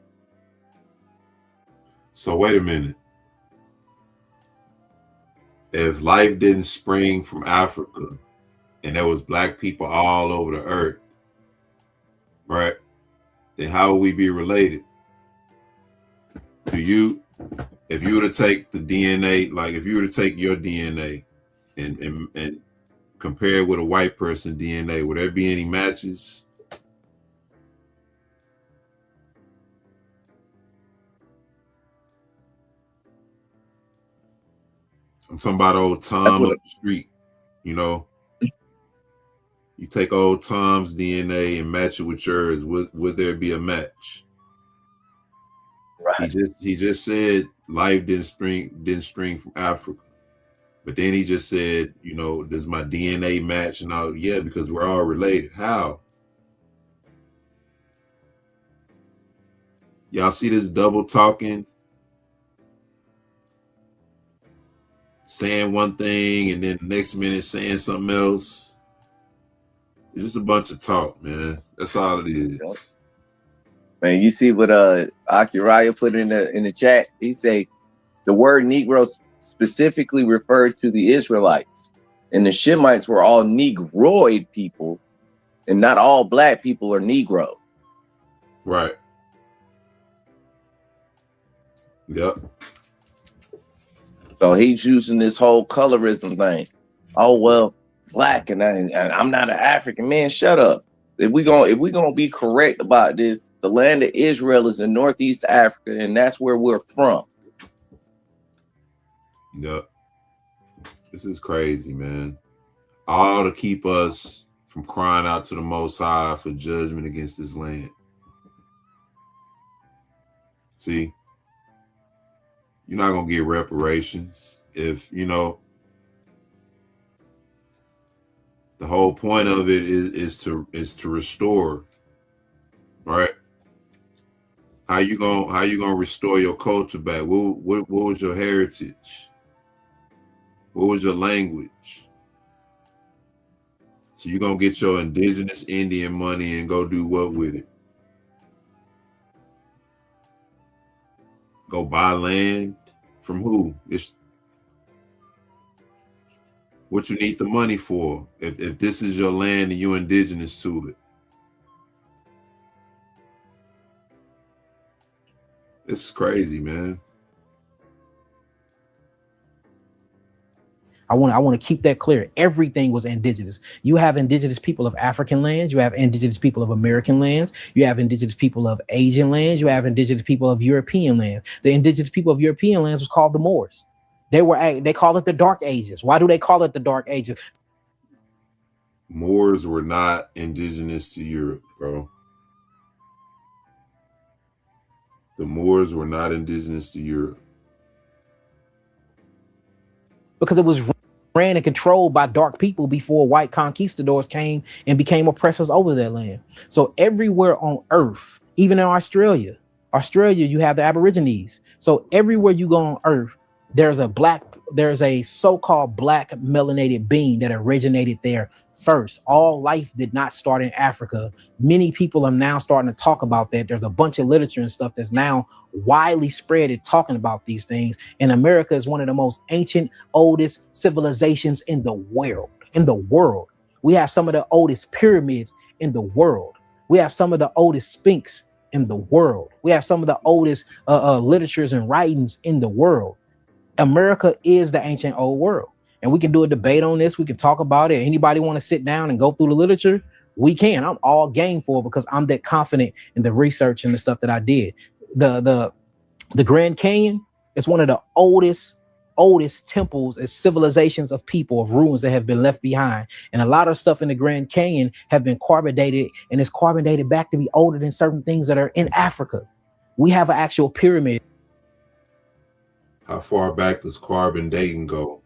So wait a minute. If life didn't spring from Africa and there was black people all over the earth, right? Then how would we be related? If you were to take the DNA, like if you were to take your DNA and compare it with a white person DNA, would there be any matches? I'm talking about old Tom up the street, you know. You take old Tom's DNA and match it with yours. Would there be a match? Right. He just said life didn't spring from Africa, but then he just said, you know, does my DNA match? And all, yeah, because we're all related. How? Y'all see this double talking? Saying one thing and then the next minute saying something else. It's just a bunch of talk, man. That's all it is. Man, you see what Akiraya put in the chat? He say the word Negro specifically referred to the Israelites, and the Shemites were all Negroid people, and not all black people are Negro. Right. Yep. So he's using this whole colorism thing. Oh well, black and I'm not an African. Man, shut up. If we gonna be correct about this, the land of Israel is in Northeast Africa, and that's where we're from. Yep. This is crazy, man. All to keep us from crying out to the Most High for judgment against this land. See, you're not gonna get reparations if, you know, the whole point of it is to restore, right? How you gonna restore your culture back? What was your heritage? What was your language? So you're gonna get your indigenous Indian money and go do what with it? Go buy land from who? It's what you need the money for. If this is your land and you're indigenous to it. It's crazy, man. I want to keep that clear. Everything was indigenous. You have indigenous people of African lands. You have indigenous people of American lands. You have indigenous people of Asian lands. You have indigenous people of European lands. The indigenous people of European lands was called the Moors. They call it the Dark Ages. Why do they call it the Dark Ages? Moors were not indigenous to Europe, bro. The Moors were not indigenous to Europe. Because it was ran and controlled by dark people before white conquistadors came and became oppressors over that land. So everywhere on earth, even in Australia, you have the Aborigines. So everywhere you go on earth, there's a so-called black melanated being that originated there first. All life did not start in Africa. Many people are now starting to talk about that. There's a bunch of literature and stuff that's now widely spread at talking about these things. And America is one of the most ancient, oldest civilizations in the world. We have some of the oldest pyramids in the world. We have some of the oldest sphinx in the world. We have some of the oldest literatures and writings in the world. America is the ancient old world. And we can do a debate on this. We can talk about it. Anybody want to sit down and go through the literature? We can. I'm all game for it because I'm that confident in the research and the stuff that I did. The Grand Canyon is one of the oldest temples and civilizations of people, of ruins that have been left behind. And a lot of stuff in the Grand Canyon have been carbon dated, and it's carbon dated back to be older than certain things that are in Africa. We have an actual pyramid. How far back does carbon dating go?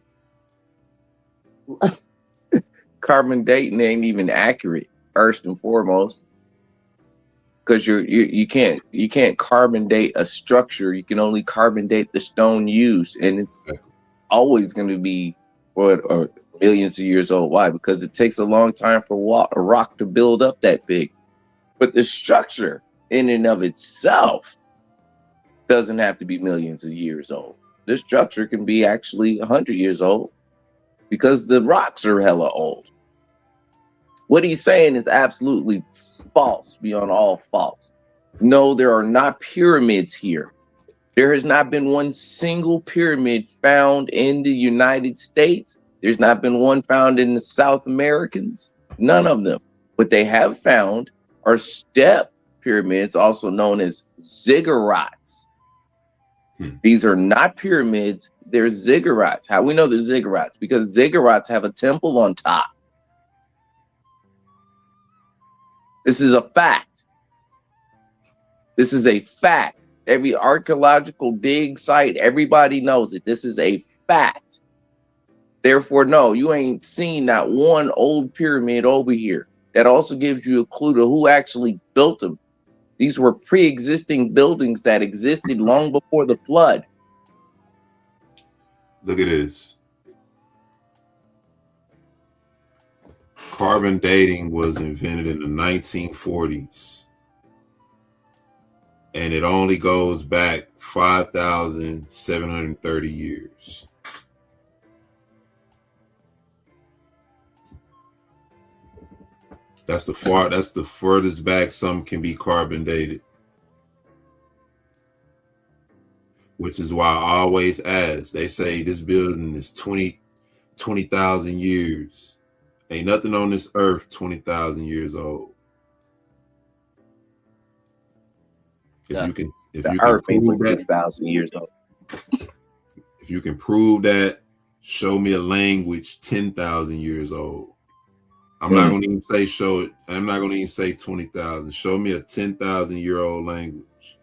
Carbon dating ain't even accurate, first and foremost, because you can't carbon date a structure. You can only carbon date the stone used, and it's always going to be or millions of years old. Why? Because it takes a long time for a rock to build up that big. But the structure in and of itself doesn't have to be millions of years old. The structure can be actually 100 years old, because the rocks are hella old. What he's saying is absolutely false, beyond all false. No, there are not pyramids here. There has not been one single pyramid found in the United States. There's not been one found in the South Americans. None of them. What they have found are step pyramids, also known as ziggurats. These are not pyramids, they're ziggurats. How we know they're ziggurats? Because ziggurats have a temple on top. This is a fact. This is a fact. Every archaeological dig site, everybody knows it. This is a fact. Therefore, no, you ain't seen not one old pyramid over here. That also gives you a clue to who actually built them. These were pre-existing buildings that existed long before the flood. Look at this. Carbon dating was invented in the 1940s. And it only goes back 5,730 years. That's the furthest back some can be carbon dated. Which is why I always ask. They say this building is 20,000 years. Ain't nothing on this earth 20,000 years old. If you can prove that 6,000 years old. If you can prove that, show me a language 10,000 years old. I'm not going to even say show it. I'm not going to even say 20,000. Show me a 10,000-year-old language.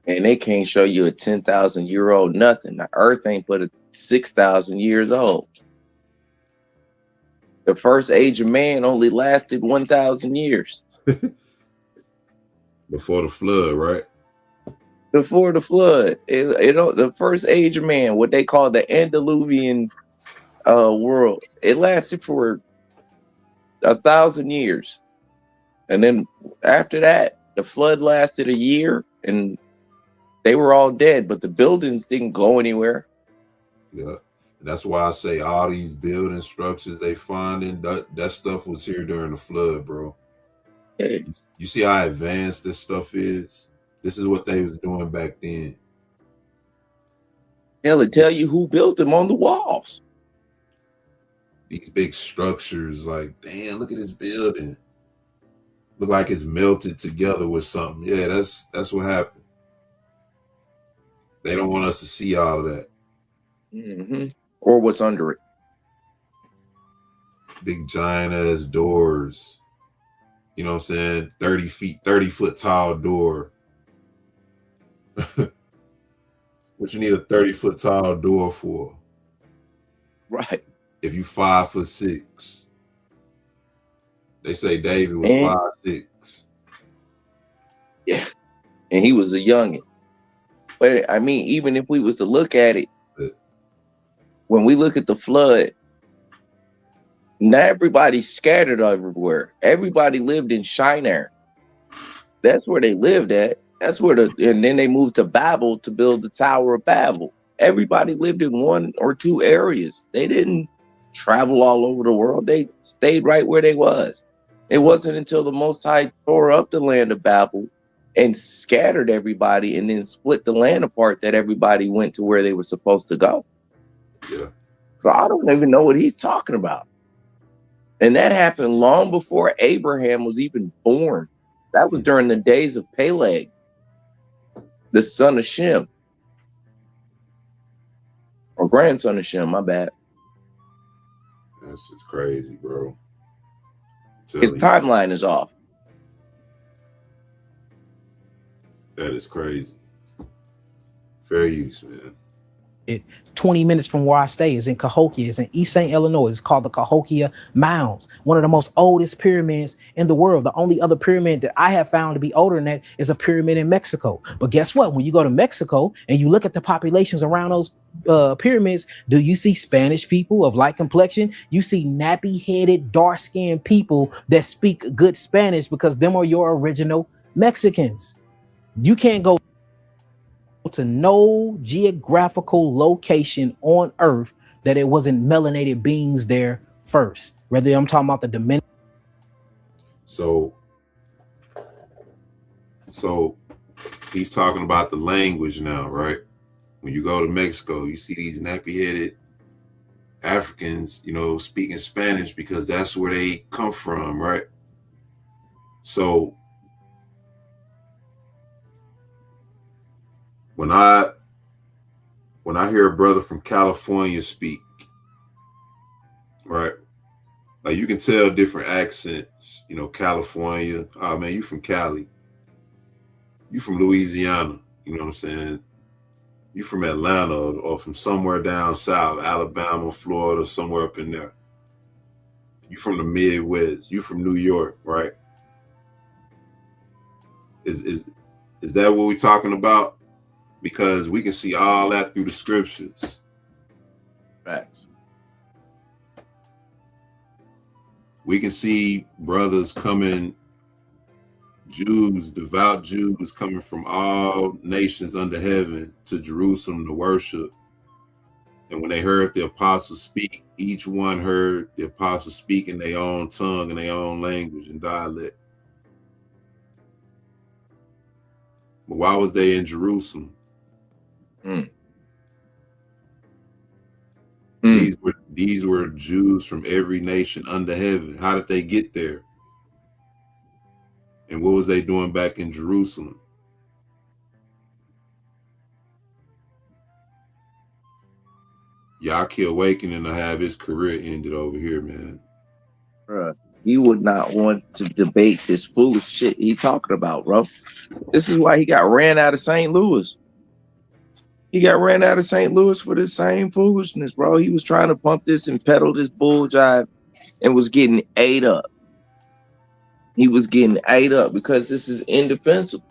And they can't show you a 10,000-year-old nothing. The earth ain't but a 6,000 years old. The first age of man only lasted 1,000 years. Before the flood, right? Before the flood. The first age of man, what they call the antediluvian world, it lasted for 1,000 years. And then after that, the flood lasted a year, and They were all dead, but the buildings didn't go anywhere. Yeah. And that's why I say all these building structures they finding, that stuff was here during the flood, bro. Yeah. You see how advanced this stuff is? This is what they was doing back then. Hell, it tell you who built them on the walls. These big structures, like, damn, look at this building. Look like it's melted together with something. Yeah, that's what happened. They don't want us to see all of that. Mm-hmm. Or what's under it. Big giant ass doors. You know what I'm saying? 30-foot tall door. What you need a 30-foot tall door for? Right. If you 5'6". They say David was 5'6". Yeah. And he was a youngin'. But I mean, even if we was to look at it, when we look at the flood, not everybody's scattered everywhere. Everybody lived in Shinar. That's where they lived at. That's where and then they moved to Babel to build the Tower of Babel. Everybody lived in one or two areas. They didn't travel all over the world. They stayed right where they was. It wasn't until the Most High tore up the land of Babel and scattered everybody and then split the land apart that everybody went to where they were supposed to go. Yeah. So I don't even know what he's talking about. And that happened long before Abraham was even born. That was during the days of Peleg, the son of Shem. Or grandson of Shem, my bad. That's just crazy, bro. His timeline is off. That is crazy. Fair use, man. 20 minutes from where I stay is in Cahokia. It's in East St. Illinois. It's called the Cahokia Mounds, one of the most oldest pyramids in the world. The only other pyramid that I have found to be older than that is a pyramid in Mexico. But guess what? When you go to Mexico and you look at the populations around those pyramids, do you see Spanish people of light complexion? You see nappy-headed, dark-skinned people that speak good Spanish because them are your original Mexicans. You can't go to no geographical location on earth that it wasn't melanated beings there first. Whether I'm talking about the dimension. So he's talking about the language now, right? When you go to Mexico, you see these nappy-headed Africans, you know, speaking Spanish because that's where they come from, right? So when I hear a brother from California speak, right? Like you can tell different accents, you know, California. Oh man, you from Cali. You from Louisiana, you know what I'm saying? You from Atlanta or from somewhere down south, Alabama, Florida, somewhere up in there. You from the Midwest, you from New York, right? Is that what we're talking about? Because we can see all that through the scriptures. Facts. We can see brothers coming, Jews, devout Jews coming from all nations under heaven to Jerusalem to worship. And when they heard the apostles speak, each one heard the apostles speak in their own tongue and their own language and dialect. But why was they in Jerusalem? These were Jews from every nation under heaven. How did they get there? And what was they doing back in Jerusalem? Yaki Awakening to have his career ended over here, man. Bruh, he would not want to debate this foolish shit he talking about, bro. This is why he got ran out of St. Louis. He got ran out of St. Louis for this same foolishness, bro. He was trying to pump this and peddle this bull jive and was getting ate up. He was getting ate up because this is indefensible.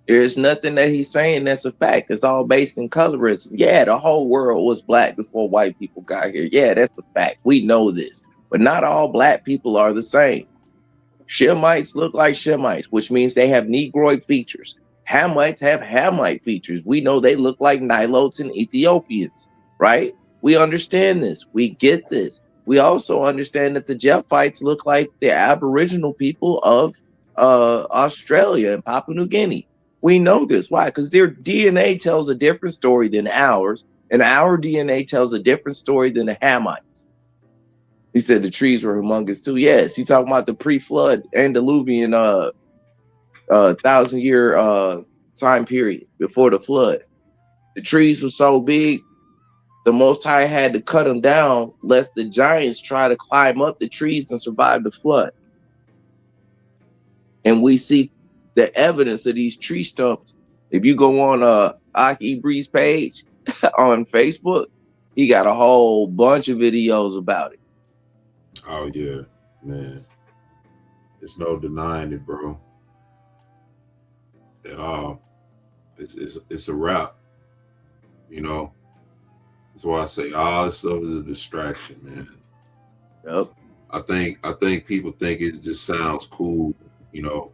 There's nothing that he's saying that's a fact. It's all based in colorism. Yeah, the whole world was black before white people got here. Yeah, that's a fact. We know this. But not all black people are the same. Shemites look like Shemites, which means they have Negroid features. Hamites have Hamite features. We know they look like Nilotes and Ethiopians, right? We understand this. We get this. We also understand that the Japhites look like the Aboriginal people of Australia and Papua New Guinea. We know this. Why? Because their DNA tells a different story than ours, and our DNA tells a different story than the Hamites. He said the trees were humongous too. Yes, he's talking about the pre-flood antediluvian 1,000-year time period before the flood. The trees were so big, the Most High had to cut them down lest the giants try to climb up the trees and survive the flood. And we see the evidence of these tree stumps. If you go on Aki Bree's page on Facebook, he got a whole bunch of videos about it. Oh yeah, man. There's no denying it, bro. At all. It's a wrap. You know. That's why I say all this stuff is a distraction, man. Yep. I think people think it just sounds cool, you know.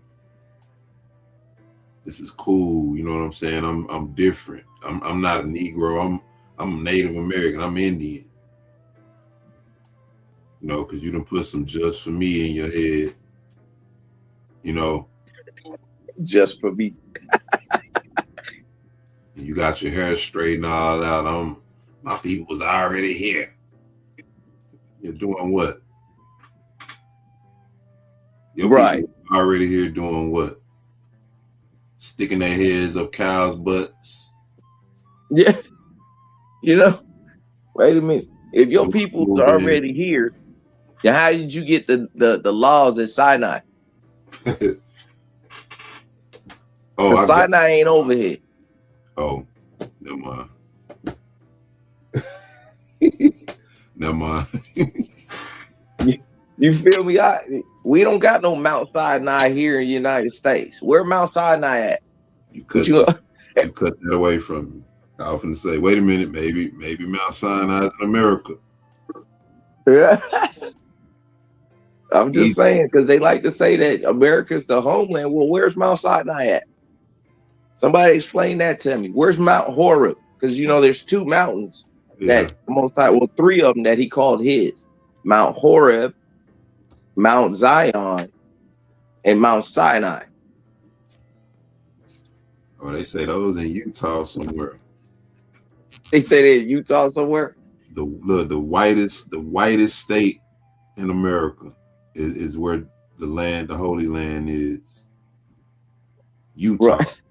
This is cool, you know what I'm saying? I'm different. I'm not a Negro. I'm Native American. I'm Indian. You know, because you done put some just for me in your head. You know. Just for me. You got your hair straightened all out. My people was already here. You're doing what? Your right. People already here doing what? Sticking their heads up cows' butts. Yeah. You know, wait a minute. If your people's already here, then how did you get the laws at Sinai? Sinai ain't over here. Oh, never mind. Never mind. You feel me? We don't got no Mount Sinai here in the United States. Where Mount Sinai at? You cut that away from me. I was going to say, wait a minute, maybe Mount Sinai is in America. I'm just saying, because they like to say that America's the homeland. Well, where's Mount Sinai at? Somebody explain that to me. Where's Mount Horeb? Because, you know, there's two mountains that the Most High, well, three of them that he called his. Mount Horeb, Mount Zion, and Mount Sinai. Oh, they say those in Utah somewhere. They say they're in Utah somewhere? The whitest state in America is where the Holy Land is. Utah. Right.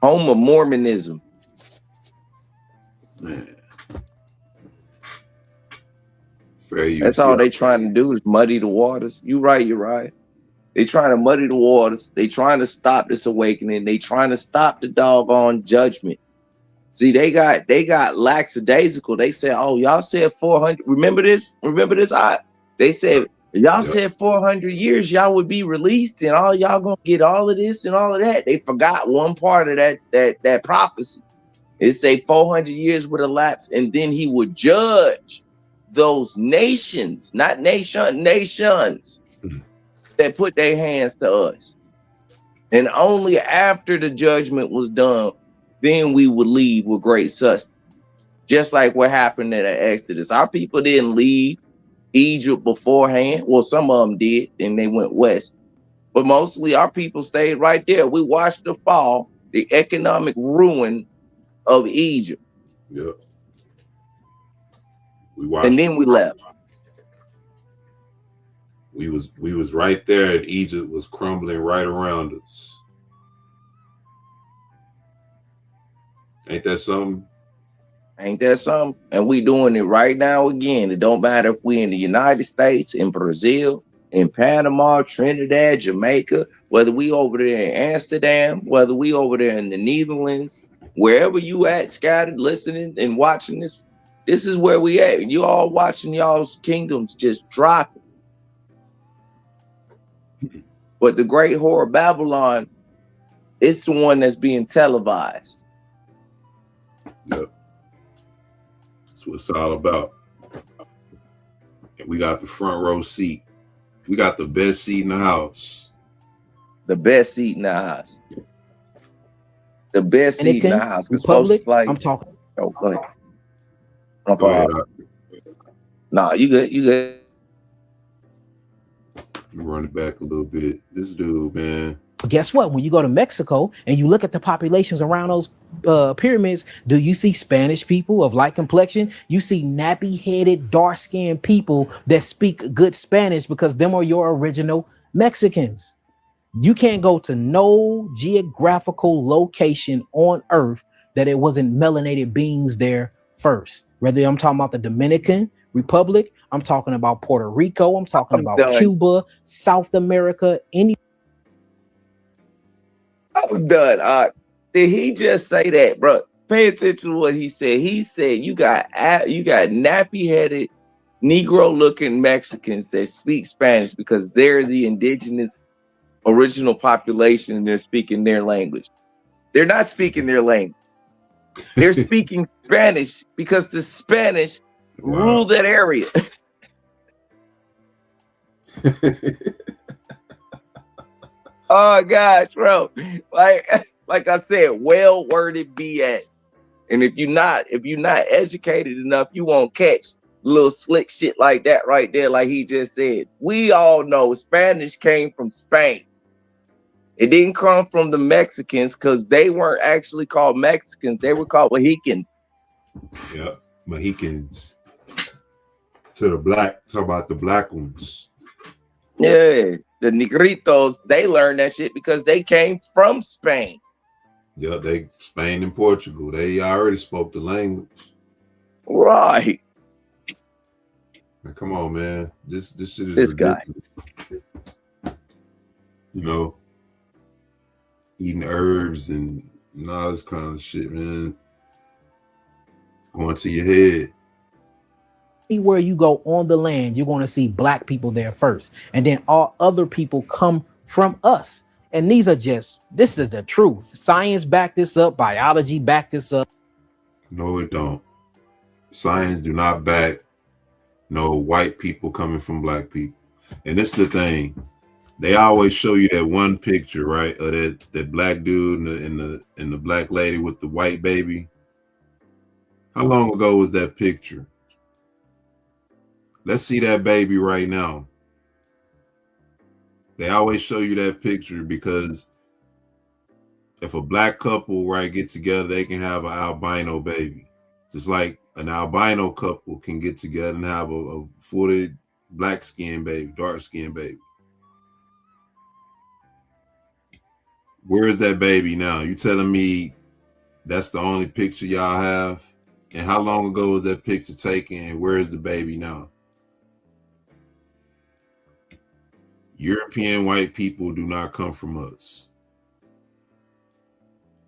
Home of Mormonism. Man. That's all they trying to do is muddy the waters. You're right. They trying to muddy the waters. They trying to stop this awakening. They trying to stop the doggone judgment. See, they got lackadaisical. They said, oh, y'all said 400. Remember this? They said, y'all said 400 years y'all would be released and all y'all gonna get all of this and all of that. They forgot one part of that prophecy. It say 400 years would elapse and then he would judge those nations, not nations that put their hands to us. And only after the judgment was done, then we would leave with great sustenance. Just like what happened in the Exodus. Our people didn't leave Egypt beforehand. Well, some of them did, and they went west. But mostly our people stayed right there. We watched the fall, the economic ruin of Egypt. Yeah. And then we left. We was right there, and Egypt was crumbling right around us. Ain't that something? And we doing it right now again. It don't matter if we in the United States, in Brazil, in Panama, Trinidad, Jamaica, whether we over there in Amsterdam, whether we over there in the Netherlands, wherever you at, scattered, listening and watching this. This is where we at. You all watching y'all's kingdoms just dropping. But the great whore of Babylon, it's the one that's being televised. Yep. That's what it's all about. And we got the front row seat. We got the best seat in the house. the best seat in the house. The best seat in the Dominican house. Because folks Republic. is like, I'm talking. oh, go ahead. My Go ahead. fault. Nah, you good. You good. Run it back a little bit. This dude, man. Guess what? When you go to Mexico and you look at the populations around those pyramids, do you see Spanish people of light complexion? You see nappy-headed, dark-skinned people that speak good Spanish because them are your original Mexicans. You can't go to no geographical location on Earth that it wasn't melanated beings there first. Whether I'm talking about the Dominican Republic, I'm talking about Puerto Rico, I'm talking I'm about done. Cuba, South America, any. I'm done. Did he just say that, bro? Pay attention to what he said. He said you got nappy-headed, Negro-looking Mexicans that speak Spanish because they're the indigenous original population and they're speaking their language. They're not speaking their language. They're speaking Spanish because the Spanish rule that area. Oh gosh, bro. Like I said, well-worded BS. And if you're not educated enough, you won't catch little slick shit like that right there, like he just said. We all know Spanish came from Spain. It didn't come from the Mexicans because they weren't actually called Mexicans. They were called Mohicans. Yeah, Mohicans. To the black, talk about the black ones. Yeah, the Negritos, they learned that shit because they came from Spain. Yeah, Spain and Portugal. They already spoke the language. Right. Now, come on, man. This shit is this ridiculous. Guy. You know, eating herbs and all this kind of shit, man. It's going to your head. Anywhere you go on the land, you're going to see black people there first, and then all other people come from us. And this is the truth. Science back this up. Biology back this up. No, it don't. Science do not back no white people coming from black people. And this is the thing. They always show you that one picture, right? Of that black dude and the black lady with the white baby. How long ago was that picture? Let's see that baby right now. They always show you that picture because if a black couple, right, get together, they can have an albino baby. Just like an albino couple can get together and have a fully black skinned baby, dark skinned baby. Where is that baby now? You telling me that's the only picture y'all have? And how long ago was that picture taken? And where is the baby now? European white people do not come from us.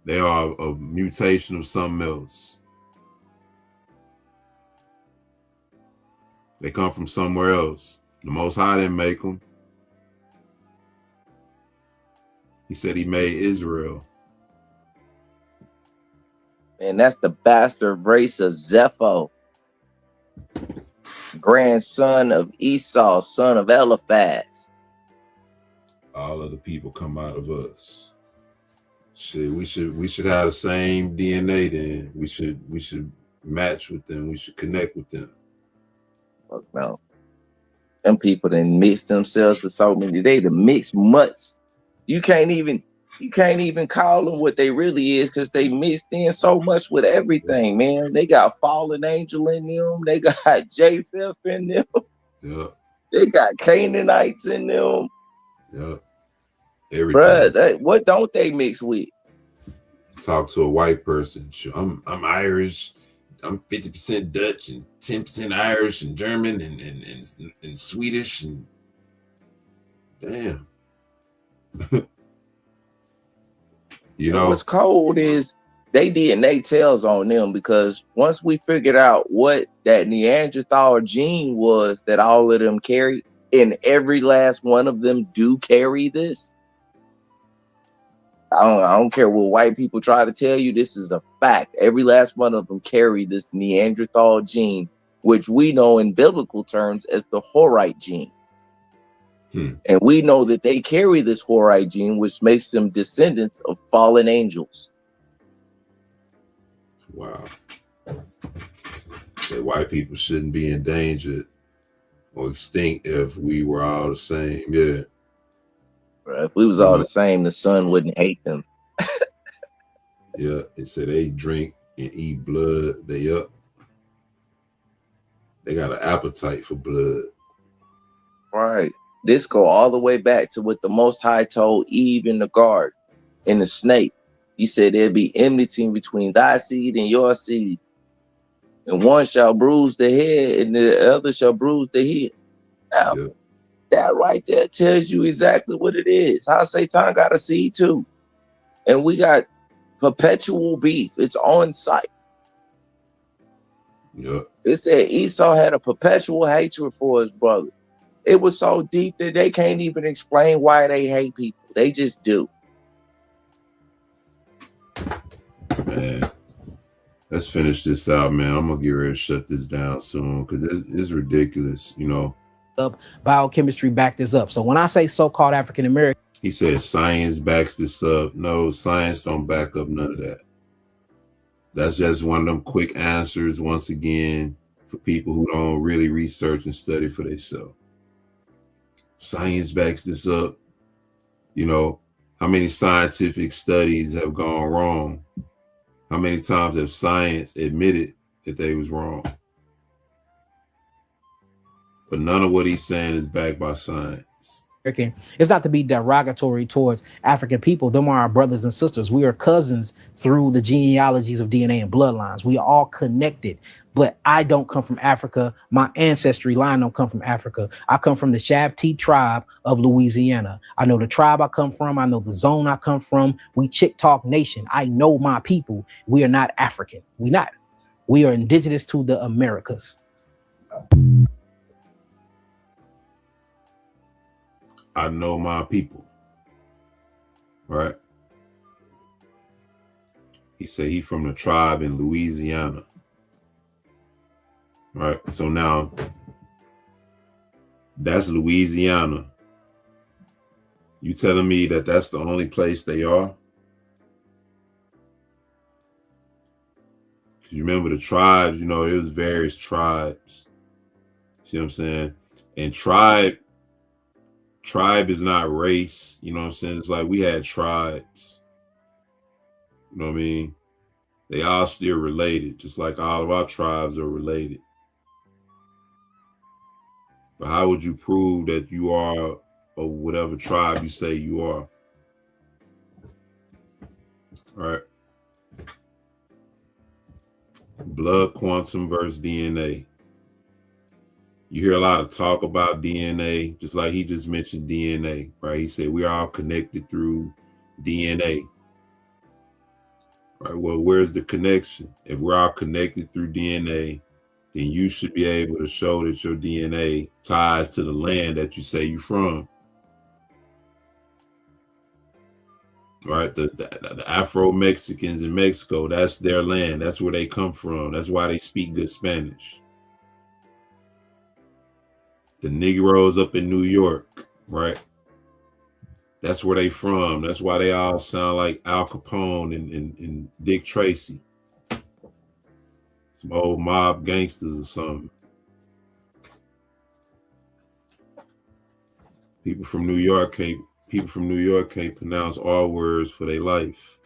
They are a mutation of something else. They come from somewhere else. The Most High didn't make them. He said he made Israel. And that's the bastard race of Zepho, grandson of Esau, son of Eliphaz. All of the people come out of us. Shit, we should have the same DNA then. We should match with them. We should connect with them. Fuck no. Them people done mix themselves with so many. They the mixed mutts. You can't even call them what they really is because they mixed in so much with everything, man. They got fallen angel in them. They got Japheth in them. Yeah. They got Canaanites in them. Yeah. Everything. Bruh, what don't they mix with? Talk to a white person. I'm Irish. I'm 50% Dutch and 10% Irish and German and Swedish and damn. You know what's cold is they DNA tells on them because once we figured out what that Neanderthal gene was that all of them carry, and every last one of them do carry this. I don't care what white people try to tell you. This is a fact. Every last one of them carry this Neanderthal gene, which we know in biblical terms as the Horite gene. And we know that they carry this Horite gene, which makes them descendants of fallen angels. Wow. That white people shouldn't be endangered or extinct if we were all the same. Yeah. Right? If we was all the same, the sun wouldn't hate them. Yeah. It said they drink and eat blood. They got an appetite for blood. Right. This go all the way back to what the Most High told Eve in the garden, in the snake. He said there'd be enmity between thy seed and your seed. And one shall bruise the head and the other shall bruise the heel. Now, that right there tells you exactly what it is. How Satan got a seed too. And we got perpetual beef. It's on site. Yep. It said Esau had a perpetual hatred for his brother. It was so deep that they can't even explain why they hate people. They just do. Man, let's finish this out, man. I'm gonna get ready to shut this down soon because it's ridiculous, you know. Biochemistry backed this up. So when I say so-called African American, he said science backs this up. No, science don't back up none of that. That's just one of them quick answers once again for people who don't really research and study for themselves. Science backs this up. You know, how many scientific studies have gone wrong? How many times have science admitted that they was wrong? But none of what he's saying is backed by science. It's not to be derogatory towards African people. Them are our brothers and sisters. We are cousins through the genealogies of DNA and bloodlines. We are all connected. But I don't come from Africa. My ancestry line don't come from Africa. I come from the Shabti tribe of Louisiana. I know the tribe I come from. I know the zone I come from. We Chickasaw Nation. I know my people. We are not African. We not. We are indigenous to the Americas. I know my people. Right? He said he from the tribe in Louisiana. Right? So now that's Louisiana. You telling me that that's the only place they are? You remember the tribes, you know, it was various tribes. See what I'm saying? And tribe is not race, you know what I'm saying? It's like we had tribes. You know what I mean? They all still related, just like all of our tribes are related. But how would you prove that you are of whatever tribe you say you are? All right. Blood quantum versus DNA. You hear a lot of talk about DNA, just like he just mentioned DNA, right? He said we're all connected through DNA. Right. Well, where's the connection? If we're all connected through DNA, then you should be able to show that your DNA ties to the land that you say you're from. Right? The Afro-Mexicans in Mexico, that's their land. That's where they come from. That's why they speak good Spanish. The Negroes up in New York, right? That's where they from. That's why they all sound like Al Capone and Dick Tracy. Some old mob gangsters or something. People from New York can't pronounce all words for their life.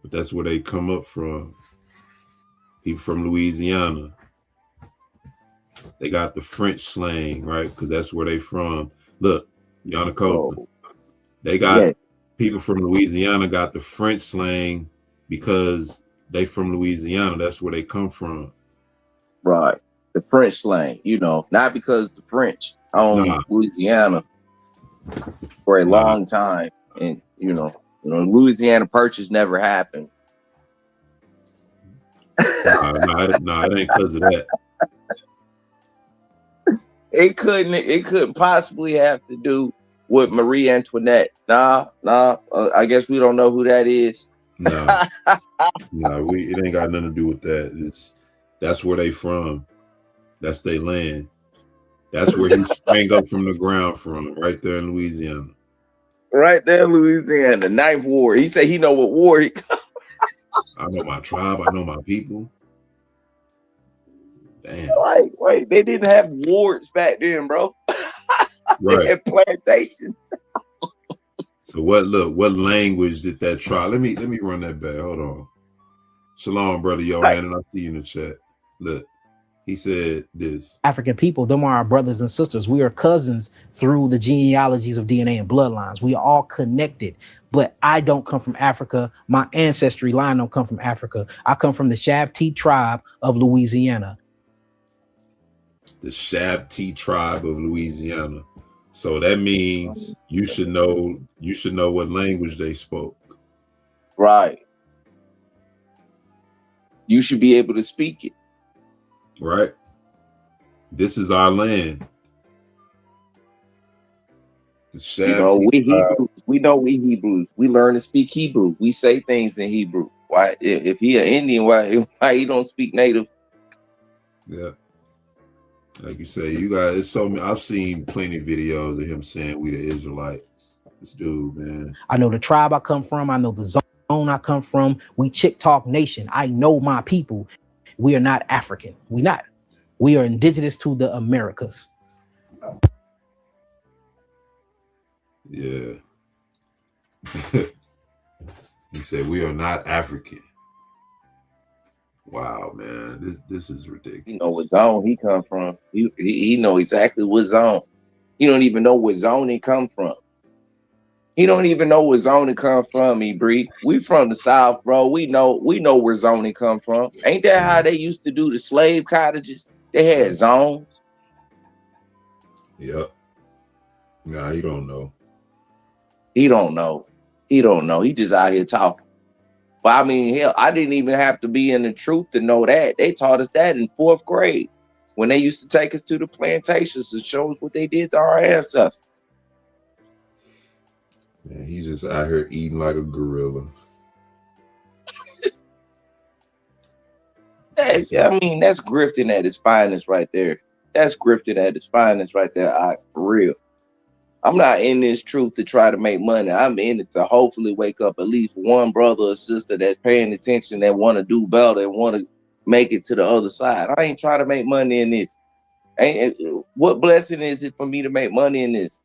But that's where they come up from. People from Louisiana. They got the French slang, right? Because that's where they from. Look, Yana Copeland. They got people from Louisiana got the French slang because they from Louisiana. That's where they come from. Right. The French slang, you know, not because the French owned Louisiana for a long time. And, you know, Louisiana Purchase never happened. It ain't because of that. It couldn't possibly have to do with Marie Antoinette. I guess we don't know who that is. It ain't got nothing to do with that. That's where they from. That's their land. That's where he sprang up from the ground from, right there in Louisiana. Right there in Louisiana, the Ninth Ward. He said he know what ward he. I know my tribe. I know my people. Damn. Like, wait, they didn't have wards back then, bro. They Right. had plantations. So what language did that tribe? Let me run that back. Hold on. Shalom, brother Johan, and I see you in the chat. Look, he said this. African people, them are our brothers and sisters. We are cousins through the genealogies of DNA and bloodlines. We are all connected. But I don't come from Africa. My ancestry line don't come from Africa. I come from the Shabti tribe of Louisiana. The Shabti tribe of Louisiana. So that means you should know what language they spoke. Right. You should be able to speak it. Right. This is our land. The Shabti Hebrews. We know we Hebrews. We learn to speak Hebrew. We say things in Hebrew. Why, if he an Indian, why he don't speak native? Yeah. Like you say, you guys, it's so many. I've seen plenty of videos of him saying we the Israelites. This dude, man. I know the tribe I come from. I know the zone I come from. We Chickasaw Nation. I know my people. We are not African. We not. We are indigenous to the Americas. Yeah. He said we are not African. Wow, man, this is ridiculous. You know what zone he come from. He know exactly what zone. He don't even know what zone he come from. He don't even know where zoning come from, Bree. We from the South, bro. We know where zoning come from. Ain't that how they used to do the slave cottages? They had zones. Yep. Nah, you don't know. He don't know. He don't know. He just out here talking. But I mean, hell, I didn't even have to be in the truth to know that. They taught us that in 4th grade when they used to take us to the plantations to show us what they did to our ancestors. Man, he just out here eating like a gorilla. I mean, that's grifting at its finest right there. That's grifting at its finest right there, for real. I'm not in this truth to try to make money. I'm in it to hopefully wake up at least one brother or sister that's paying attention, that want to do better and want to make it to the other side. I ain't trying to make money in this. What blessing is it for me to make money in this?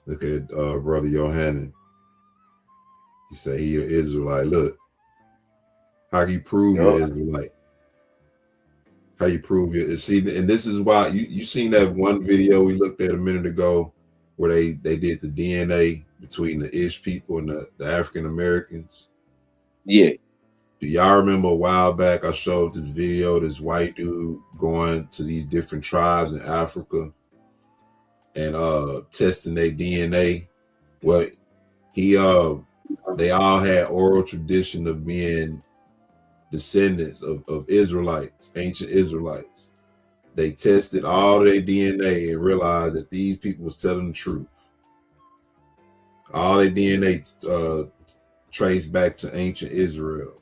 Look at brother Johannan. He said he an Israelite. Look, how you prove you're Israelite? How you prove it? See, and this is why you seen that one video we looked at a minute ago where they did the DNA between the Ish people and the African Americans. Yeah. Do y'all remember a while back I showed this video, this white dude going to these different tribes in Africa and testing their DNA? Well, they all had oral tradition of being descendants of Israelites, ancient Israelites. They tested all their DNA and realized that these people was telling the truth. All their DNA traced back to ancient Israel.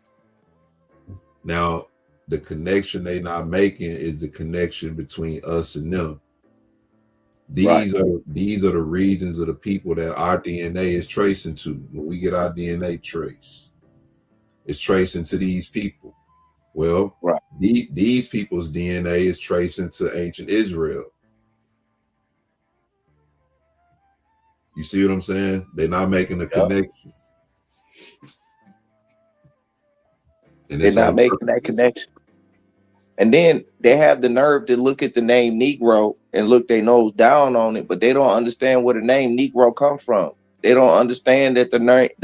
Now, the connection they not making is the connection between us and them. These are the regions of the people that our DNA is tracing to. When we get our DNA trace, it's tracing to these people. Well, these people's DNA is tracing to ancient Israel. You see what I'm saying? They're not making a connection. And they're not making that connection. And then they have the nerve to look at the name Negro and look their nose down on it, but they don't understand where the name Negro comes from. They don't understand that the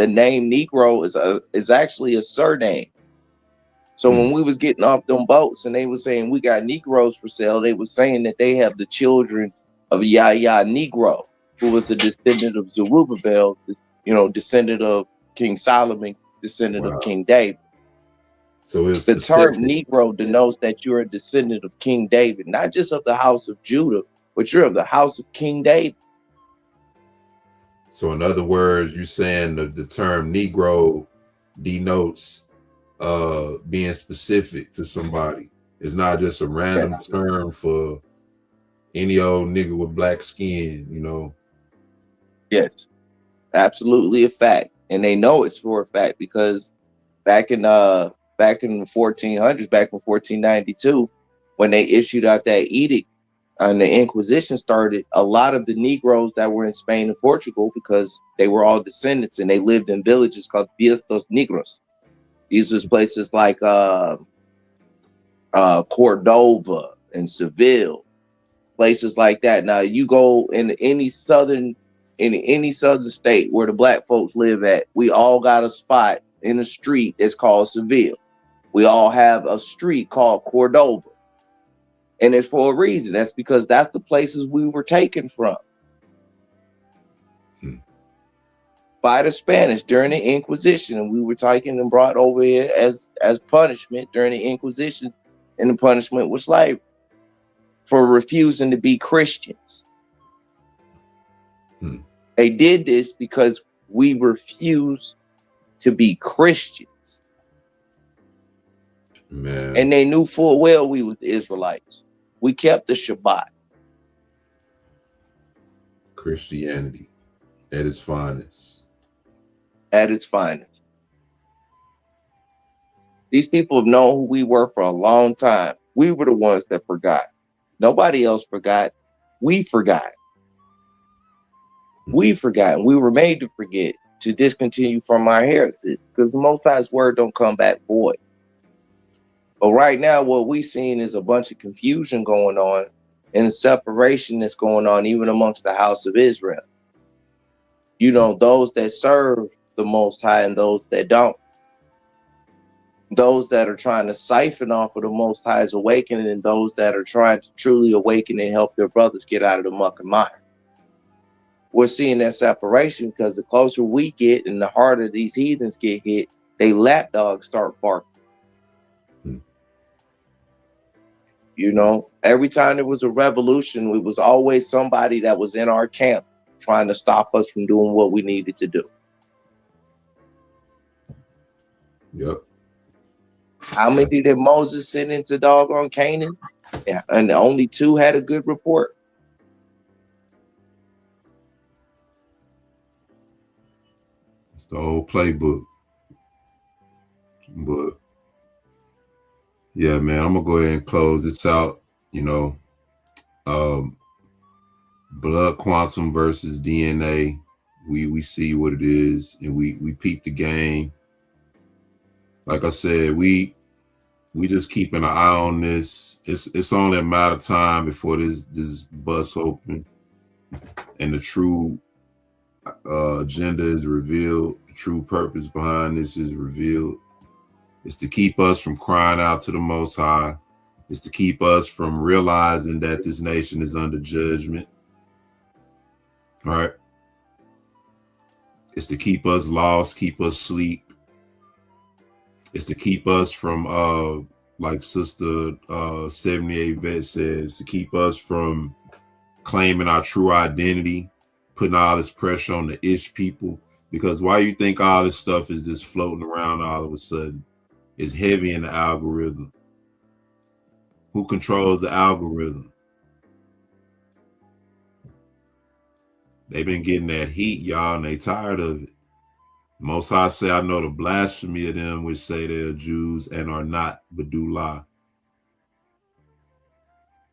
name Negro is actually a surname. So when we was getting off them boats and they were saying we got Negroes for sale, they were saying that they have the children of Yahya Negro, who was a descendant of Zerubbabel, descendant of King Solomon, descendant of King David. So it's the term Negro denotes that you're a descendant of King David, not just of the house of Judah, but you're of the house of King David. So in other words, you're saying the term Negro denotes being specific to somebody. It's not just a random term for any old nigga with black skin, you know. Yes, absolutely a fact, and they know it's for a fact because back in the 1400s, back in 1492, when they issued out that edict and the Inquisition started, a lot of the Negroes that were in Spain and Portugal, because they were all descendants and they lived in villages called Viejos Negros. These was places like Cordova and Seville, places like that. Now you go in any southern state where the black folks live at, we all got a spot in the street that's called Seville. We all have a street called Cordova. And it's for a reason. That's because that's the places we were taken from by the Spanish during the Inquisition. And we were taken and brought over here as punishment during the Inquisition. And the punishment was slavery for refusing to be Christians. They did this because we refused to be Christians. Man. And they knew full well we were the Israelites. We kept the Shabbat. Christianity at its finest. At its finest. These people have known who we were for a long time. We were the ones that forgot. Nobody else forgot. We forgot. We forgot. We were made to forget, to discontinue from our heritage, because the Most High's word don't come back void. But right now, what we're seeing is a bunch of confusion going on and separation that's going on even amongst the house of Israel. You know, those that serve the Most High and those that don't. Those that are trying to siphon off of the Most High's awakening and those that are trying to truly awaken and help their brothers get out of the muck and mire. We're seeing that separation because the closer we get and the harder these heathens get hit, they lapdogs start barking. You know, every time there was a revolution, it was always somebody that was in our camp trying to stop us from doing what we needed to do. Yep. How many did Moses send into doggone Canaan? Yeah, and only 2 had a good report. It's the whole playbook. But yeah, man, I'm gonna go ahead and close this out. You know, blood quantum versus DNA. We see what it is, and we peep the game. Like I said, we just keeping an eye on this. It's only a matter of time before this bust open, and the true agenda is revealed. The true purpose behind this is revealed. It's to keep us from crying out to the Most High. It's to keep us from realizing that this nation is under judgment. All right. It's to keep us lost, keep us asleep. It's to keep us from, like Sister 78 Vet says, to keep us from claiming our true identity, putting all this pressure on the ish people. Because why you think all this stuff is just floating around all of a sudden? It's heavy in the algorithm. Who controls the algorithm? They've been getting that heat, y'all, and they tired of it. Most High say, I know the blasphemy of them which say they are Jews and are not, but do lie.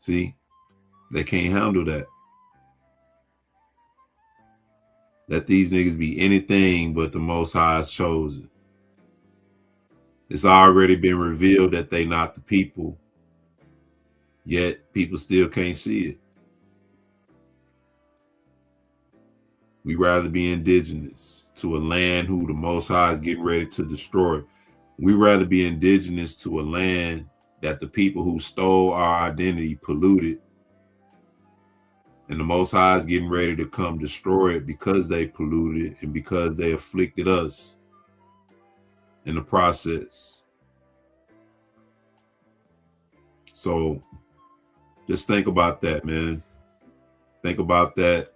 See, they can't handle that. Let these niggas be anything but the Most High's chosen. It's already been revealed that they not the people, yet people still can't see it. We rather be indigenous to a land who the Most High is getting ready to destroy. We rather be indigenous to a land that the people who stole our identity polluted, and the Most High is getting ready to come destroy it because they polluted it and because they afflicted us in the process. So just think about that, man. Think about that.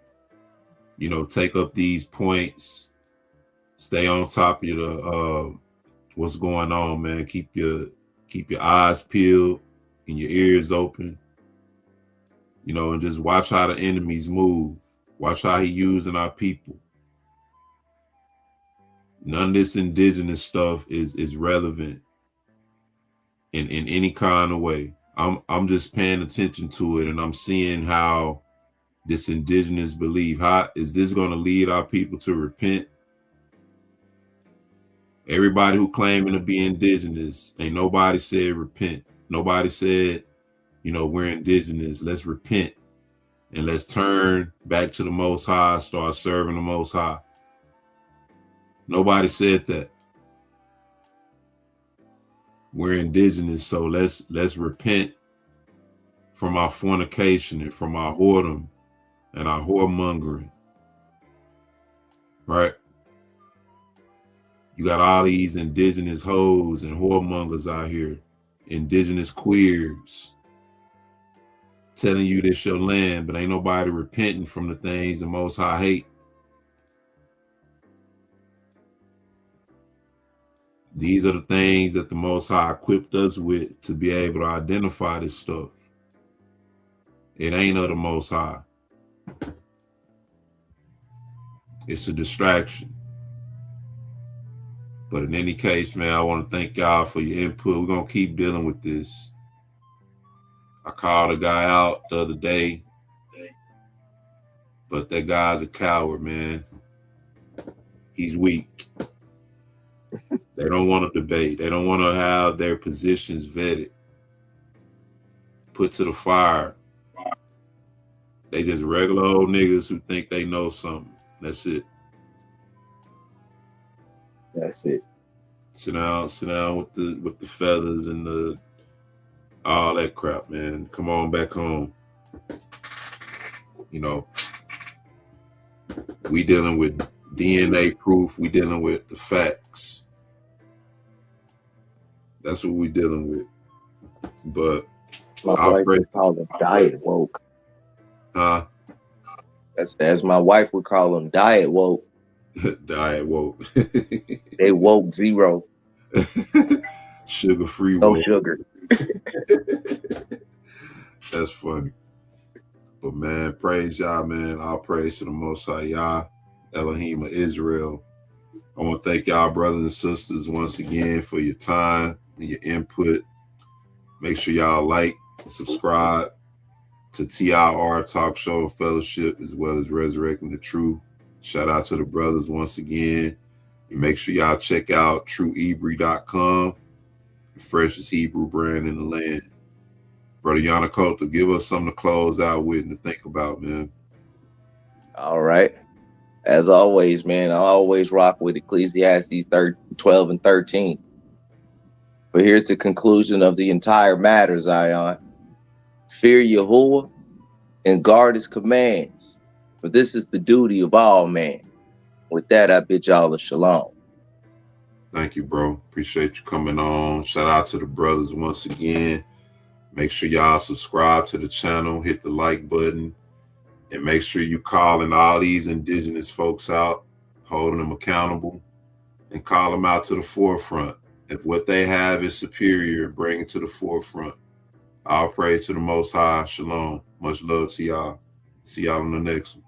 You know, take up these points. Stay on top of your what's going on, man. Keep your eyes peeled. and your ears open, you know, and just watch how the enemies move. Watch how he using our people. None of this indigenous stuff is relevant in any kind of way. I'm just paying attention to it, and I'm seeing how this indigenous belief, how is this going to lead our people to repent? Everybody who claiming to be indigenous, ain't nobody said repent. Nobody said, you know, we're indigenous. Let's repent and let's turn back to the Most High, start serving the Most High. Nobody said that. We're indigenous, so let's repent from our fornication and from our whoredom and our whoremongering. Right? You got all these indigenous hoes and whoremongers out here, indigenous queers, telling you this your land, but ain't nobody repenting from the things the Most High hate. These are the things that the Most High equipped us with to be able to identify this stuff. It ain't of the Most High. It's a distraction. But in any case, man, I want to thank y'all for your input. We're going to keep dealing with this. I called a guy out the other day, but that guy's a coward, man. He's weak. They don't want to debate. They don't want to have their positions vetted, put to the fire. They just regular old niggas who think they know something. That's it. That's it. Sit down with the feathers and the all that crap, man. Come on back home. You know, we dealing with DNA proof. We dealing with the facts. That's what we dealing with. But my wife would call them diet woke. Huh? As my wife would call them, diet woke. Diet woke. They woke zero. Sugar free no woke. Sugar. That's funny. But man, praise y'all, man. All praise to the Most High Yah, Elohim of Israel. I want to thank y'all, brothers and sisters, once again for your time and your input. Make sure y'all like, subscribe to T.I.R Talk Show and Fellowship, as well as Resurrecting the Truth. Shout out to the brothers once again. And make sure y'all check out trueebri.com, the freshest Hebrew brand in the land. Brother Yanakota, give us something to close out with and to think about, man. All right. As always, man, I always rock with Ecclesiastes 12 and 13. But here's the conclusion of the entire matter, Zion. Fear Yahuwah and guard his commands, for this is the duty of all men. With that, I bid y'all a shalom. Thank you, bro. Appreciate you coming on. Shout out to the brothers once again. Make sure y'all subscribe to the channel, hit the like button, and make sure you calling all these indigenous folks out, holding them accountable, and call them out to the forefront. If what they have is superior, bring it to the forefront. All praise to the Most High. Shalom. Much love to y'all. See y'all on the next one.